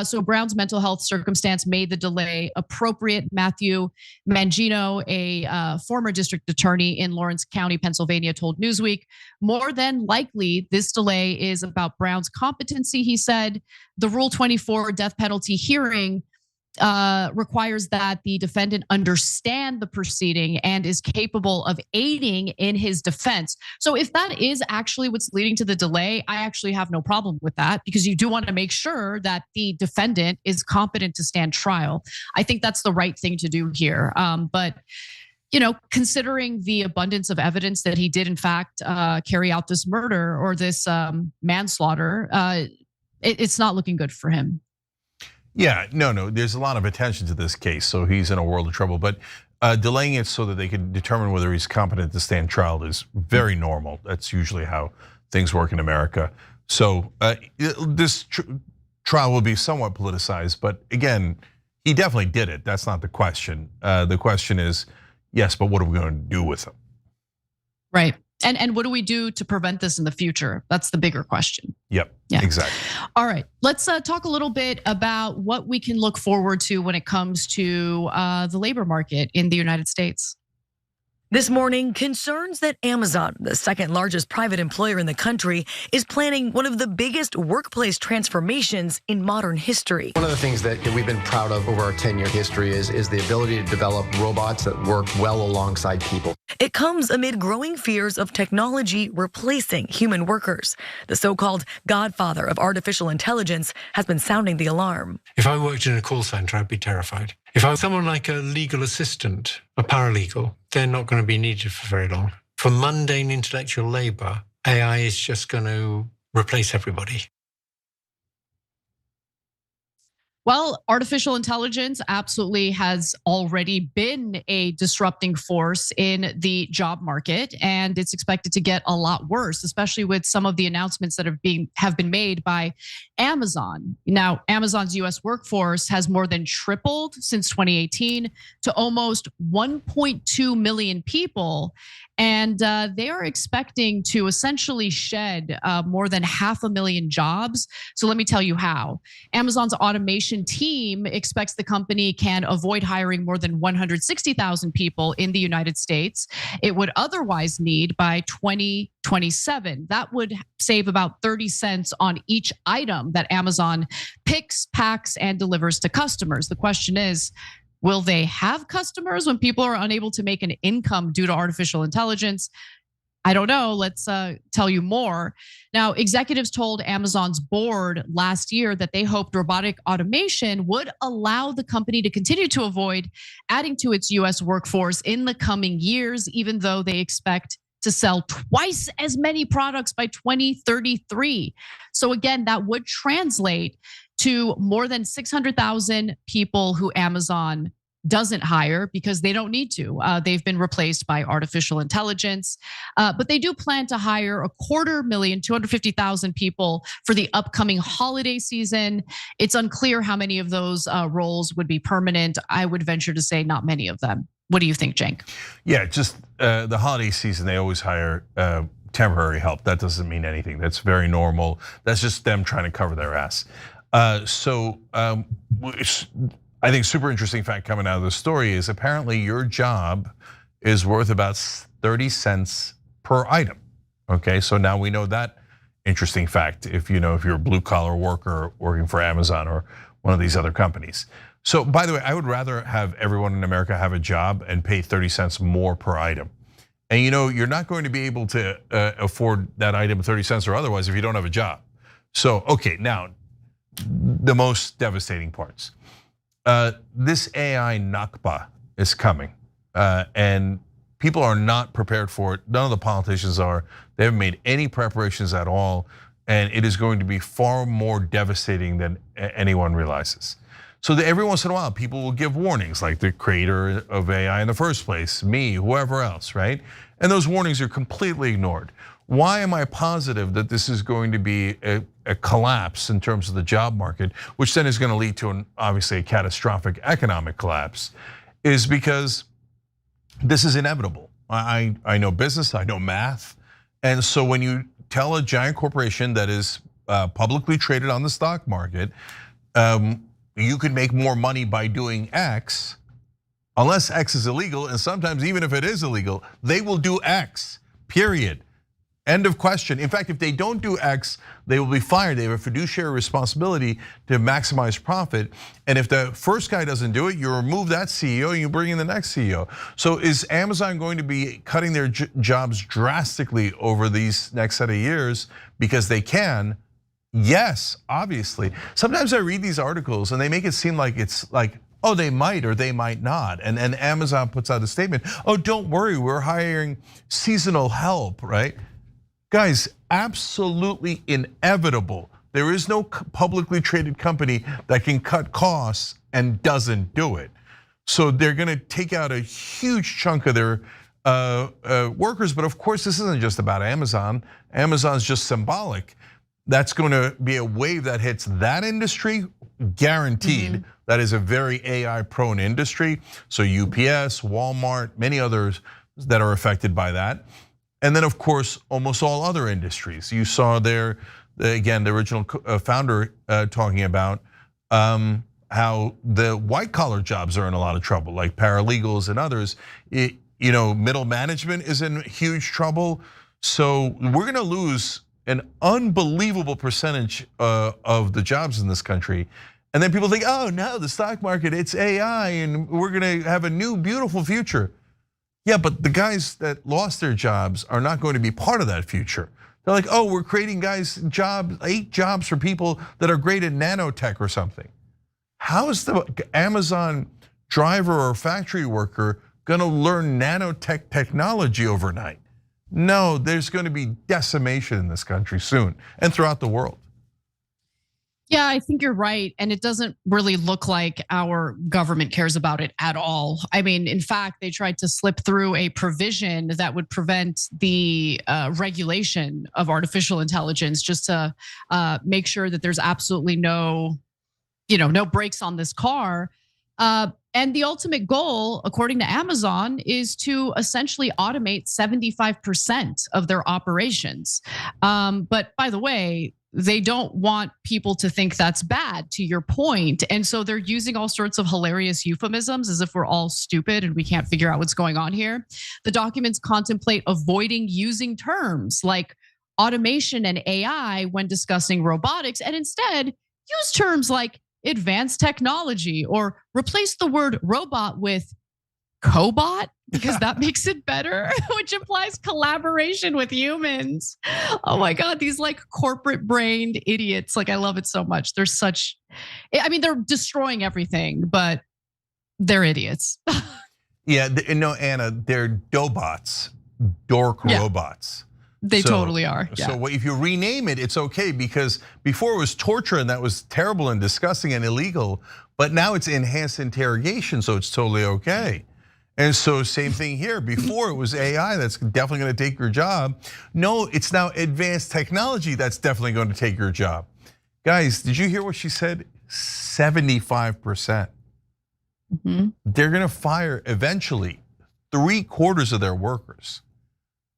So Brown's mental health circumstance made the delay appropriate. Matthew Mangino, a former district attorney in Lawrence County, Pennsylvania, told Newsweek, more than likely, this delay is about Brown's competency, he said. The Rule 24 death penalty hearing requires that the defendant understand the proceeding and is capable of aiding in his defense. So if that is actually what's leading to the delay, I actually have no problem with that, because you do want to make sure that the defendant is competent to stand trial. I think that's the right thing to do here. But considering the abundance of evidence that he did in fact carry out this murder or this manslaughter, it's not looking good for him. Yeah, no, there's a lot of attention to this case, so he's in a world of trouble. But delaying it so that they can determine whether he's competent to stand trial is very normal. That's usually how things work in America. So this trial will be somewhat politicized, but again, he definitely did it. That's not the question. The question is, yes, but what are we going to do with him? Right. And what do we do to prevent this in the future? That's the bigger question. Yep, yeah. Exactly. All right, let's talk a little bit about what we can look forward to when it comes to the labor market in the United States. This morning, concerns that Amazon, the second largest private employer in the country, is planning one of the biggest workplace transformations in modern history. One of the things that we've been proud of over our 10-year history is the ability to develop robots that work well alongside people. It comes amid growing fears of technology replacing human workers. The so-called godfather of artificial intelligence has been sounding the alarm. If I worked in a call center, I'd be terrified. If I was someone like a legal assistant, a paralegal, they're not going to be needed for very long. For mundane intellectual labor, AI is just going to replace everybody. Well, artificial intelligence absolutely has already been a disrupting force in the job market, and it's expected to get a lot worse, especially with some of the announcements that have been made by Amazon. Now, Amazon's US workforce has more than tripled since 2018 to almost 1.2 million people. And they are expecting to essentially shed more than 500,000 jobs. So let me tell you how. Amazon's automation team expects the company can avoid hiring more than 160,000 people in the United States. It would otherwise need by 2027. That would save about 30 cents on each item that Amazon picks, packs, and delivers to customers. The question is, will they have customers when people are unable to make an income due to artificial intelligence? I don't know. Let's tell you more. Now, executives told Amazon's board last year that they hoped robotic automation would allow the company to continue to avoid adding to its US workforce in the coming years, even though they expect to sell twice as many products by 2033. So again, that would translate to more than 600,000 people who Amazon doesn't hire because they don't need to. They've been replaced by artificial intelligence, but they do plan to hire 250,000, 250,000 people for the upcoming holiday season. It's unclear how many of those roles would be permanent. I would venture to say not many of them. What do you think, Cenk? Yeah, just the holiday season, they always hire temporary help. That doesn't mean anything. That's very normal. That's just them trying to cover their ass. I think super interesting fact coming out of the story is apparently your job is worth about 30 cents per item. Okay, so now we know that interesting fact if you're a blue collar worker working for Amazon or one of these other companies. So by the way, I would rather have everyone in America have a job and pay 30 cents more per item. And you're not going to be able to afford that item 30 cents or otherwise if you don't have a job. So, okay, now the most devastating parts. This AI Nakba is coming, and people are not prepared for it. None of the politicians are. They haven't made any preparations at all, and it is going to be far more devastating than anyone realizes. So that every once in a while, people will give warnings, like the creator of AI in the first place, me, whoever else, right? And those warnings are completely ignored. Why am I positive that this is going to be a collapse in terms of the job market, which then is going to lead to obviously a catastrophic economic collapse, is because this is inevitable. I know business, I know math, and so when you tell a giant corporation that is publicly traded on the stock market, you could make more money by doing X, unless X is illegal, and sometimes even if it is illegal, they will do X, period. End of question. In fact, if they don't do X, they will be fired. They have a fiduciary responsibility to maximize profit. And if the first guy doesn't do it, you remove that CEO and you bring in the next CEO. So is Amazon going to be cutting their jobs drastically over these next set of years because they can? Yes, obviously. Sometimes I read these articles and they make it seem like it's like, oh, they might or they might not. And Amazon puts out a statement, oh, don't worry, we're hiring seasonal help, right? Guys, absolutely inevitable. There is no publicly traded company that can cut costs and doesn't do it. So they're gonna take out a huge chunk of their workers, but of course this isn't just about Amazon. Amazon's just symbolic. That's gonna be a wave that hits that industry, guaranteed. That is a very AI prone industry. So UPS, Walmart, many others that are affected by that. And then of course, almost all other industries. You saw there, again, the original founder talking about how the white collar jobs are in a lot of trouble, like paralegals and others. Middle management is in huge trouble. So we're gonna lose an unbelievable percentage of the jobs in this country. And then people think, oh no, the stock market, it's AI and we're gonna have a new beautiful future. Yeah, but the guys that lost their jobs are not going to be part of that future. They're like, oh, we're creating jobs, 8 jobs for people that are great at nanotech or something. How is the Amazon driver or factory worker gonna learn nanotech technology overnight? No, there's gonna be decimation in this country soon and throughout the world. Yeah, I think you're right. And it doesn't really look like our government cares about it at all. I mean, in fact, they tried to slip through a provision that would prevent the regulation of artificial intelligence just to make sure that there's absolutely no brakes on this car. And the ultimate goal, according to Amazon, is to essentially automate 75% of their operations. But by the way, they don't want people to think that's bad, to your point. And so they're using all sorts of hilarious euphemisms as if we're all stupid and we can't figure out what's going on here. The documents contemplate avoiding using terms like automation and AI when discussing robotics, and instead use terms like advanced technology or replace the word robot with cobot, because that makes it better, which implies collaboration with humans. Oh my God, these like corporate brained idiots. Like, I love it so much. They're they're destroying everything, but they're idiots. Yeah, no, Anna, they're dobots, dork robots. They totally are. Yeah. So if you rename it, it's okay, because before it was torture and that was terrible and disgusting and illegal, but now it's enhanced interrogation, so it's totally okay. And so same thing here. Before it was AI that's definitely going to take your job. No, it's now advanced technology that's definitely going to take your job. Guys, did you hear what she said? 75%. They're going to fire eventually 3/4 of their workers.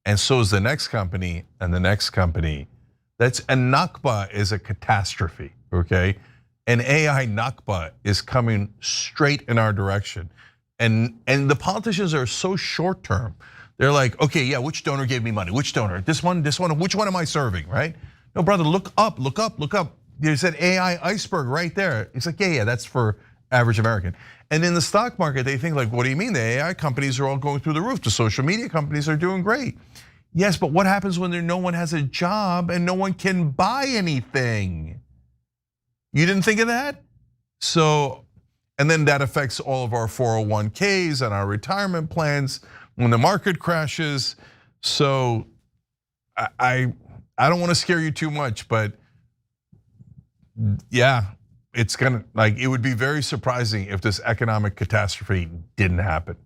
And so is the next company and the next company. That's a Nakba is a catastrophe, okay? An AI Nakba is coming straight in our direction. And the politicians are so short term. They're like, okay, yeah, which donor gave me money? Which donor? This one, which one am I serving, right? No, brother, look up, look up, look up. There's that AI iceberg right there. It's like, yeah, that's for average American. And in the stock market, they think like, what do you mean? The AI companies are all going through the roof. The social media companies are doing great. Yes, but what happens when no one has a job and no one can buy anything? You didn't think of that? So, and then that affects all of our 401ks and our retirement plans when the market crashes. So I don't want to scare you too much, but yeah, it's gonna, like, it would be very surprising if this economic catastrophe didn't happen.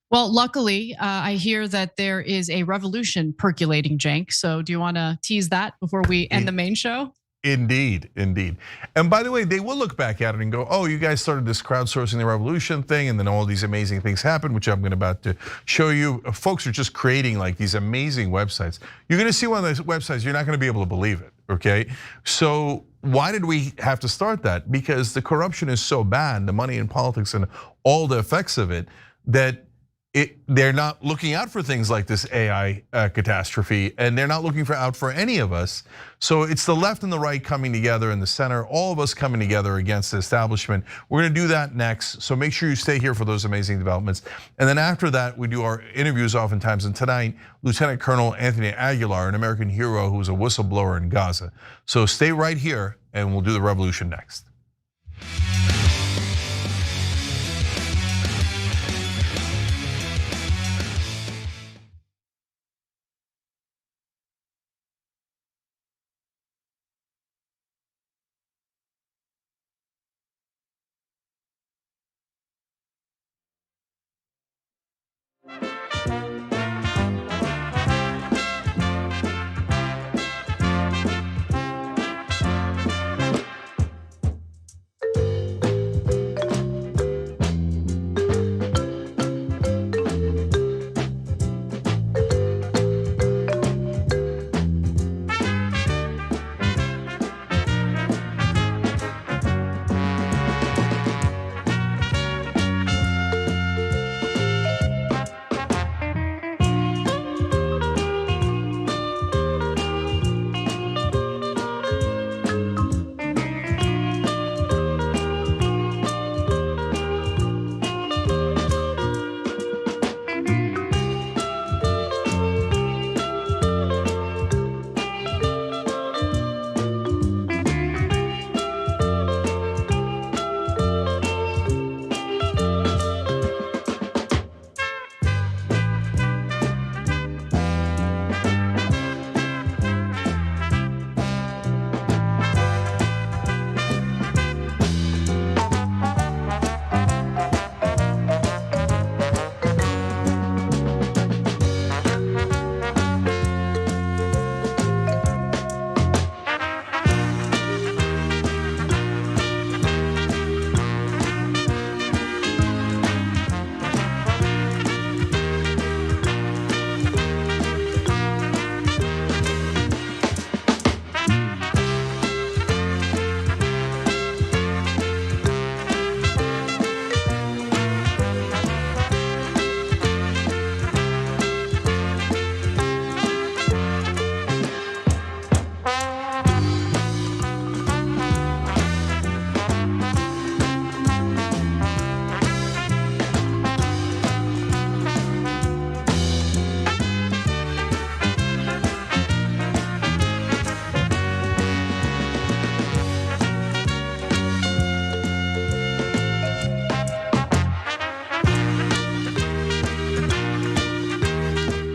Well, luckily, I hear that there is a revolution percolating, Cenk. So do you want to tease that before we end the main show? Indeed, indeed. And by the way, they will look back at it and go, oh, you guys started this crowdsourcing the revolution thing, and then all these amazing things happened, which I'm about to show you. Folks are just creating like these amazing websites. You're gonna see one of those websites, you're not gonna be able to believe it, okay? So why did we have to start that? Because the corruption is so bad, the money in politics and all the effects of it, that they're not looking out for things like this AI catastrophe, and they're not looking out for any of us. So it's the left and the right coming together in the center, all of us coming together against the establishment. We're gonna do that next, so make sure you stay here for those amazing developments. And then after that, we do our interviews oftentimes, and tonight, Lieutenant Colonel Anthony Aguilar, an American hero who's a whistleblower in Gaza. So stay right here, and we'll do the revolution next.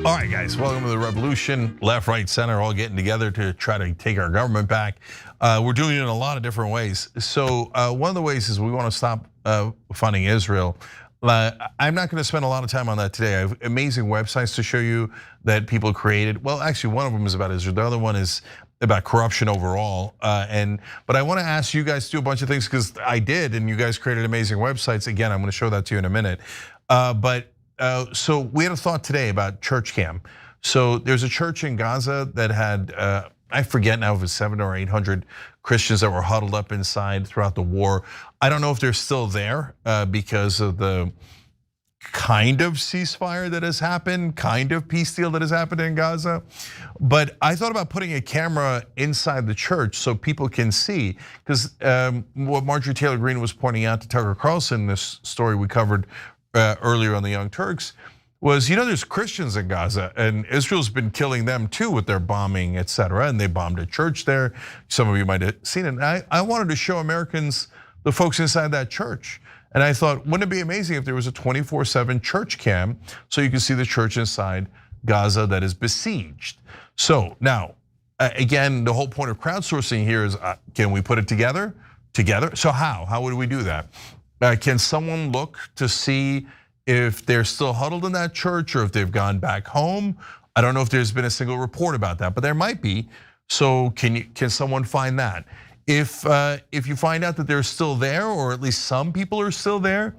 All right, guys, welcome to the revolution. Left, right, center, all getting together to try to take our government back. We're doing it in a lot of different ways. So one of the ways is we want to stop funding Israel. I'm not going to spend a lot of time on that today. I have amazing websites to show you that people created. Well, actually, one of them is about Israel. The other one is about corruption overall. But I want to ask you guys to do a bunch of things because I did, and you guys created amazing websites. Again, I'm going to show that to you in a minute. So we had a thought today about church cam. So there's a church in Gaza that had, I forget now if it's 700 or 800 Christians that were huddled up inside throughout the war. I don't know if they're still there because of the kind of ceasefire that has happened, kind of peace deal that has happened in Gaza. But I thought about putting a camera inside the church so people can see, because what Marjorie Taylor Greene was pointing out to Tucker Carlson, this story we covered earlier on the Young Turks, was, there's Christians in Gaza, and Israel's been killing them too with their bombing, etc. And they bombed a church there. Some of you might have seen it. I wanted to show Americans the folks inside that church. And I thought, wouldn't it be amazing if there was a 24/7 church cam so you can see the church inside Gaza that is besieged? So now, again, the whole point of crowdsourcing here is, can we put it together? So how would we do that? Can someone look to see if they're still huddled in that church or if they've gone back home? I don't know if there's been a single report about that, but there might be. So can someone find that? If you find out that they're still there, or at least some people are still there,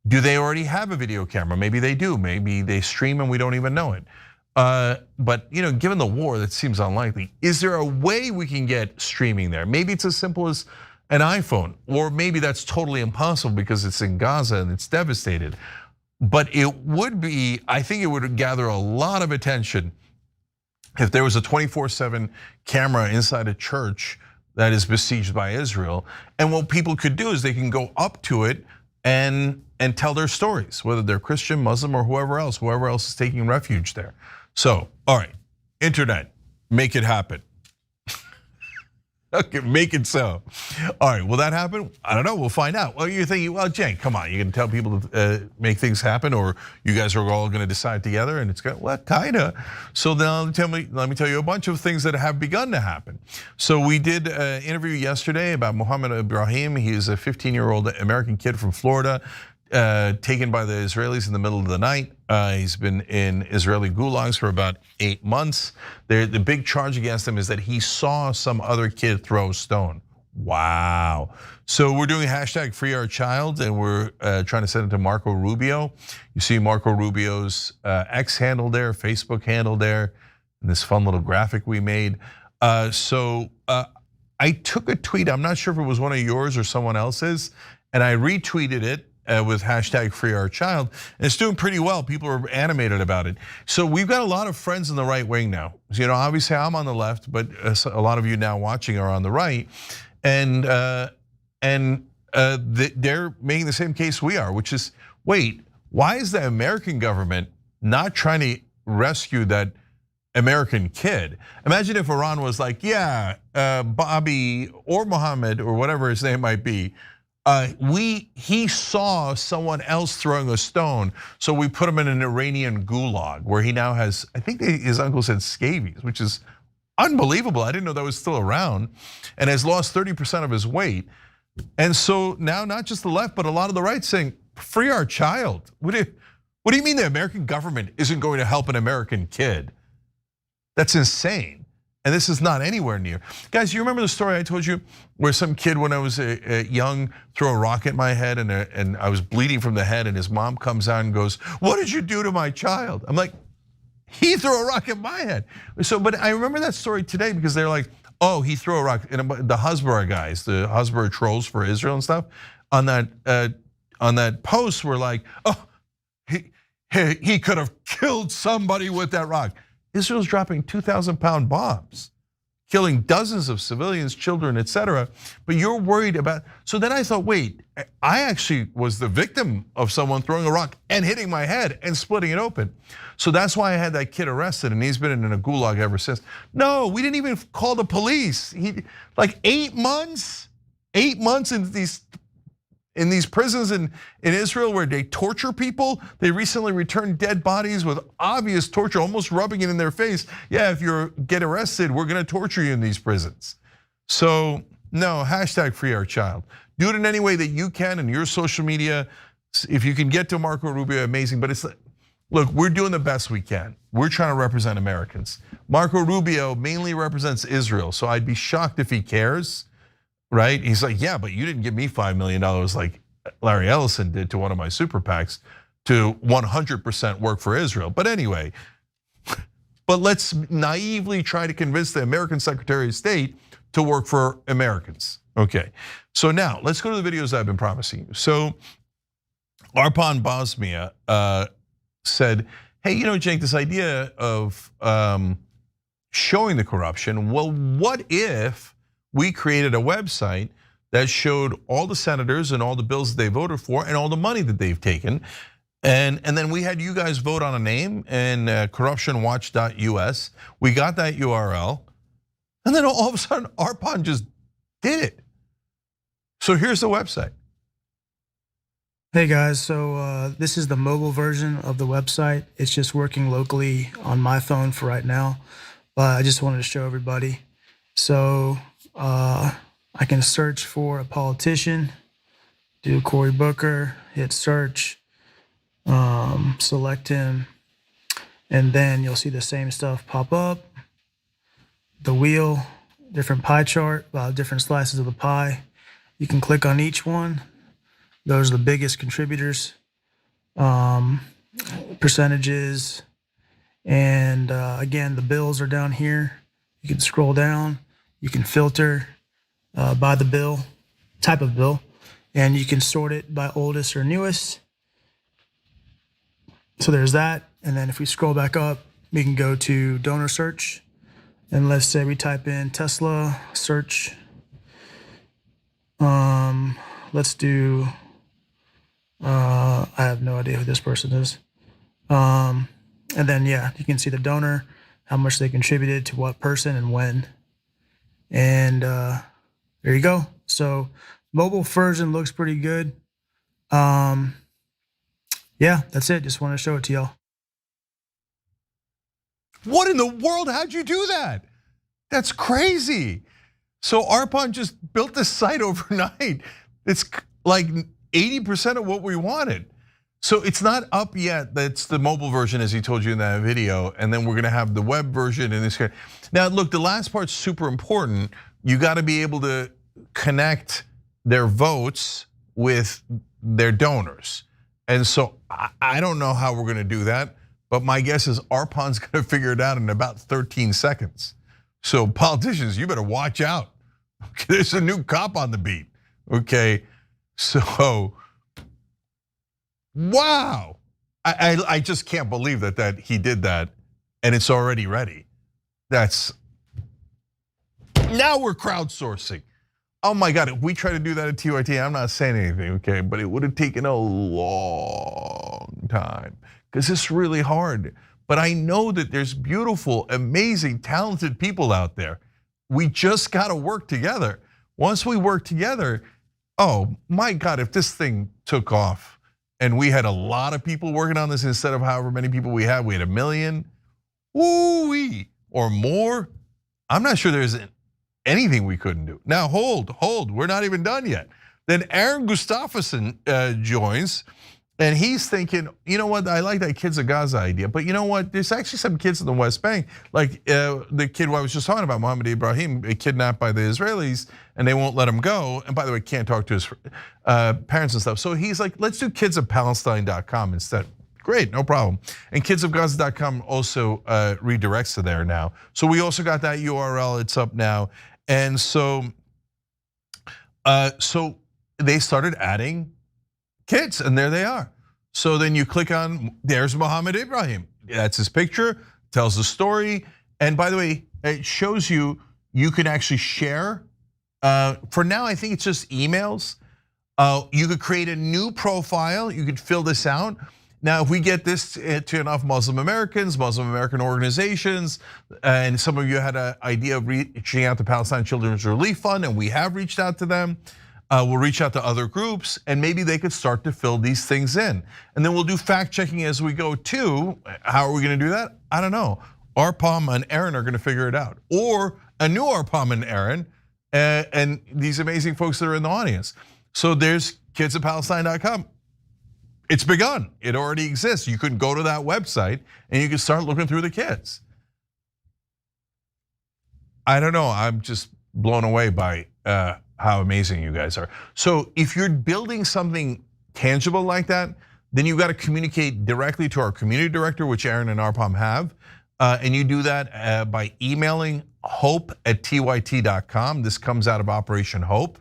do they already have a video camera? Maybe they do. Maybe they stream and we don't even know it. But given the war, that seems unlikely. Is there a way we can get streaming there? Maybe it's as simple as an iPhone, or maybe that's totally impossible because it's in Gaza and it's devastated. But it would be, I think it would gather a lot of attention if there was a 24/7 camera inside a church that is besieged by Israel. And what people could do is they can go up to it and tell their stories, whether they're Christian, Muslim, or whoever else is taking refuge there. So, all right, internet, make it happen. Okay, make it so. All right, will that happen? I don't know, we'll find out. Well, you're thinking, well, Cenk, come on, you can tell people to make things happen, or you guys are all gonna decide together, and it's going, well, kinda. So then let me tell you a bunch of things that have begun to happen. So we did an interview yesterday about Mohammed Ibrahim. He is a 15-year-old American kid from Florida, taken by the Israelis in the middle of the night. He's been in Israeli gulags for about 8 months. The big charge against him is that he saw some other kid throw a stone. Wow. So we're doing hashtag Free Our Child, and we're trying to send it to Marco Rubio. You see Marco Rubio's X handle there, Facebook handle there, and this fun little graphic we made. So I took a tweet, I'm not sure if it was one of yours or someone else's, and I retweeted it with hashtag Free Our Child, and it's doing pretty well. People are animated about it. So we've got a lot of friends in the right wing now. Obviously I'm on the left, but a lot of you now watching are on the right, and they're making the same case we are, which is, wait, why is the American government not trying to rescue that American kid? Imagine if Iran was like, yeah, Bobby or Mohammed or whatever his name might be, he saw someone else throwing a stone, so we put him in an Iranian gulag where he now has, I think his uncle said scabies, which is unbelievable. I didn't know that was still around, and has lost 30% of his weight. And so now not just the left, but a lot of the right saying, free our child. What do you mean the American government isn't going to help an American kid? That's insane. And this is not anywhere near. Guys, you remember the story I told you where some kid when I was young threw a rock at my head and I was bleeding from the head, and his mom comes out and goes, what did you do to my child? I'm like, he threw a rock at my head. So, but I remember that story today because they're like, oh, he threw a rock. And the Hasbara guys, the Hasbara trolls for Israel and stuff, on that post were like, oh, he could have killed somebody with that rock. Israel's dropping 2,000-pound bombs, killing dozens of civilians, children, etc. But you're worried about, so then I thought, wait, I actually was the victim of someone throwing a rock and hitting my head and splitting it open. So that's why I had that kid arrested, and he's been in a gulag ever since. No, we didn't even call the police. Like 8 months in these prisons in Israel where they torture people. They recently returned dead bodies with obvious torture, almost rubbing it in their face. Yeah, if you get arrested, we're gonna torture you in these prisons. So no, hashtag Free Our Child. Do it in any way that you can in your social media. If you can get to Marco Rubio, amazing, but it's like, look, we're doing the best we can. We're trying to represent Americans. Marco Rubio mainly represents Israel, so I'd be shocked if he cares. Right? He's like, yeah, but you didn't give me $5 million like Larry Ellison did to one of my super PACs to 100% work for Israel. But anyway, but let's naively try to convince the American Secretary of State to work for Americans. Okay, so now let's go to the videos I've been promising you. So Arpan Bosmia said, hey, you know, Jake, this idea of showing the corruption, well, what if we created a website that showed all the senators and all the bills that they voted for and all the money that they've taken, and then we had you guys vote on a name and corruptionwatch.us. We got that URL, and then all of a sudden Arpan just did it. So here's the website. Hey guys, so this is the mobile version of the website. It's just working locally on my phone for right now, but I just wanted to show everybody. So I can search for a politician, do Cory Booker, hit search, select him, and then you'll see the same stuff pop up. The wheel, different pie chart, different slices of the pie. You can click on each one. Those are the biggest contributors, percentages, and again, the bills are down here. You can scroll down, you can filter by the bill, type of bill, and you can sort it by oldest or newest. So there's that, and then if we scroll back up, we can go to donor search, and let's say we type in Tesla search. Let's do, I have no idea who this person is. And then, yeah, you can see the donor, how much they contributed to what person and when. And there you go. So mobile version looks pretty good. Yeah, that's it. Just want to show it to y'all. What in the world? How'd you do that? That's crazy. So Arpan just built this site overnight. It's like 80% of what we wanted. So it's not up yet. That's the mobile version, as he told you in that video. And then we're gonna have the web version and this. Now look, the last part's super important. You gotta be able to connect their votes with their donors. And so I don't know how we're gonna do that, but my guess is Arpan's gonna figure it out in about 13 seconds. So politicians, you better watch out. Okay, there's a new cop on the beat, okay? So, wow. I just can't believe that he did that and it's already ready. Now we're crowdsourcing. Oh my God, if we try to do that at TYT, I'm not saying anything, okay? But it would have taken a long time because it's really hard. But I know that there's beautiful, amazing, talented people out there. We just gotta work together. Once we work together, oh my God, if this thing took off and we had a lot of people working on this instead of however many people we had 1 million, woo-wee, or more, I'm not sure there's anything we couldn't do. Now hold, we're not even done yet. Then Aaron Gustafsson joins, and he's thinking, you know what, I like that Kids of Gaza idea, but you know what, there's actually some kids in the West Bank, like the kid I was just talking about, Mohammed Ibrahim, kidnapped by the Israelis, and they won't let him go, and by the way, can't talk to his parents and stuff. So he's like, let's do kidsofpalestine.com instead. Great, no problem. And kidsofgaza.com also redirects to there now. So we also got that URL, it's up now. And so they started adding kids, and there they are. So then you click on, there's Mohammed Ibrahim. That's his picture, tells the story. And by the way, it shows you can actually share. For now, I think it's just emails. You could create a new profile, you could fill this out. Now, if we get this to enough Muslim Americans, Muslim American organizations, and some of you had an idea of reaching out to Palestine Children's Relief Fund, and we have reached out to them. We'll reach out to other groups, and maybe they could start to fill these things in. And then we'll do fact checking as we go too. How are we gonna do that? I don't know. Arpan and Aaron are gonna figure it out. Or a new Arpan and Aaron, and these amazing folks that are in the audience. So there's kidsofpalestine.com. It's begun, it already exists. You can go to that website and you can start looking through the kids. I don't know, I'm just blown away by how amazing you guys are. So if you're building something tangible like that, then you got to communicate directly to our community director, which Aaron and Arpan have. And you do that by emailing hope@tyt.com. This comes out of Operation Hope.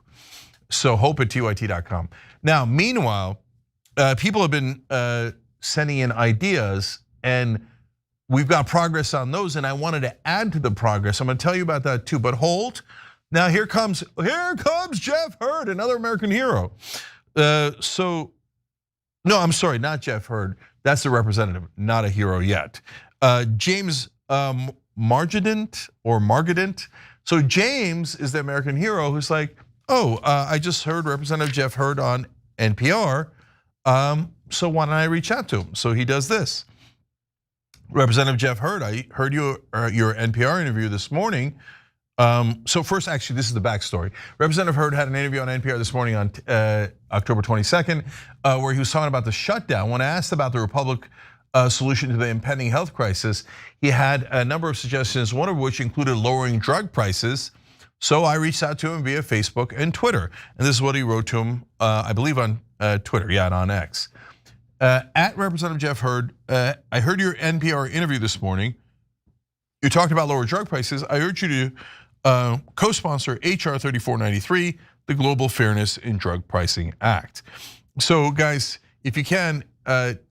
So hope@tyt.com. Now, meanwhile, people have been sending in ideas, and we've got progress on those, and I wanted to add to the progress. I'm gonna tell you about that too, but hold. Now here comes Jeff Hurd, another American hero. No, I'm sorry, not Jeff Hurd. That's the representative, not a hero yet. James Margadent. So James is the American hero who's like, oh, I just heard Representative Jeff Hurd on NPR, so why don't I reach out to him? So he does this. Representative Jeff Hurd, I heard your NPR interview this morning. So first, actually, this is the backstory. Representative Hurd had an interview on NPR this morning on October 22nd, where he was talking about the shutdown. When asked about the Republic solution to the impending health crisis, he had a number of suggestions, one of which included lowering drug prices. So I reached out to him via Facebook and Twitter, and this is what he wrote to him, I believe on Twitter, and on X. At Representative Jeff Hurd, I heard your NPR interview this morning. You talked about lower drug prices. I urge you to co-sponsor HR 3493, the Global Fairness in Drug Pricing Act. So guys, if you can,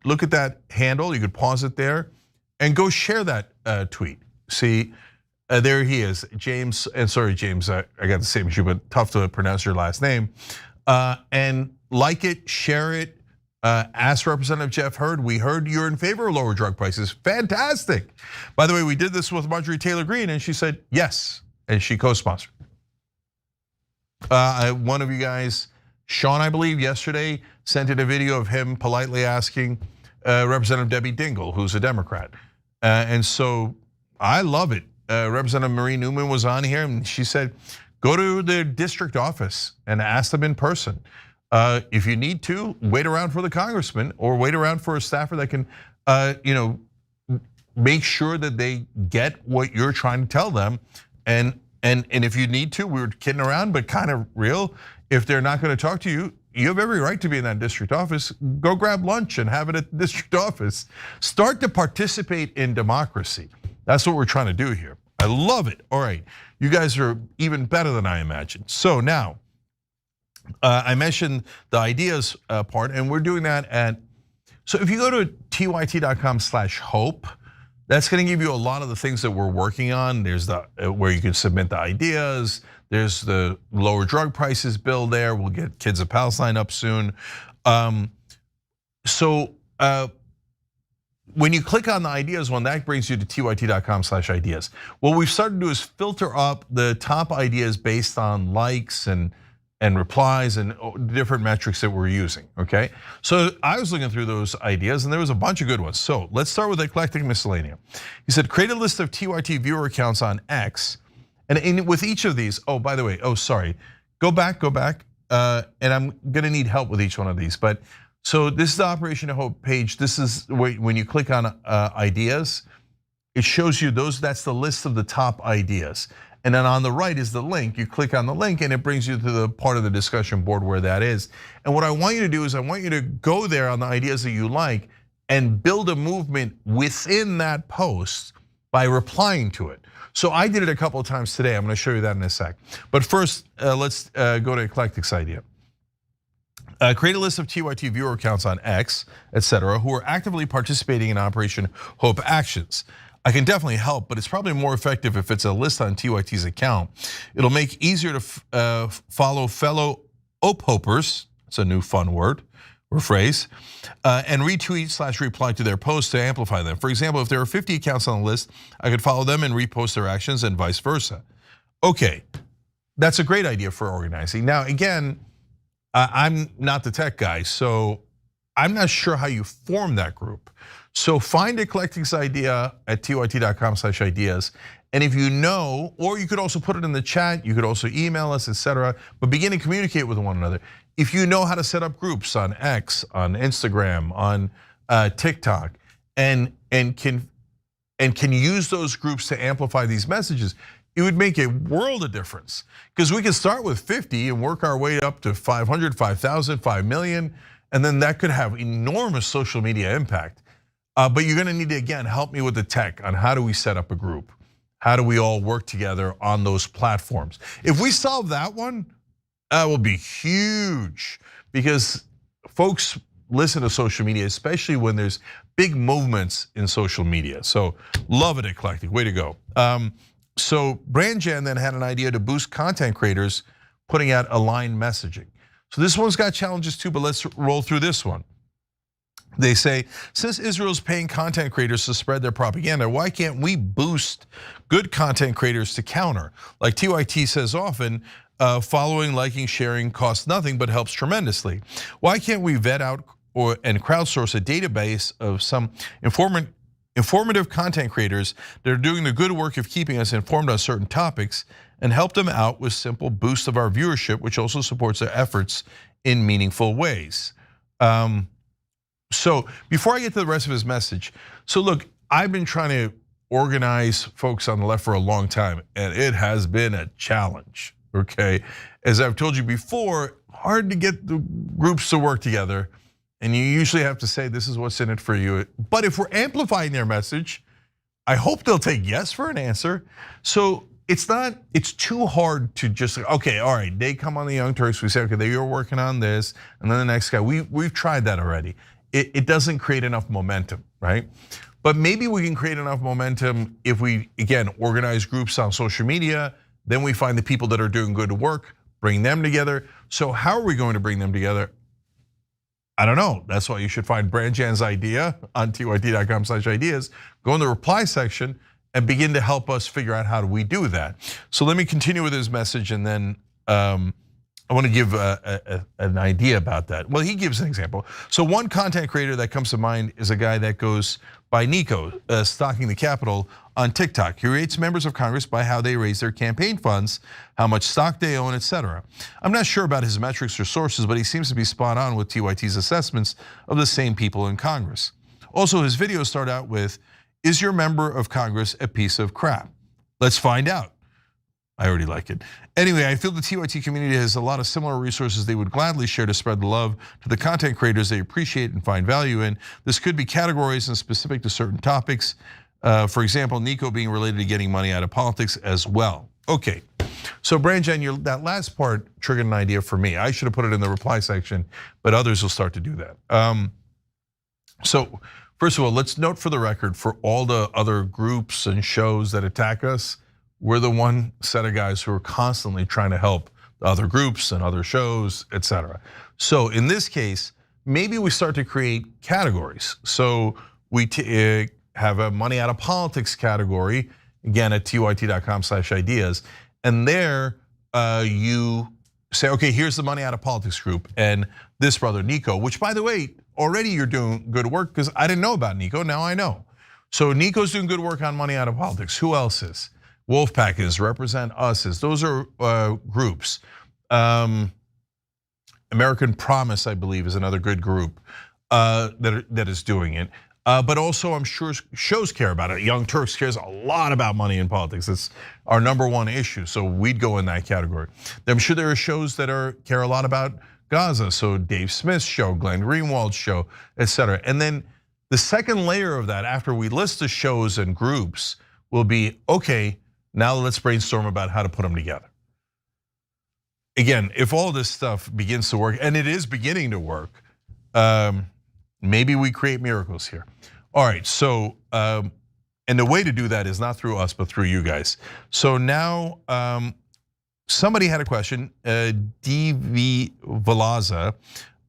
look at that handle. You could pause it there and go share that tweet. See, there he is, James, and sorry, James, I got the same issue, but tough to pronounce your last name. And like it, share it, ask Representative Jeff Hurd. We heard you're in favor of lower drug prices, fantastic. By the way, we did this with Marjorie Taylor Greene and she said yes, and she co-sponsored. One of you guys, Sean, I believe, yesterday sent in a video of him politely asking Representative Debbie Dingell, who's a Democrat. And so I love it. Representative Marie Newman was on here and she said, go to the district office and ask them in person. If you need to, wait around for the congressman or wait around for a staffer that can make sure that they get what you're trying to tell them. And if you need to, we were kidding around, but kind of real. If they're not going to talk to you, you have every right to be in that district office. Go grab lunch and have it at the district office. Start to participate in democracy. That's what we're trying to do here. I love it. All right, you guys are even better than I imagined. So now, I mentioned the ideas part, and we're doing that at, so if you go to tyt.com/hope, that's gonna give you a lot of the things that we're working on. There's the where you can submit the ideas. There's the lower drug prices bill there. We'll get Kids of Palestine up soon. When you click on the ideas one, that brings you to tyt.com/ideas. What we've started to do is filter up the top ideas based on likes and replies and different metrics that we're using, okay? So I was looking through those ideas and there was a bunch of good ones. So let's start with eclectic miscellanea. He said, create a list of TYT viewer accounts on X. And with each of these, oh, by the way, sorry. Go back, and I'm gonna need help with each one of these. But so this is the Operation Hope page. This is when you click on ideas, it shows you those, that's the list of the top ideas. And then on the right is the link. You click on the link and it brings you to the part of the discussion board where that is. And what I want you to do is I want you to go there on the ideas that you like and build a movement within that post by replying to it. So I did it a couple of times today. I'm gonna show you that in a sec. But first, let's go to Eclectic's idea. Create a list of TYT viewer accounts on X, etc., who are actively participating in Operation Hope actions. I can definitely help, but it's probably more effective if it's a list on TYT's account. It'll make it easier to follow fellow Hope-hopers, it's a new fun word or phrase, and retweet/reply to their posts to amplify them. For example, if there are 50 accounts on the list, I could follow them and repost their actions and vice versa. Okay, that's a great idea for organizing. Now, again, I'm not the tech guy, so I'm not sure how you form that group. So find Eclectic's idea at tyt.com/ideas. And if you know, or you could also put it in the chat, you could also email us, etc. But begin to communicate with one another. If you know how to set up groups on X, on Instagram, on TikTok, and can use those groups to amplify these messages, it would make a world of difference. Because we can start with 50 and work our way up to 500, 5,000, 5 million, and then that could have enormous social media impact. But you're gonna need to, again, help me with the tech on how do we set up a group? How do we all work together on those platforms? If we solve that one, that will be huge because folks listen to social media, especially when there's big movements in social media. So love it, Eclectic, way to go. So Brandjan then had an idea to boost content creators putting out aligned messaging. So this one's got challenges too, but let's roll through this one. They say, since Israel's paying content creators to spread their propaganda, why can't we boost good content creators to counter? Like TYT says often, following, liking, sharing costs nothing but helps tremendously. Why can't we vet out and crowdsource a database of some informative content creators that are doing the good work of keeping us informed on certain topics and help them out with simple boosts of our viewership, which also supports their efforts in meaningful ways? So before I get to the rest of his message, so look, I've been trying to organize folks on the left for a long time, and it has been a challenge, okay? As I've told you before, hard to get the groups to work together, and you usually have to say, this is what's in it for you. But if we're amplifying their message, I hope they'll take yes for an answer. So it's too hard to just, okay, all right, they come on the Young Turks, we say, okay, you're working on this, and then the next guy, we've tried that already. It doesn't create enough momentum, right? But maybe we can create enough momentum if we, again, organize groups on social media, then we find the people that are doing good work, bring them together. So how are we going to bring them together? I don't know. That's why you should find Brandjan's idea on tyt.com/ideas, go in the reply section and begin to help us figure out how do we do that. So let me continue with his message, and then I want to give an idea about that. Well, he gives an example. So one content creator that comes to mind is a guy that goes by Nico, stalking the Capitol on TikTok. He rates members of Congress by how they raise their campaign funds, how much stock they own, etc. I'm not sure about his metrics or sources, but he seems to be spot on with TYT's assessments of the same people in Congress. Also, his videos start out with, is your member of Congress a piece of crap? Let's find out. I already like it. Anyway, I feel the TYT community has a lot of similar resources they would gladly share to spread the love to the content creators they appreciate and find value in. This could be categories and specific to certain topics. For example, Nico being related to getting money out of politics as well. Okay, so Brandjan, that last part triggered an idea for me. I should have put it in the reply section, but others will start to do that. So first of all, let's note for the record, for all the other groups and shows that attack us, we're the one set of guys who are constantly trying to help the other groups and other shows, etc. So in this case, maybe we start to create categories. So we have a money out of politics category, again at tyt.com/ideas, and there you say, okay, here's the money out of politics group, and this brother Nico, which by the way, already you're doing good work because I didn't know about Nico, now I know. So Nico's doing good work on money out of politics. Who else is? Wolfpack is, Represent Us is, those are groups. American Promise, I believe, is another good group that is doing it. But also I'm sure shows care about it. Young Turks cares a lot about money in politics. It's our #1 issue, so we'd go in that category. I'm sure there are shows that care a lot about Gaza, so Dave Smith's show, Glenn Greenwald's show, etc. And then the second layer of that, after we list the shows and groups, will be, okay, now let's brainstorm about how to put them together. Again, if all this stuff begins to work, and it is beginning to work, maybe we create miracles here. All right, so, and the way to do that is not through us, but through you guys. So now, somebody had a question, DV Valaza,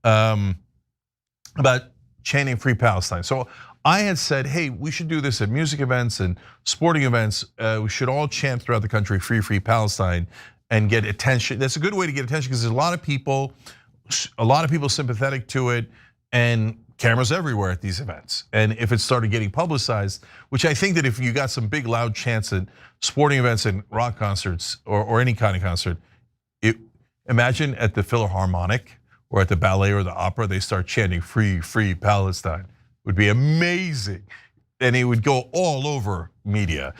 about chanting Free Palestine. So I had said, hey, we should do this at music events and sporting events. We should all chant throughout the country, free, free Palestine, and get attention. That's a good way to get attention because there's a lot of people sympathetic to it, and cameras everywhere at these events. And if it started getting publicized, which I think that if you got some big loud chants at sporting events and rock concerts or any kind of concert, imagine at the Philharmonic or at the ballet or the opera, they start chanting free, free Palestine. Would be amazing. And it would go all over media.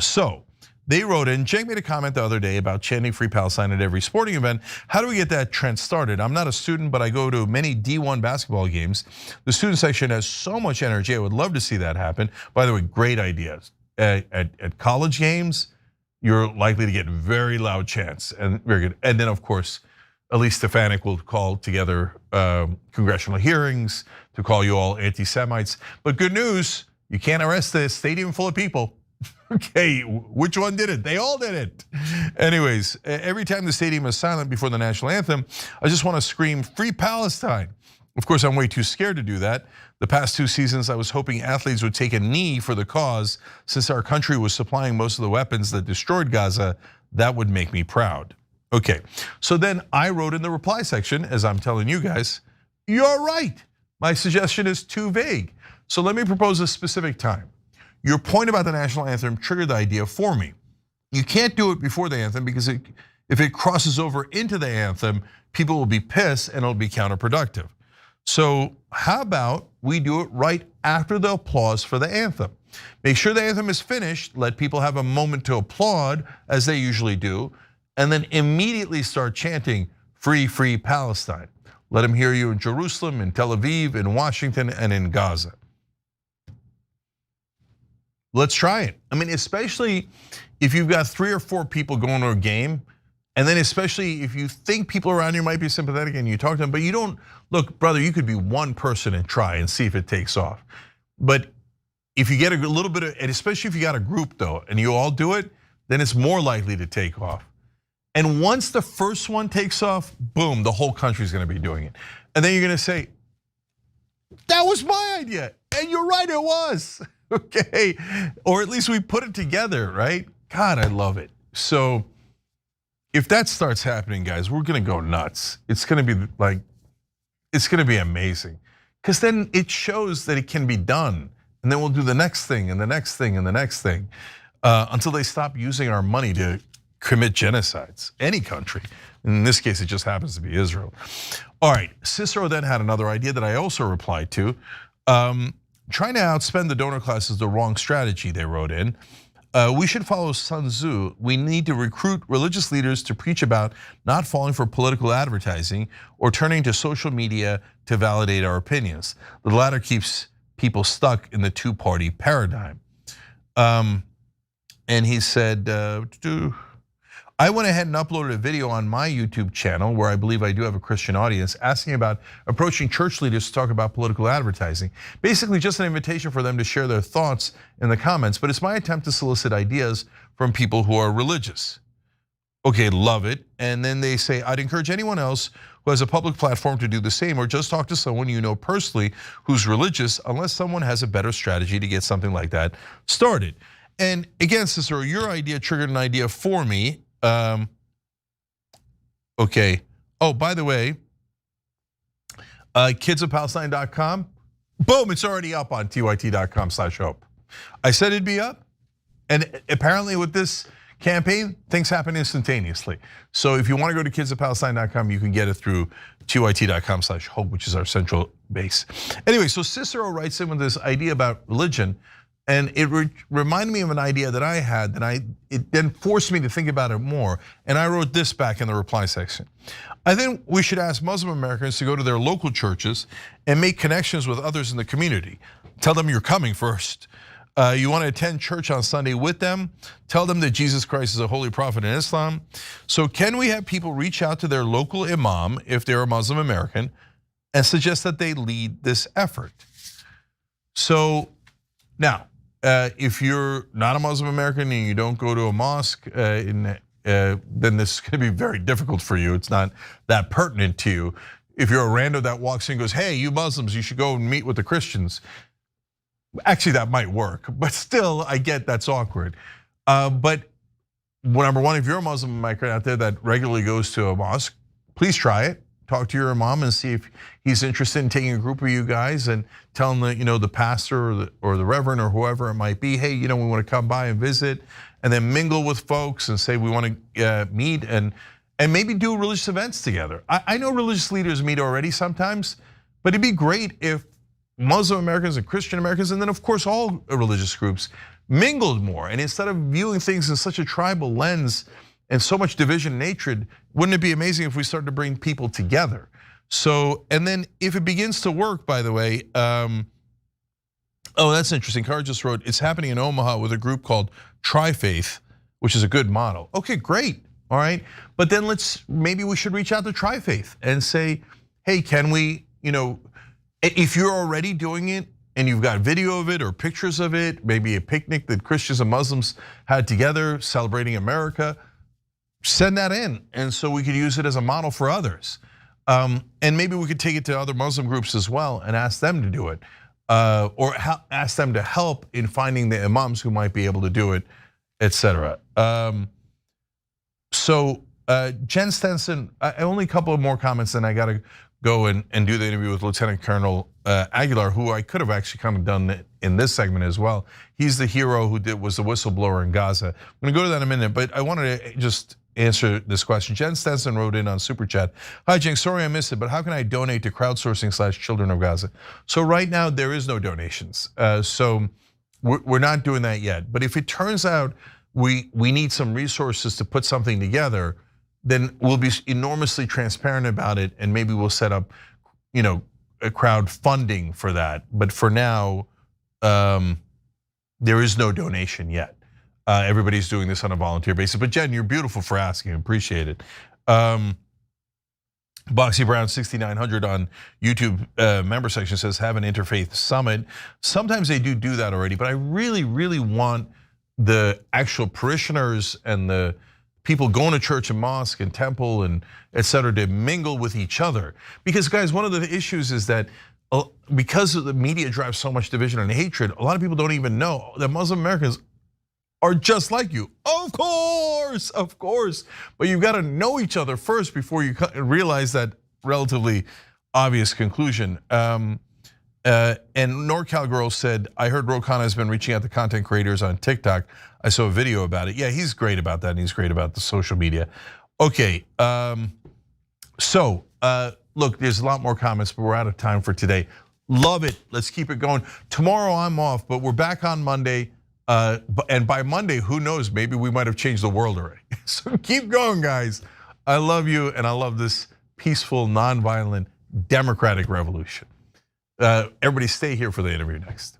So they wrote in, Cenk made a comment the other day about chanting Free Palestine at every sporting event. How do we get that trend started? I'm not a student, but I go to many D1 basketball games. The student section has so much energy. I would love to see that happen. By the way, great ideas. At college games, you're likely to get very loud chants and very good. And then of course, at least Stefanik will call together congressional hearings to call you all anti-Semites. But good news, you can't arrest a stadium full of people. Okay, which one did it? They all did it. Anyways, every time the stadium is silent before the national anthem, I just want to scream, "Free Palestine." Of course, I'm way too scared to do that. The past 2 seasons, I was hoping athletes would take a knee for the cause. Since our country was supplying most of the weapons that destroyed Gaza, that would make me proud. Okay, so then I wrote in the reply section, as I'm telling you guys, you're right. My suggestion is too vague. So let me propose a specific time. Your point about the national anthem triggered the idea for me. You can't do it before the anthem because if it crosses over into the anthem, people will be pissed and it'll be counterproductive. So how about we do it right after the applause for the anthem? Make sure the anthem is finished, let people have a moment to applaud as they usually do, and then immediately start chanting, "Free, free Palestine." Let them hear you in Jerusalem, in Tel Aviv, in Washington, and in Gaza. Let's try it. I mean, especially if you've got 3 or 4 people going to a game, and then especially if you think people around you might be sympathetic and you talk to them, but you don't, look, brother, you could be one person and try and see if it takes off. But if you get a little bit of, and especially if you got a group though, and you all do it, then it's more likely to take off. And once the first one takes off, boom, the whole country's gonna be doing it. And then you're gonna say, that was my idea, and you're right, it was. Okay, or at least we put it together, right? God, I love it. So if that starts happening, guys, we're gonna go nuts. It's gonna be like, it's gonna be amazing. Because then it shows that it can be done. And then we'll do the next thing and the next thing and the next thing until they stop using our money to commit genocides, any country. In this case, it just happens to be Israel. All right, Cicero then had another idea that I also replied to. Trying to outspend the donor class is the wrong strategy, they wrote in. We should follow Sun Tzu. We need to recruit religious leaders to preach about not falling for political advertising or turning to social media to validate our opinions. The latter keeps people stuck in the 2-party paradigm. And he said, I went ahead and uploaded a video on my YouTube channel where I believe I do have a Christian audience asking about approaching church leaders to talk about political advertising. Basically just an invitation for them to share their thoughts in the comments, but it's my attempt to solicit ideas from people who are religious. Okay, love it. And then they say, I'd encourage anyone else who has a public platform to do the same or just talk to someone you know personally who's religious unless someone has a better strategy to get something like that started. And again, Cicero, your idea triggered an idea for me. Okay. Oh, by the way, kidsofpalestine.com, boom, it's already up on tyt.com/hope. I said it'd be up, and apparently with this campaign, things happen instantaneously. So if you want to go to kidsofpalestine.com, you can get it through tyt.com/hope, which is our central base. Anyway, so Cicero writes in with this idea about religion. And it reminded me of an idea that I had that it then forced me to think about it more. And I wrote this back in the reply section. I think we should ask Muslim Americans to go to their local churches and make connections with others in the community. Tell them you're coming first. You want to attend church on Sunday with them. Tell them that Jesus Christ is a holy prophet in Islam. So can we have people reach out to their local imam if they're a Muslim American and suggest that they lead this effort? So now, if you're not a Muslim American and you don't go to a mosque, then this is gonna be very difficult for you. It's not that pertinent to you. If you're a rando that walks in and goes, hey, you Muslims, you should go and meet with the Christians. Actually, that might work, but still, I get that's awkward. But number one, if you're a Muslim American out there that regularly goes to a mosque, please try it. Talk to your imam and see if he's interested in taking a group of you guys and telling the pastor or the reverend or whoever it might be, hey, we want to come by and visit, and then mingle with folks and say we want to meet and maybe do religious events together. I know religious leaders meet already sometimes, but it'd be great if Muslim Americans and Christian Americans, and then of course all religious groups, mingled more. And instead of viewing things in such a tribal lens and so much division and hatred, wouldn't it be amazing if we started to bring people together? So, and then if it begins to work, by the way, oh, that's interesting. Cara just wrote, it's happening in Omaha with a group called Tri-Faith, which is a good model. Okay, great. all right? But then maybe we should reach out to Tri-Faith and say, hey, can we, if you're already doing it and you've got video of it or pictures of it, maybe a picnic that Christians and Muslims had together celebrating America, send that in. And so we could use it as a model for others. And maybe we could take it to other Muslim groups as well and ask them to do it. Or ask them to help in finding the imams who might be able to do it, etc. So Jen Stenson, only a couple of more comments, and I got to go and do the interview with Lieutenant Colonel Aguilar, who I could have actually kind of done in this segment as well. He's the hero who was the whistleblower in Gaza. I'm gonna go to that in a minute, but I wanted to just answer this question. Jen Stenson wrote in on Super Chat. Hi, Jeng, sorry I missed it, but how can I donate to crowdsourcing/Children of Gaza? So right now there is no donations. So we're not doing that yet. But if it turns out we need some resources to put something together, then we'll be enormously transparent about it, and maybe we'll set up, a crowdfunding for that. But for now, there is no donation yet. Everybody's doing this on a volunteer basis. But Jen, you're beautiful for asking. Appreciate it. Boxy Brown 6900 on YouTube member section says have an interfaith summit. Sometimes they do that already, but I really, really want the actual parishioners and the people going to church and mosque and temple and etc. to mingle with each other. Because guys, one of the issues is that because of the media drives so much division and hatred, a lot of people don't even know that Muslim Americans are just like you. Of course. But you've got to know each other first before you realize that relatively obvious conclusion. And NorCal Girl said, I heard Ro Khanna has been reaching out to content creators on TikTok. I saw a video about it. Yeah, he's great about that, and he's great about the social media. Okay, so look, there's a lot more comments, but we're out of time for today. Love it, let's keep it going. Tomorrow I'm off, but we're back on Monday. And by Monday, who knows, maybe we might have changed the world already. So keep going, guys. I love you, and I love this peaceful, nonviolent, democratic revolution. Everybody stay here for the interview next.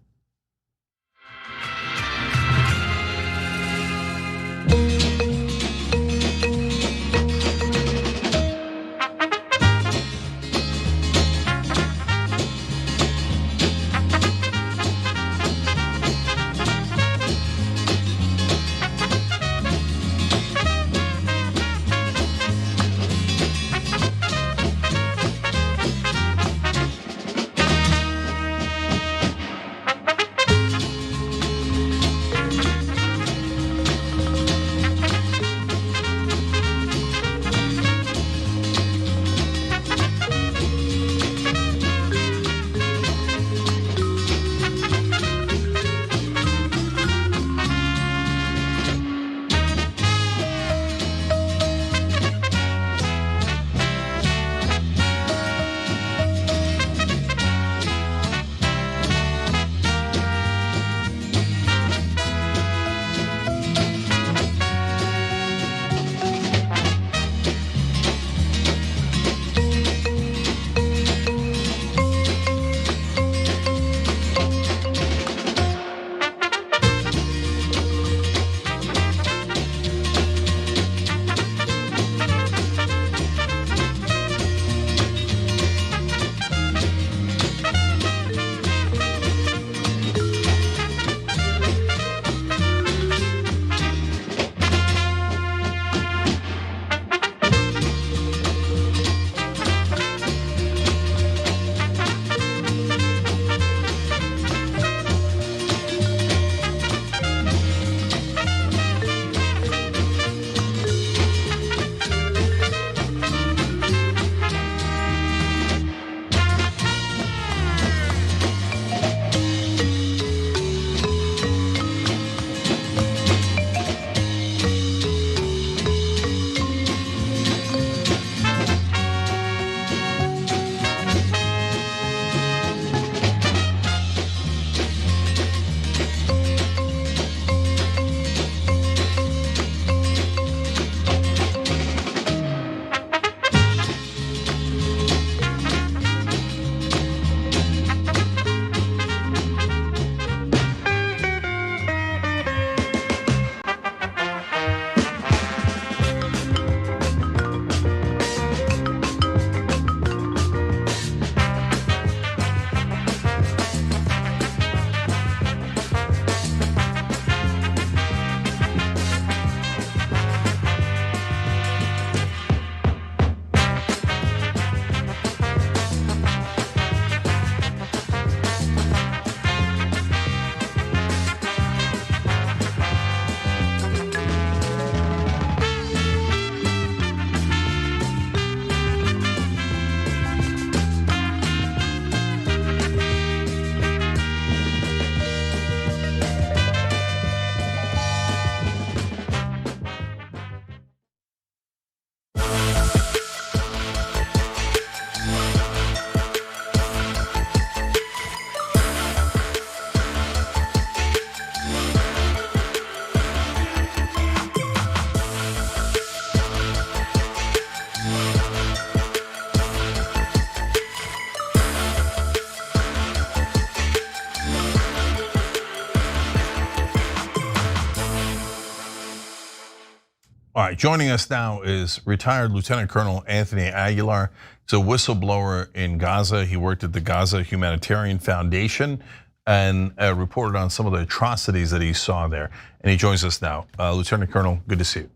All right, joining us now is retired Lieutenant Colonel Anthony Aguilar. He's a whistleblower in Gaza. He worked at the Gaza Humanitarian Foundation and reported on some of the atrocities that he saw there. And he joins us now. Lieutenant Colonel, good to see you.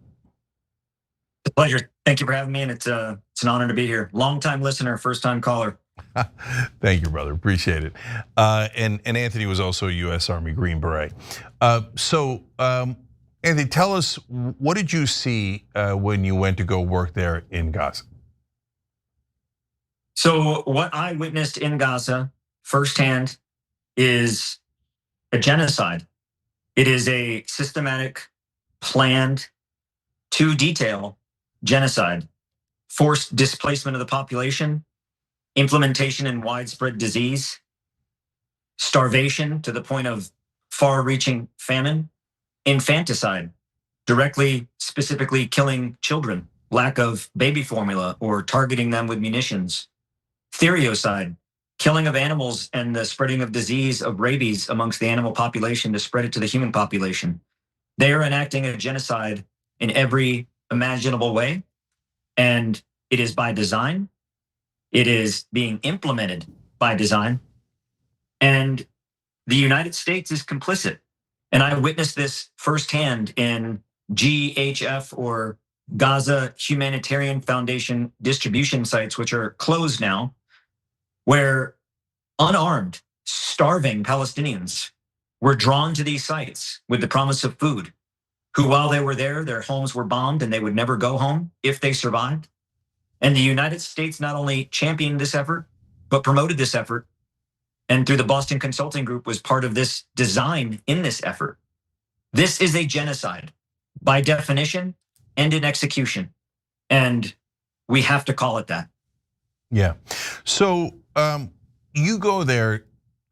It's a pleasure. Thank you for having me, and it's an honor to be here. Long-time listener, first-time caller. Thank you, brother. Appreciate it. And Anthony was also a U.S. Army Green Beret. Anthony, tell us, what did you see when you went to go work there in Gaza? So what I witnessed in Gaza firsthand is a genocide. It is a systematic, planned, to detail genocide, forced displacement of the population, implementation in widespread disease, starvation to the point of far-reaching famine, infanticide, directly, specifically killing children, lack of baby formula or targeting them with munitions, theriocide, killing of animals and the spreading of disease of rabies amongst the animal population to spread it to the human population. They are enacting a genocide in every imaginable way, and it is by design. It is being implemented by design, and the United States is complicit. And I witnessed this firsthand in GHF, or Gaza Humanitarian Foundation distribution sites, which are closed now, where unarmed, starving Palestinians were drawn to these sites with the promise of food, who, while they were there, their homes were bombed and they would never go home if they survived. And the United States not only championed this effort, but promoted this effort, and through the Boston Consulting Group was part of this design in this effort. This is a genocide by definition and in execution. And we have to call it that. Yeah. So you go there,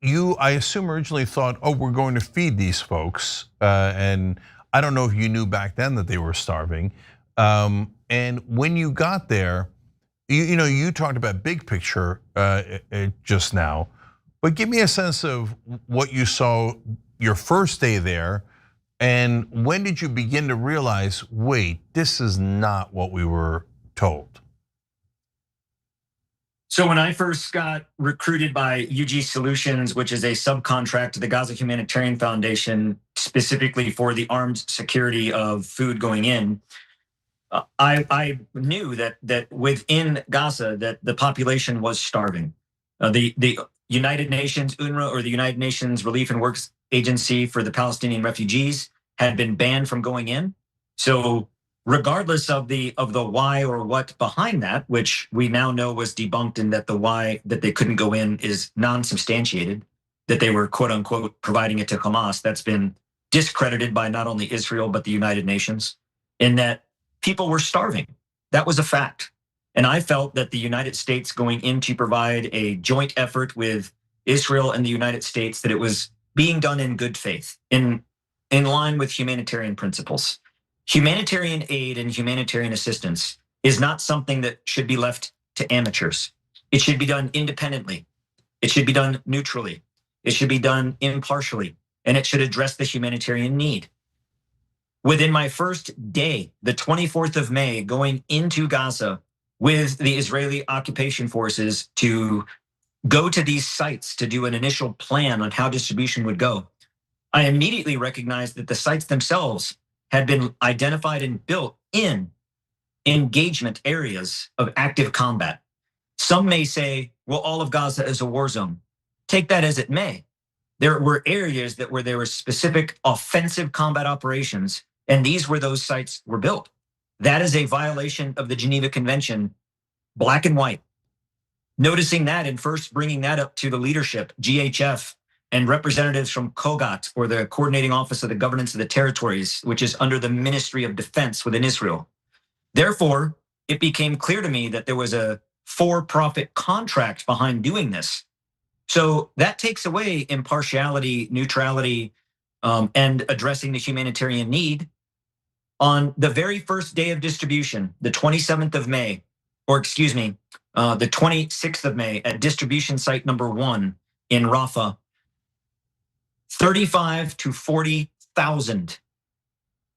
I assume originally thought, oh, we're going to feed these folks. And I don't know if you knew back then that they were starving. And when you got there, you talked about big picture just now, but give me a sense of what you saw your first day there, and when did you begin to realize, wait, this is not what we were told? So when I first got recruited by UG Solutions, which is a subcontract to the Gaza Humanitarian Foundation, specifically for the armed security of food going in, I knew that within Gaza that the population was starving. The United Nations, UNRWA, or the United Nations Relief and Works Agency for the Palestinian refugees, had been banned from going in. So regardless of the why or what behind that, which we now know was debunked, and that the why that they couldn't go in is non-substantiated, that they were quote unquote providing it to Hamas, that's been discredited by not only Israel but the United Nations, in that people were starving. That was a fact. And I felt that the United States going in to provide a joint effort with Israel and the United States, that it was being done in good faith, in line with humanitarian principles. Humanitarian aid and humanitarian assistance is not something that should be left to amateurs. It should be done independently. It should be done neutrally. It should be done impartially, and it should address the humanitarian need. Within my first day, the 24th of May, going into Gaza with the Israeli occupation forces to go to these sites to do an initial plan on how distribution would go, I immediately recognized that the sites themselves had been identified and built in engagement areas of active combat. Some may say, well, all of Gaza is a war zone. Take that as it may. There were areas where there were specific offensive combat operations, and these were those sites were built. That is a violation of the Geneva Convention, black and white. Noticing that and first bringing that up to the leadership, GHF, and representatives from COGAT, or the Coordinating Office of the Governance of the Territories, which is under the Ministry of Defense within Israel. Therefore, it became clear to me that there was a for-profit contract behind doing this. So that takes away impartiality, neutrality, and addressing the humanitarian need. On the very first day of distribution, the 27th of May, or excuse me, the 26th of May at distribution site number 1 in Rafah, 35 to 40,000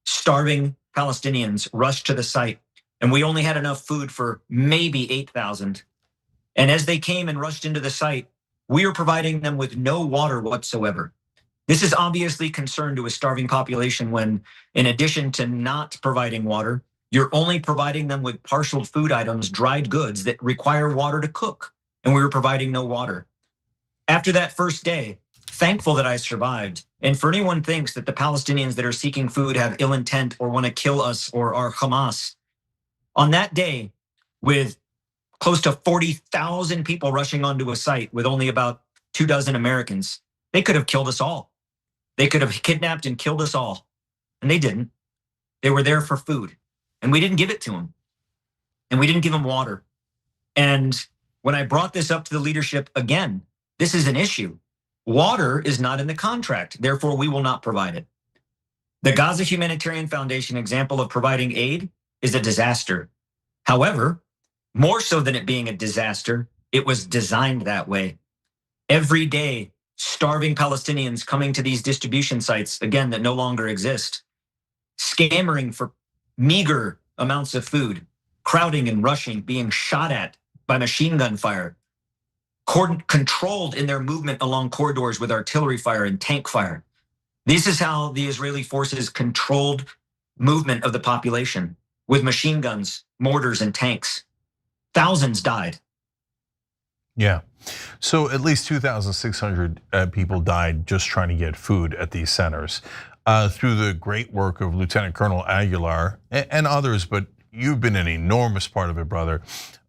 starving Palestinians rushed to the site, and we only had enough food for maybe 8,000. And as they came and rushed into the site, we were providing them with no water whatsoever. This is obviously concern to a starving population when, in addition to not providing water, you're only providing them with partial food items, dried goods that require water to cook. And we were providing no water. After that first day, thankful that I survived. And for anyone who thinks that the Palestinians that are seeking food have ill intent or want to kill us or are Hamas, on that day, with close to 40,000 people rushing onto a site with only about 24 Americans, they could have killed us all. They could have kidnapped and killed us all. And they didn't. They were there for food. And we didn't give it to them. And we didn't give them water. And when I brought this up to the leadership again, this is an issue. Water is not in the contract. Therefore, we will not provide it. The Gaza Humanitarian Foundation example of providing aid is a disaster. However, more so than it being a disaster, it was designed that way. Every day, starving Palestinians coming to these distribution sites, again, that no longer exist, scammering for meager amounts of food, crowding and rushing, being shot at by machine gun fire, controlled in their movement along corridors with artillery fire and tank fire. This is how the Israeli forces controlled movement of the population with machine guns, mortars, and tanks. Thousands died. Yeah. So at least 2,600 people died just trying to get food at these centers through the great work of Lieutenant Colonel Aguilar and others, but you've been an enormous part of it, brother.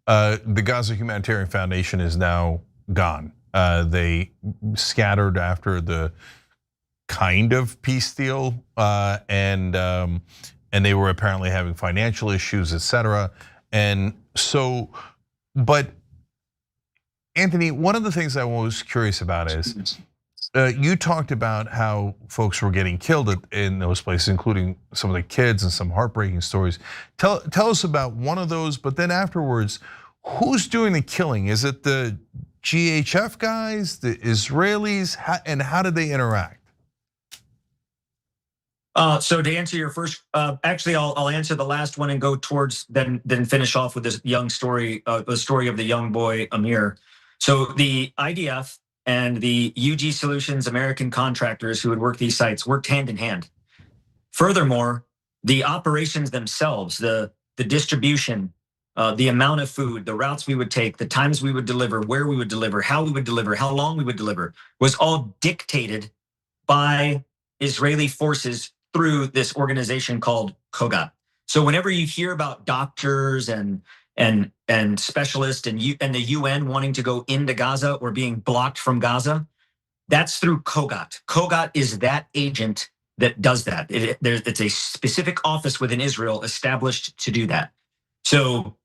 The Gaza Humanitarian Foundation is now gone. They scattered after the kind of peace deal, and they were apparently having financial issues, etc. And so, but Anthony, one of the things I was curious about is you talked about how folks were getting killed in those places, including some of the kids and some heartbreaking stories. Tell us about one of those, but then afterwards, who's doing the killing? Is it the GHF guys, the Israelis, and how did they interact? So to answer your first, actually, I'll answer the last one and go towards then finish off with this young story, the story of the young boy Amir. So the IDF and the UG Solutions American contractors who would work these sites worked hand in hand. Furthermore, the operations themselves, the distribution, the amount of food, the routes we would take, the times we would deliver, where we would deliver, how we would deliver, how long we would deliver, was all dictated by Israeli forces through this organization called Kogat. So whenever you hear about doctors and specialists and the UN wanting to go into Gaza or being blocked from Gaza, that's through Kogat. Kogat is that agent that does that. It's a specific office within Israel established to do that. So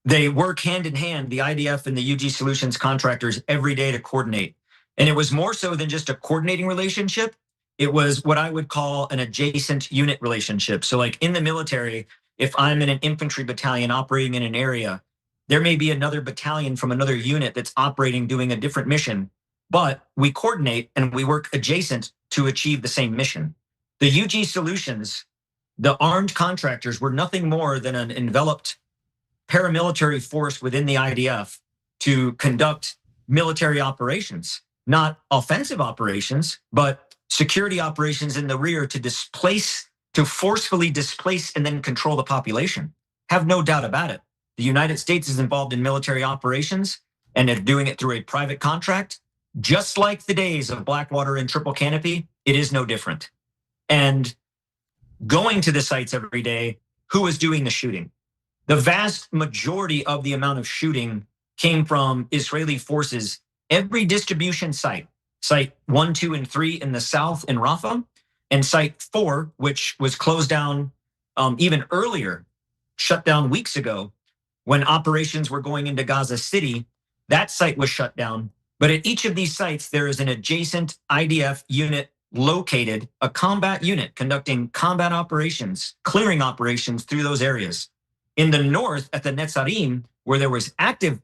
they work hand in hand, the IDF and the UG Solutions contractors, every day to coordinate. And it was more so than just a coordinating relationship. It was what I would call an adjacent unit relationship. So like in the military, if I'm in an infantry battalion operating in an area, there may be another battalion from another unit that's operating, doing a different mission, but we coordinate and we work adjacent to achieve the same mission. The UG Solutions, the armed contractors, were nothing more than an enveloped paramilitary force within the IDF to conduct military operations, not offensive operations, but security operations in the rear to forcefully displace and then control the population. Have no doubt about it. The United States is involved in military operations and they're doing it through a private contract. Just like the days of Blackwater and Triple Canopy, it is no different. And going to the sites every day, who was doing the shooting? The vast majority of the amount of shooting came from Israeli forces. Every distribution site 1, 2, and 3 in the south in Rafah, and site 4, which was closed down even earlier, shut down weeks ago when operations were going into Gaza City. That site was shut down. But at each of these sites, there is an adjacent IDF unit located, a combat unit conducting combat operations, clearing operations through those areas. In the north, at the Netzarim, where there was active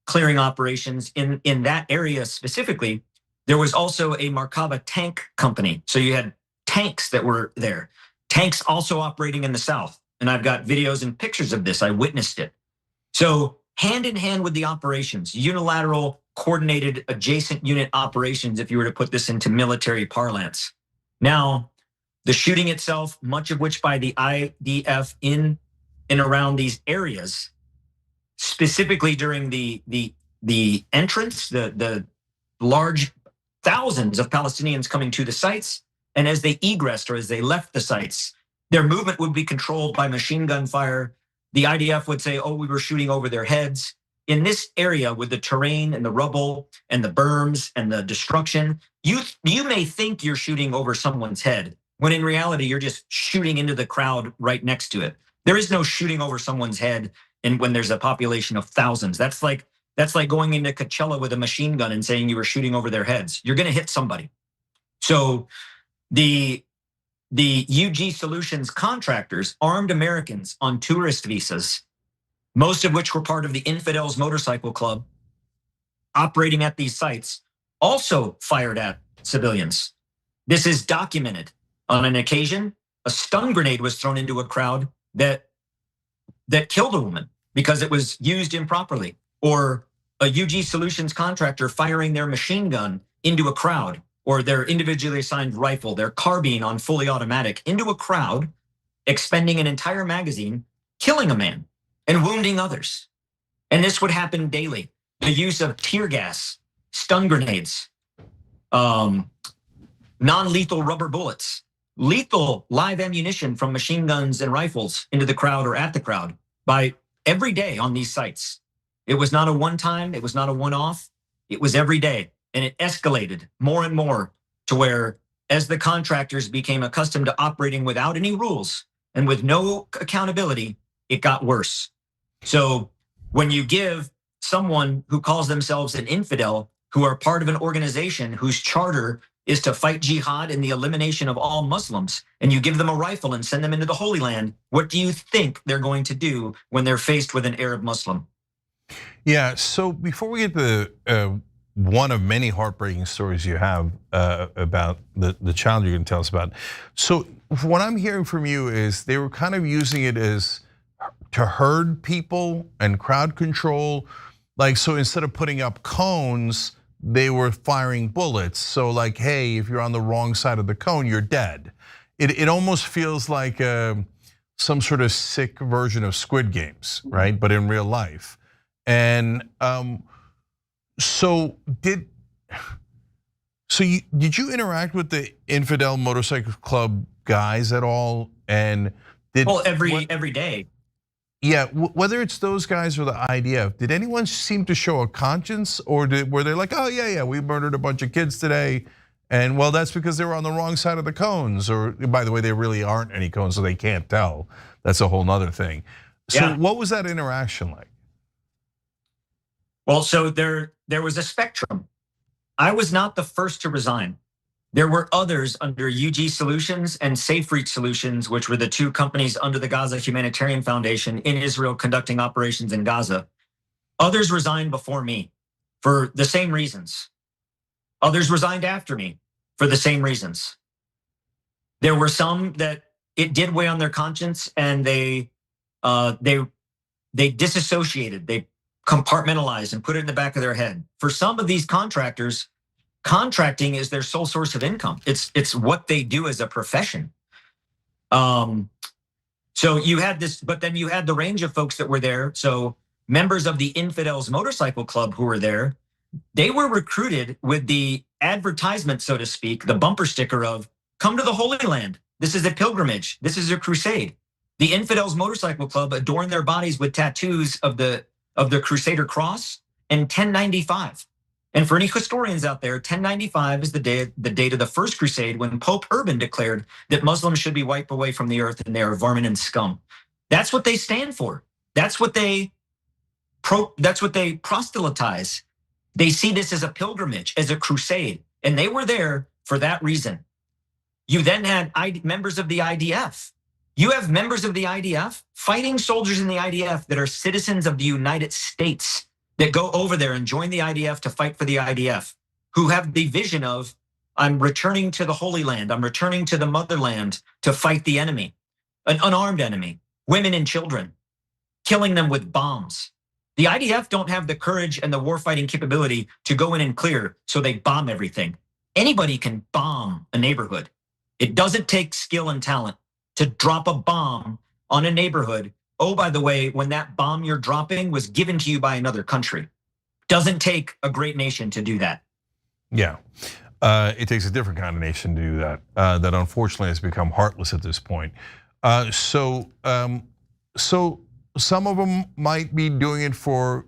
clearing operations in that area specifically, there was also a Markava tank company. So you had tanks that were there. Tanks also operating in the south. And I've got videos and pictures of this. I witnessed it. So hand in hand with the operations, unilateral, coordinated, adjacent unit operations, if you were to put this into military parlance. Now, the shooting itself, much of which by the IDF in and around these areas, specifically during the entrance, the large thousands of Palestinians coming to the sites, and as they egressed or as they left the sites, their movement would be controlled by machine gun fire. The IDF would say, oh, we were shooting over their heads. In this area with the terrain and the rubble and the berms and the destruction, you may think you're shooting over someone's head, when in reality, you're just shooting into the crowd right next to it. There is no shooting over someone's head when there's a population of thousands. That's like going into Coachella with a machine gun and saying you were shooting over their heads. You're gonna hit somebody. So the UG Solutions contractors, armed Americans on tourist visas, most of which were part of the Infidels Motorcycle Club, operating at these sites, also fired at civilians. This is documented. On an occasion, a stun grenade was thrown into a crowd that killed a woman because it was used improperly, or a UG Solutions contractor firing their machine gun into a crowd, or their individually assigned rifle, their carbine on fully automatic into a crowd, expending an entire magazine, killing a man and wounding others. And this would happen daily. The use of tear gas, stun grenades, non-lethal rubber bullets, lethal live ammunition from machine guns and rifles into the crowd or at the crowd by every day on these sites. It was not a one-time, it was not a one-off, it was every day. And it escalated more and more to where, as the contractors became accustomed to operating without any rules and with no accountability, it got worse. So when you give someone who calls themselves an infidel, who are part of an organization whose charter is to fight jihad and the elimination of all Muslims, and you give them a rifle and send them into the Holy Land, what do you think they're going to do when they're faced with an Arab Muslim? Yeah, so before we get to one of many heartbreaking stories you have about the child you're gonna tell us about. So what I'm hearing from you is they were kind of using it as to herd people and crowd control. Like, so instead of putting up cones, they were firing bullets. So like, hey, if you're on the wrong side of the cone, you're dead. It almost feels like some sort of sick version of Squid Games, right? But in real life. And so did you interact with the Infidel Motorcycle Club guys at all? And every day. Yeah, whether it's those guys or the IDF, did anyone seem to show a conscience, or were they like, oh yeah, we murdered a bunch of kids today, and well, that's because they were on the wrong side of the cones, or by the way, there really aren't any cones, so they can't tell. That's a whole nother thing. So what was that interaction like? Well, so there was a spectrum. I was not the first to resign. There were others under UG Solutions and Safe Reach Solutions, which were the two companies under the Gaza Humanitarian Foundation in Israel conducting operations in Gaza. Others resigned before me for the same reasons. Others resigned after me for the same reasons. There were some that it did weigh on their conscience, and they disassociated, they compartmentalized and put it in the back of their head. For some of these contractors, contracting is their sole source of income. It's what they do as a profession. So you had this, but then you had the range of folks that were there. So members of the Infidels Motorcycle Club who were there, they were recruited with the advertisement, so to speak, the bumper sticker of, come to the Holy Land. This is a pilgrimage. This is a crusade. The Infidels Motorcycle Club adorned their bodies with tattoos of the Crusader cross and 1095. And for any historians out there, 1095 is the date of the first crusade, when Pope Urban declared that Muslims should be wiped away from the earth and they are vermin and scum. That's what they stand for. That's what they proselytize. They see this as a pilgrimage, as a crusade, and they were there for that reason. You then had members of the IDF. You have members of the IDF, fighting soldiers in the IDF that are citizens of the United States, that go over there and join the IDF to fight for the IDF, who have the vision of, I'm returning to the Holy Land. I'm returning to the motherland to fight the enemy, an unarmed enemy, women and children, killing them with bombs. The IDF don't have the courage and the warfighting capability to go in and clear, so they bomb everything. Anybody can bomb a neighborhood. It doesn't take skill and talent to drop a bomb on a neighborhood. Oh, by the way, when that bomb you're dropping was given to you by another country. Doesn't take a great nation to do that. Yeah, it takes a different kind of nation to do that. That unfortunately has become heartless at this point. So some of them might be doing it for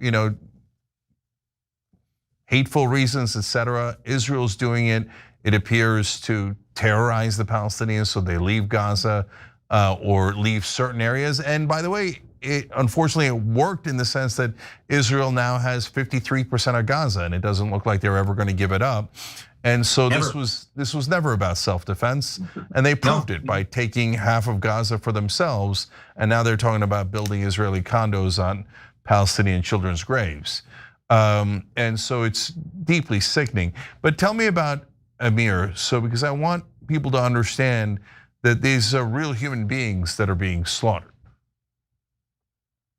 hateful reasons, etc. Israel's doing it. It appears to terrorize the Palestinians, so they leave Gaza or leave certain areas. And by the way, unfortunately, it worked in the sense that Israel now has 53% of Gaza, and it doesn't look like they're ever going to give it up. And so this was never about self-defense, and they proved it by taking half of Gaza for themselves. And now they're talking about building Israeli condos on Palestinian children's graves. And so it's deeply sickening. But tell me about Amir, because I want people to understand that these are real human beings that are being slaughtered.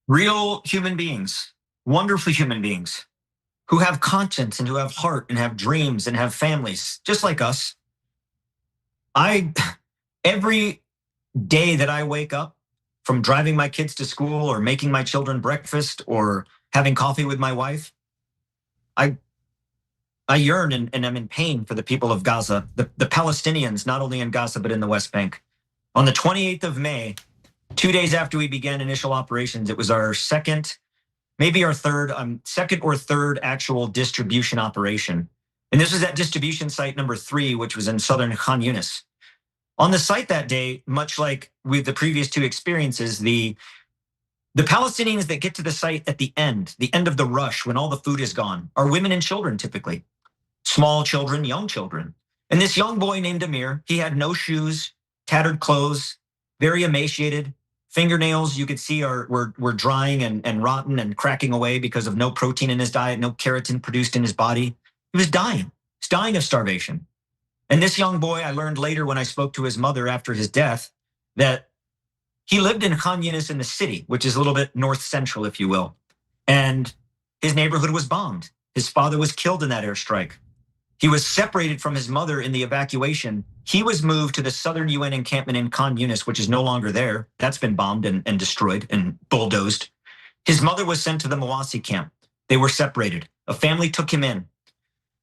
Real human beings, wonderful human beings, who have conscience and who have heart and have dreams and have families, just like us. Every day that I wake up, from driving my kids to school or making my children breakfast or having coffee with my wife, I yearn and am in pain for the people of Gaza, the Palestinians, not only in Gaza, but in the West Bank. On the 28th of May, 2 days after we began initial operations, it was our second, maybe our third, second or third actual distribution operation. And this was at distribution site number 3, which was in southern Khan Yunis. On the site that day, much like with the previous 2 experiences, the Palestinians that get to the site at the end of the rush, when all the food is gone, are women and children typically. Small children, young children. And this young boy named Amir, he had no shoes, tattered clothes, very emaciated. Fingernails you could see were drying and rotten and cracking away because of no protein in his diet, no keratin produced in his body. He was dying. He's dying of starvation. And this young boy, I learned later when I spoke to his mother after his death, that he lived in Khan Yunis in the city, which is a little bit north central, if you will. And his neighborhood was bombed. His father was killed in that airstrike. He was separated from his mother in the evacuation. He was moved to the southern UN encampment in Khan Yunis, which is no longer there. That's been bombed and destroyed and bulldozed. His mother was sent to the Mawasi camp. They were separated. A family took him in.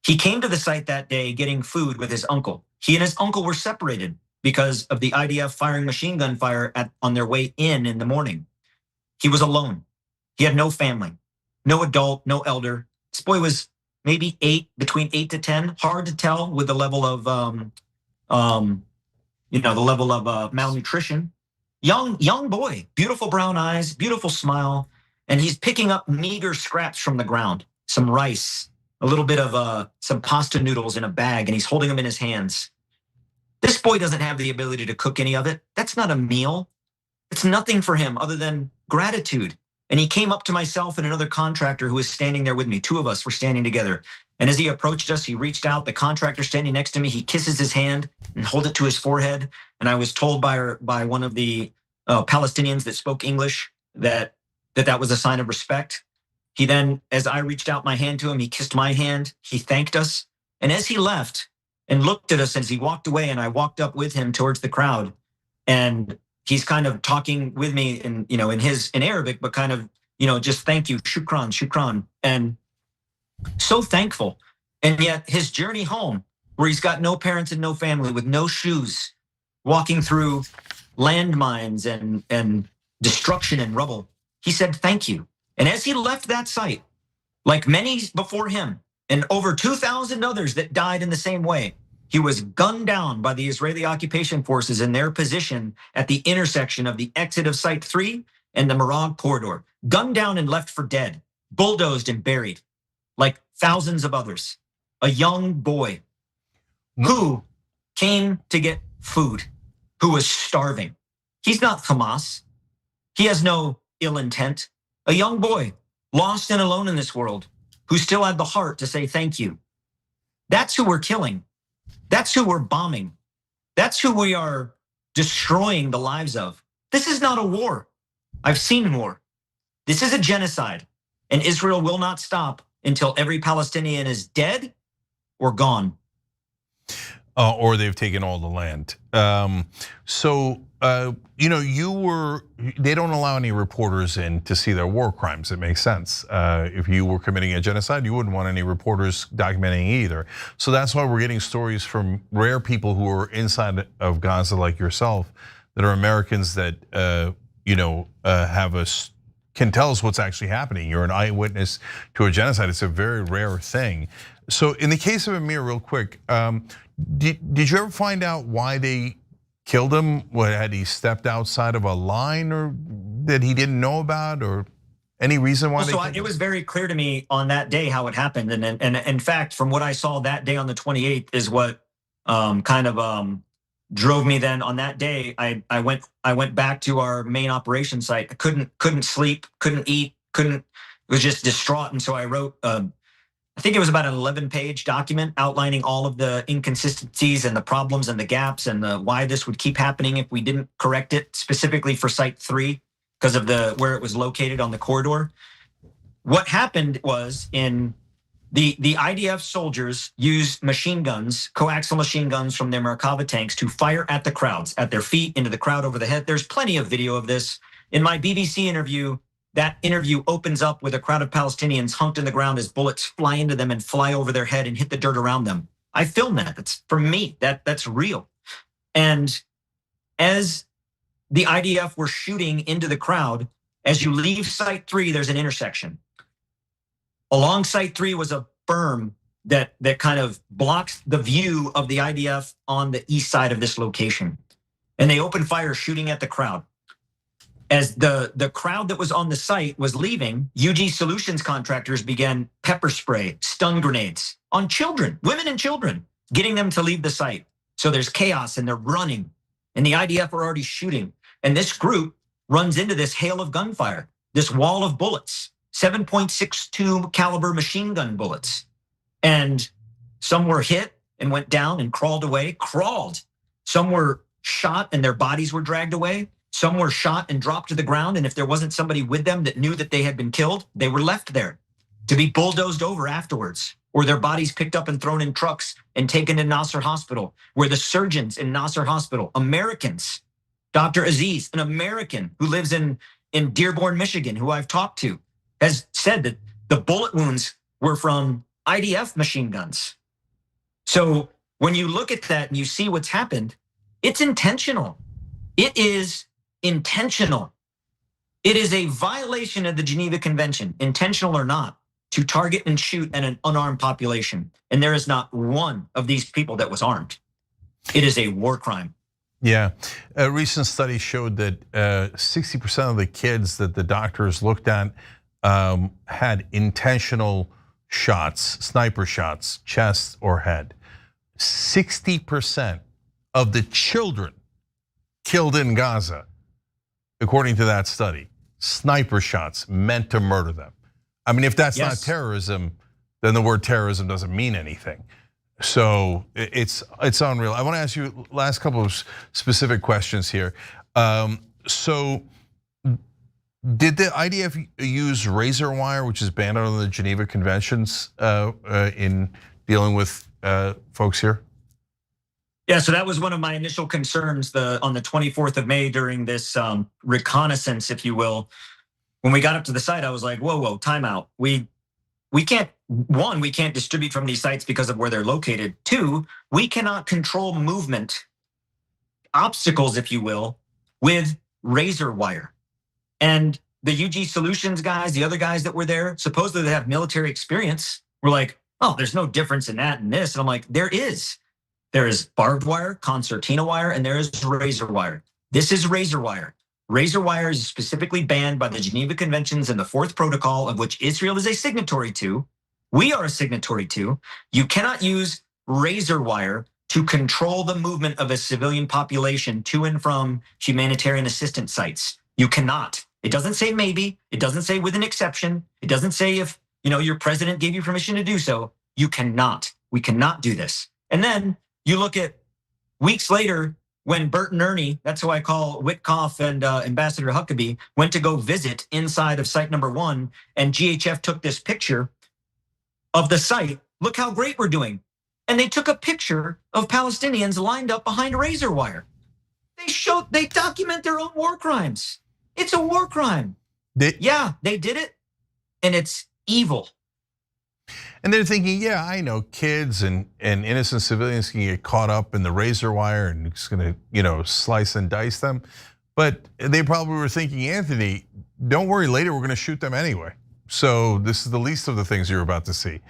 He came to the site that day getting food with his uncle. He and his uncle were separated because of the IDF firing machine gun fire on their way in the morning. He was alone. He had no family, no adult, no elder. This boy was maybe between 8 to 10. Hard to tell with the level of, malnutrition. Young boy, beautiful brown eyes, beautiful smile, and he's picking up meager scraps from the ground, some rice, a little bit of some pasta noodles in a bag, and he's holding them in his hands. This boy doesn't have the ability to cook any of it. That's not a meal. It's nothing for him other than gratitude. And he came up to myself and another contractor who was standing there with me. 2 of us were standing together. And as he approached us, he reached out. The contractor standing next to me, he kisses his hand and holds it to his forehead. And I was told by one of the Palestinians that spoke English that was a sign of respect. He then, as I reached out my hand to him, he kissed my hand. He thanked us. And as he left and looked at us as he walked away, and I walked up with him towards the crowd, and he's kind of talking with me in Arabic, but kind of, just thank you, shukran, shukran. And so thankful. And yet his journey home, where he's got no parents and no family, with no shoes, walking through landmines and destruction and rubble, he said, thank you. And as he left that site, like many before him, and over 2,000 others that died in the same way, he was gunned down by the Israeli occupation forces in their position at the intersection of the exit of Site 3 and the Marag corridor. Gunned down and left for dead, bulldozed and buried, like thousands of others. A young boy who came to get food, who was starving. He's not Hamas. He has no ill intent. A young boy, lost and alone in this world, who still had the heart to say thank you. That's who we're killing. That's who we're bombing. That's who we are destroying the lives of. This is not a war. I've seen war. This is a genocide, and Israel will not stop until every Palestinian is dead or gone. Or they've taken all the land. They don't allow any reporters in to see their war crimes. It makes sense. If you were committing a genocide, you wouldn't want any reporters documenting either. So that's why we're getting stories from rare people who are inside of Gaza, like yourself, that are Americans that can tell us what's actually happening. You're an eyewitness to a genocide. It's a very rare thing. So in the case of Amir, real quick, did you ever find out why they killed him? What, had he stepped outside of a line or that he didn't know about, or any reason why? It was very clear to me on that day how it happened, and in fact, from what I saw that day on the 28th is what drove me. Then on that day, I went back to our main operation site. I couldn't sleep, couldn't eat, was just distraught, and so I wrote. I think it was about an 11-page document outlining all of the inconsistencies and the problems and the gaps and why this would keep happening if we didn't correct it, specifically for Site 3 because of where it was located on the corridor. What happened was in the IDF soldiers used machine guns, coaxial machine guns from their Merkava tanks to fire at the crowds, at their feet, into the crowd over the head. There's plenty of video of this. In my BBC interview, that interview opens up with a crowd of Palestinians hunked in the ground as bullets fly into them and fly over their head and hit the dirt around them. I filmed that. That's for me. That's real. And as the IDF were shooting into the crowd, as you leave Site 3, there's an intersection. Along Site 3 was a berm that kind of blocks the view of the IDF on the east side of this location. And they opened fire shooting at the crowd. As the crowd that was on the site was leaving, UG Solutions contractors began pepper spray, stun grenades on children, women and children, getting them to leave the site. So there's chaos and they're running, and the IDF are already shooting. And this group runs into this hail of gunfire, this wall of bullets, 7.62 caliber machine gun bullets. And some were hit and went down and crawled away, Some were shot and their bodies were dragged away. Some were shot and dropped to the ground, and if there wasn't somebody with them that knew that they had been killed, they were left there to be bulldozed over afterwards, or their bodies picked up and thrown in trucks and taken to Nasser Hospital, where the surgeons in Nasser Hospital, Americans, Dr. Aziz, an American who lives in Dearborn, Michigan, who I've talked to, has said that the bullet wounds were from IDF machine guns. So when you look at that and you see what's happened, it's intentional. It is intentional. It is a violation of the Geneva Convention, intentional or not, to target and shoot at an unarmed population. And there is not one of these people that was armed. It is a war crime. Yeah, a recent study showed that 60% of the kids that the doctors looked at had intentional shots, sniper shots, chest or head. 60% of the children killed in Gaza, according to that study, sniper shots meant to murder them. I mean, if that's not terrorism, then the word terrorism doesn't mean anything. So it's unreal. I want to ask you last couple of specific questions here. So did the IDF use razor wire, which is banned under the Geneva Conventions, in dealing with folks here? Yeah, so that was one of my initial concerns on the 24th of May during this reconnaissance, if you will. When we got up to the site, I was like, whoa, time out. We can't, one, we can't distribute from these sites because of where they're located. Two, we cannot control movement, obstacles, if you will, with razor wire. And the UG Solutions guys, the other guys that were there, supposedly they have military experience. We're like, oh, there's no difference in that and this. And I'm like, there is. There is barbed wire, concertina wire, and there is razor wire. This is razor wire. Razor wire is specifically banned by the Geneva Conventions and the Fourth Protocol, of which Israel is a signatory to. We are a signatory to. You cannot use razor wire to control the movement of a civilian population to and from humanitarian assistance sites. You cannot. It doesn't say maybe. It doesn't say with an exception. It doesn't say if your president gave you permission to do so. You cannot. We cannot do this. And then You look at weeks later when Bert and Ernie, that's who I call Witkoff and Ambassador Huckabee, went to go visit inside of site number 1, and GHF took this picture of the site. Look how great we're doing. And they took a picture of Palestinians lined up behind razor wire. They document their own war crimes. It's a war crime. They did it, and it's evil. And they're thinking, yeah, I know kids and innocent civilians can get caught up in the razor wire and it's gonna, slice and dice them. But they probably were thinking, Anthony, don't worry, later we're gonna shoot them anyway. So this is the least of the things you're about to see.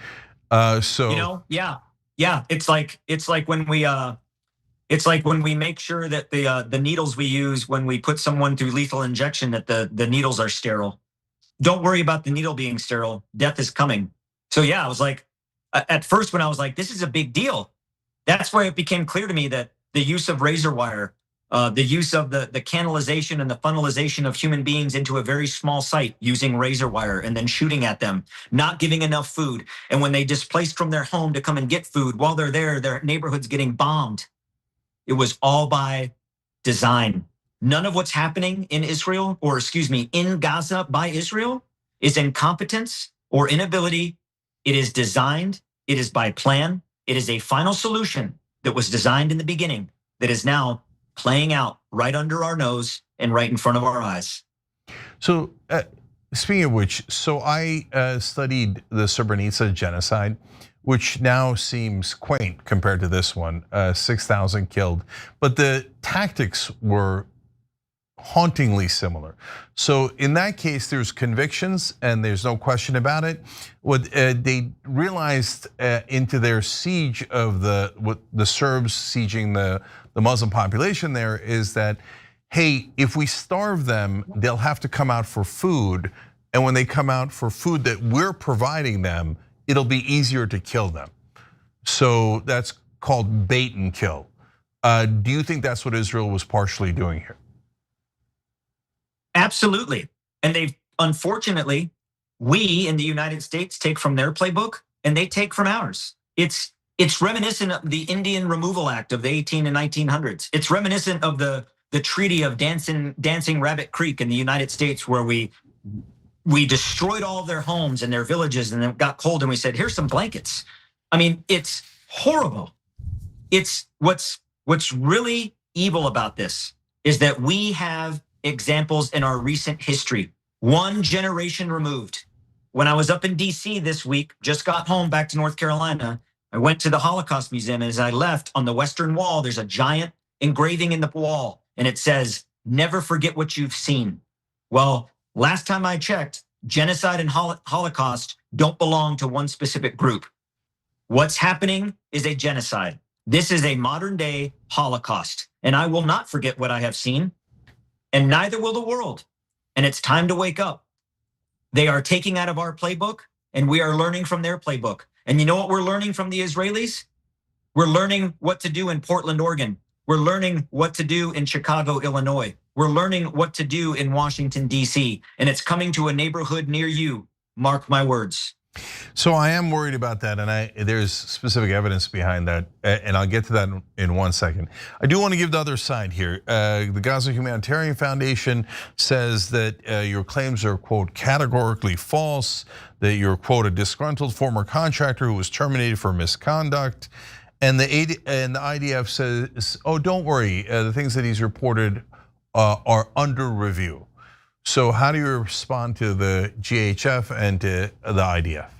Yeah. It's like when we make sure that the needles we use when we put someone through lethal injection, that the needles are sterile. Don't worry about the needle being sterile. Death is coming. So yeah, I was like, at first when I was like, this is a big deal. That's why it became clear to me that the use of razor wire, the use of the canalization and the funnelization of human beings into a very small site using razor wire and then shooting at them, not giving enough food. And when they displaced from their home to come and get food, while they're there, their neighborhood's getting bombed. It was all by design. None of what's happening in Israel, or excuse me, in Gaza by Israel is incompetence or inability. It is designed, it is by plan, it is a final solution that was designed in the beginning that is now playing out right under our nose and right in front of our eyes. So speaking of which, so I studied the Srebrenica genocide, which now seems quaint compared to this one, 6,000 killed. But the tactics were hauntingly similar. So in that case, there's convictions and there's no question about it. What they realized into their siege of the Serbs sieging the Muslim population there is that, hey, if we starve them, they'll have to come out for food. And when they come out for food that we're providing them, it'll be easier to kill them. So that's called bait and kill. Do you think that's what Israel was partially doing here? Absolutely. And they've, unfortunately, we in the United States take from their playbook and they take from ours. It's reminiscent of the Indian Removal Act of the 18 and 1900s. It's reminiscent of the Treaty of Dancing Rabbit Creek in the United States, where we destroyed all of their homes and their villages, and it got cold and we said, here's some blankets. I mean, it's horrible. It's what's really evil about this is that we have examples in our recent history, one generation removed. When I was up in DC this week, just got home back to North Carolina, I went to the Holocaust Museum, and as I left, on the Western Wall, there's a giant engraving in the wall, and it says, never forget what you've seen. Well, last time I checked, genocide and Holocaust don't belong to one specific group. What's happening is a genocide. This is a modern day Holocaust, and I will not forget what I have seen, and neither will the world. And it's time to wake up. They are taking out of our playbook, and we are learning from their playbook. And you know what we're learning from the Israelis? We're learning what to do in Portland, Oregon. We're learning what to do in Chicago, Illinois. We're learning what to do in Washington, D.C. And it's coming to a neighborhood near you. Mark my words. So I am worried about that, and there's specific evidence behind that, and I'll get to that in 1 second. I do want to give the other side here. The Gaza Humanitarian Foundation says that your claims are, quote, categorically false, that you're, quote, a disgruntled former contractor who was terminated for misconduct, and the IDF says, oh, don't worry, the things that he's reported are under review. So how do you respond to the GHF and to the IDF?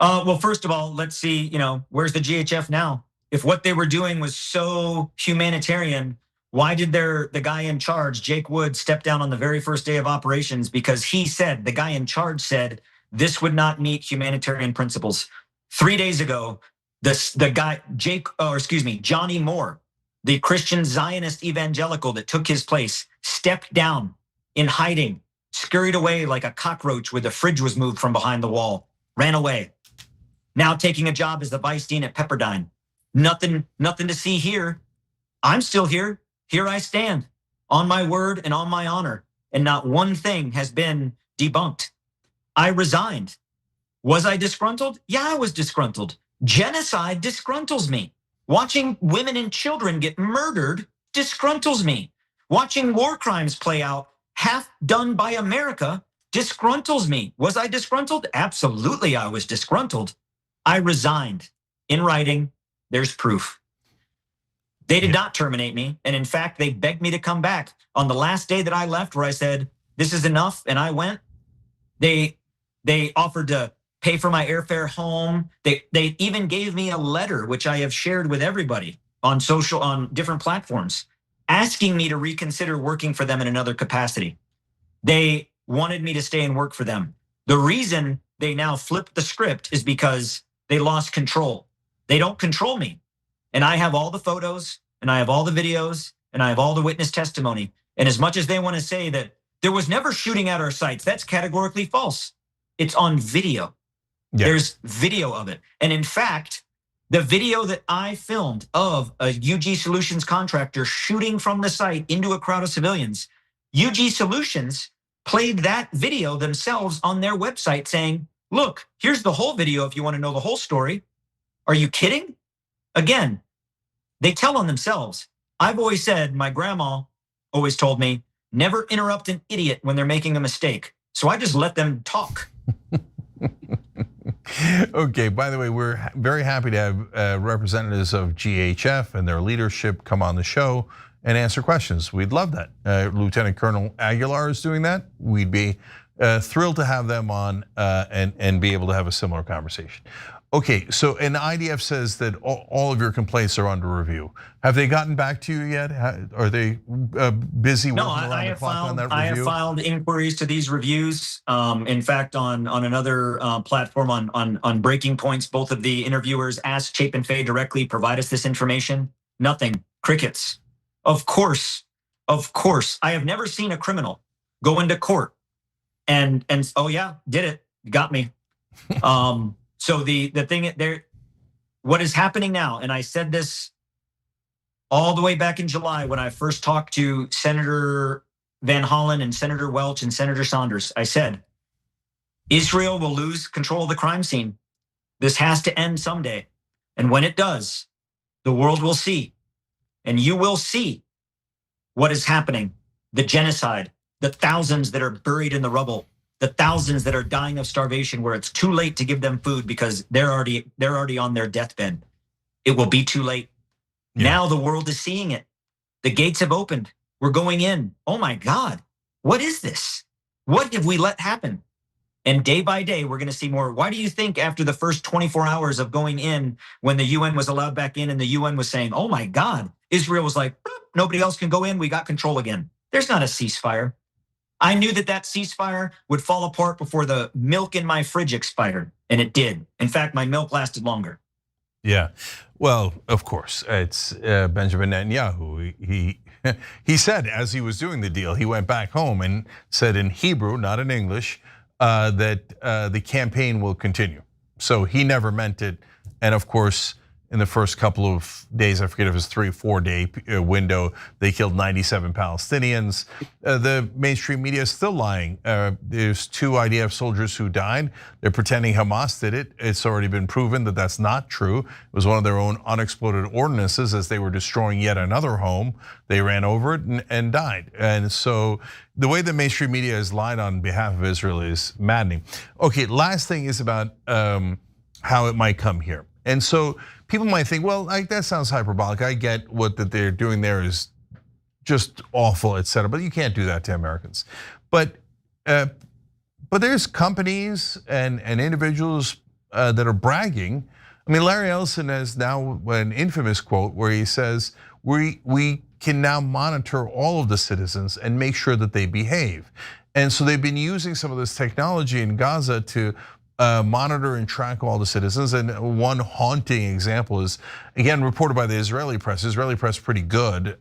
Well, first of all, let's see, where's the GHF now? If what they were doing was so humanitarian, why did the guy in charge, Jake Wood, step down on the very first day of operations? Because the guy in charge said this would not meet humanitarian principles. 3 days ago, the guy, Johnny Moore, the Christian Zionist evangelical that took his place, stepped down in hiding, scurried away like a cockroach where the fridge was moved from behind the wall, ran away. Now taking a job as the vice dean at Pepperdine. Nothing to see here. I'm still here. Here I stand, on my word and on my honor. And not one thing has been debunked. I resigned. Was I disgruntled? Yeah, I was disgruntled. Genocide disgruntles me. Watching women and children get murdered disgruntles me. Watching war crimes play out, half done by America, disgruntles me. Was I disgruntled? Absolutely, I was disgruntled. I resigned in writing. There's proof. They did not terminate me. And in fact, they begged me to come back. On the last day that I left, where I said, this is enough, and I went, they offered to pay for my airfare home. They even gave me a letter, which I have shared with everybody on different platforms, asking me to reconsider working for them in another capacity. They wanted me to stay and work for them. The reason they now flipped the script is because they lost control. They don't control me. And I have all the photos, and I have all the videos, and I have all the witness testimony. And as much as they want to say that there was never shooting at our sites, that's categorically false. It's on video. Yeah. There's video of it. And in fact, the video that I filmed of a UG Solutions contractor shooting from the site into a crowd of civilians, UG Solutions played that video themselves on their website saying, look, here's the whole video if you want to know the whole story. Are you kidding? Again, they tell on themselves. I've always said, my grandma always told me, never interrupt an idiot when they're making a mistake. So I just let them talk. Okay, by the way, we're very happy to have representatives of GHF and their leadership come on the show and answer questions. We'd love that. Lieutenant Colonel Aguilar is doing that. We'd be thrilled to have them on and be able to have a similar conversation. Okay, so and the IDF says that all of your complaints are under review. Have they gotten back to you yet? Are they busy working around the clock on that review? I have filed inquiries to these reviews. In fact, on another platform on Breaking Points, both of the interviewers asked Chapin Fay directly, provide us this information. Nothing, crickets. Of course, I have never seen a criminal go into court and oh yeah, did it, got me. So the thing there, what is happening now, and I said this all the way back in July when I first talked to Senator Van Hollen and Senator Welch and Senator Saunders, I said, Israel will lose control of the crime scene. This has to end someday. And when it does, the world will see, and you will see what is happening, the genocide, the thousands that are buried in the rubble, the thousands that are dying of starvation where it's too late to give them food because they're already on their deathbed. It will be too late. Yeah. Now the world is seeing it. The gates have opened. We're going in. Oh my God, what is this? What have we let happen? And day by day, we're going to see more. Why do you think after the first 24 hours of going in, when the UN was allowed back in and the UN was saying, oh my God, Israel was like, nobody else can go in, we got control again. There's not a ceasefire. I knew that ceasefire would fall apart before the milk in my fridge expired, and it did. In fact, my milk lasted longer. Yeah, well, of course, it's Benjamin Netanyahu. He said as he was doing the deal, he went back home and said in Hebrew, not in English, that the campaign will continue. So he never meant it, and of course, in the first couple of days, I forget if it was 3 or 4 day window, they killed 97 Palestinians. The mainstream media is still lying. There's 2 IDF soldiers who died. They're pretending Hamas did it. It's already been proven that that's not true. It was one of their own unexploded ordinances as they were destroying yet another home. They ran over it and died. And so the way the mainstream media has lied on behalf of Israel is maddening. Okay, last thing is about how it might come here. And so people might think, well, that sounds hyperbolic. I get what that they're doing there is just awful, et cetera. But you can't do that to Americans. But there's companies and individuals that are bragging. I mean, Larry Ellison has now an infamous quote where he says, we can now monitor all of the citizens and make sure that they behave. And so they've been using some of this technology in Gaza to monitor and track all the citizens. And one haunting example is, again, reported by the Israeli press. Israeli press pretty good,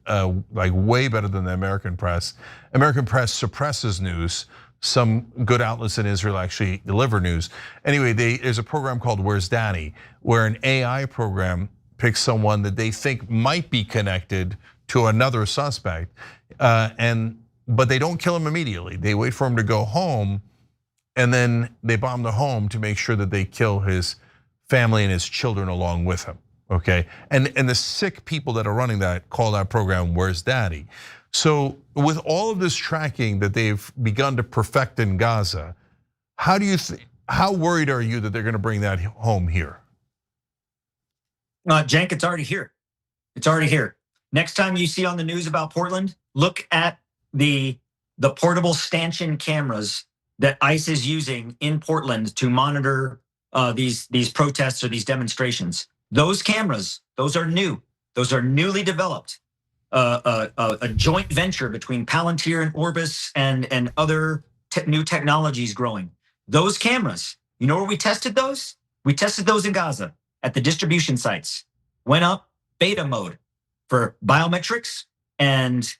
like way better than the American press. American press suppresses news. Some good outlets in Israel actually deliver news. Anyway, there's a program called Where's Danny, where an AI program picks someone that they think might be connected to another suspect, but they don't kill him immediately. They wait for him to go home, and then they bomb the home to make sure that they kill his family and his children along with him. okay? And the sick people that are running that call that program Where's Daddy? So with all of this tracking that they've begun to perfect in Gaza, how worried are you that they're gonna bring that home here? Cenk, it's already here. It's already here. Next time you see on the news about Portland, look at the portable stanchion cameras that ICE is using in Portland to monitor these protests or these demonstrations. Those cameras, those are new. Those are newly developed. A joint venture between Palantir and Orbis and other new technologies growing. Those cameras, you know where we tested those? We tested those in Gaza at the distribution sites. Went up beta mode for biometrics and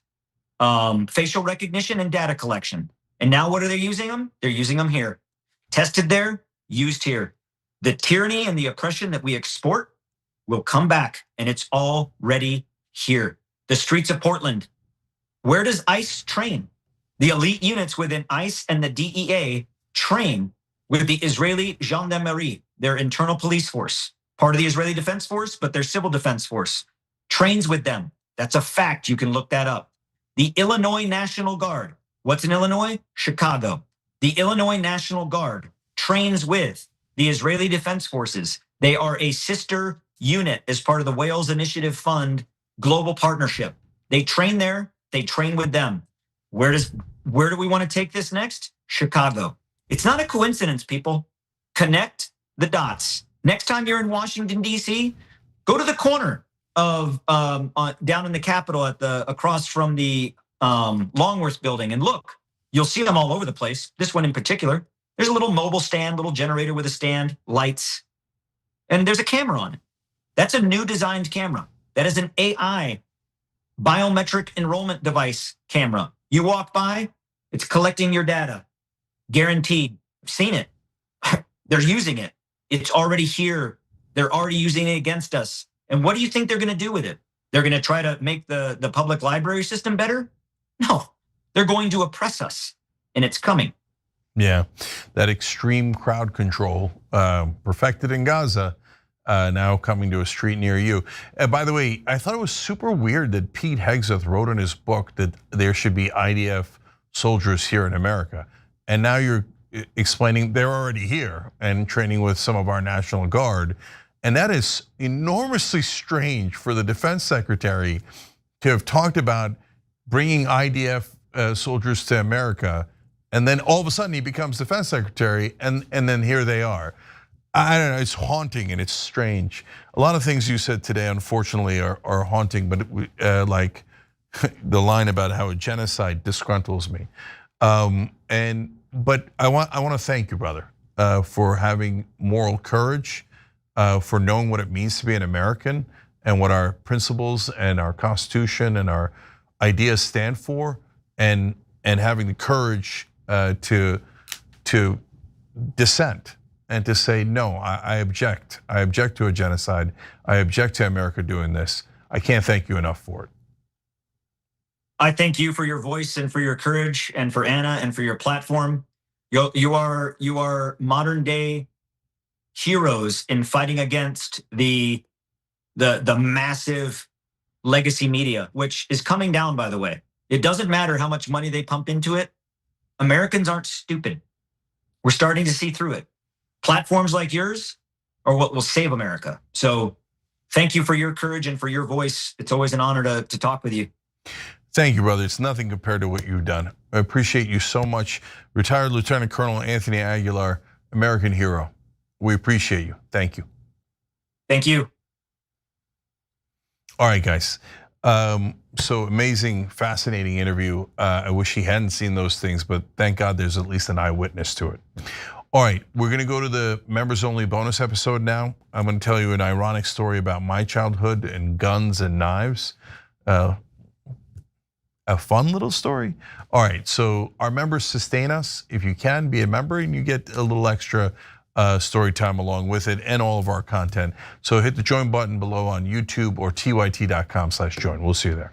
facial recognition and data collection. And now what are they using them? They're using them here. Tested there, used here. The tyranny and the oppression that we export will come back, and it's already here. The streets of Portland. Where does ICE train? The elite units within ICE and the DEA train with the Israeli Gendarmerie, their internal police force, part of the Israeli Defense Force, but their civil defense force, trains with them. That's a fact. You can look that up. The Illinois National Guard. What's in Illinois? Chicago. The Illinois National Guard trains with the Israeli Defense Forces. They are a sister unit as part of the Wales Initiative Fund global partnership. They train there, they train with them. Where do we want to take this next? Chicago. It's not a coincidence, people. Connect the dots. Next time you're in Washington, D.C., go to the corner of down in the Capitol across from the Longworth building and look. You'll see them all over the place. This one in particular. There's a little mobile stand, little generator with a stand, lights, and there's a camera on it. That's a new designed camera. That is an AI biometric enrollment device camera. You walk by, it's collecting your data. Guaranteed. I've seen it. They're using it. It's already here. They're already using it against us. And what do you think they're going to do with it? They're going to try to make the public library system better? No, they're going to oppress us, and it's coming. Yeah, that extreme crowd control perfected in Gaza, now coming to a street near you. By the way, I thought it was super weird that Pete Hegseth wrote in his book that there should be IDF soldiers here in America. And now you're explaining they're already here and training with some of our National Guard. And that is enormously strange for the defense secretary to have talked about bringing IDF soldiers to America. And then all of a sudden he becomes defense secretary and then here they are. I don't know, it's haunting and it's strange. A lot of things you said today, unfortunately, are haunting, but like the line about how a genocide disgruntles me. But I want to thank you, brother, for having moral courage, for knowing what it means to be an American and what our principles and our Constitution and our ideas stand for, and having the courage to dissent and to say no. I object. I object to a genocide. I object to America doing this. I can't thank you enough for it. I thank you for your voice and for your courage, and for Anna and for your platform. You are modern day heroes in fighting against the massive legacy media, which is coming down, by the way. It doesn't matter how much money they pump into it. Americans aren't stupid. We're starting to see through it. Platforms like yours are what will save America. So thank you for your courage and for your voice. It's always an honor to talk with you. Thank you, brother. It's nothing compared to what you've done. I appreciate you so much. Retired Lieutenant Colonel Anthony Aguilar, American hero. We appreciate you. Thank you. Thank you. All right, guys. So amazing, fascinating interview. I wish he hadn't seen those things, but thank God there's at least an eyewitness to it. All right, we're gonna go to the members only bonus episode now. I'm gonna tell you an ironic story about my childhood and guns and knives. A fun little story. All right, so our members sustain us. If you can, be a member and you get a little extra story time along with it and all of our content. So hit the join button below on YouTube or tyt.com/join. We'll see you there.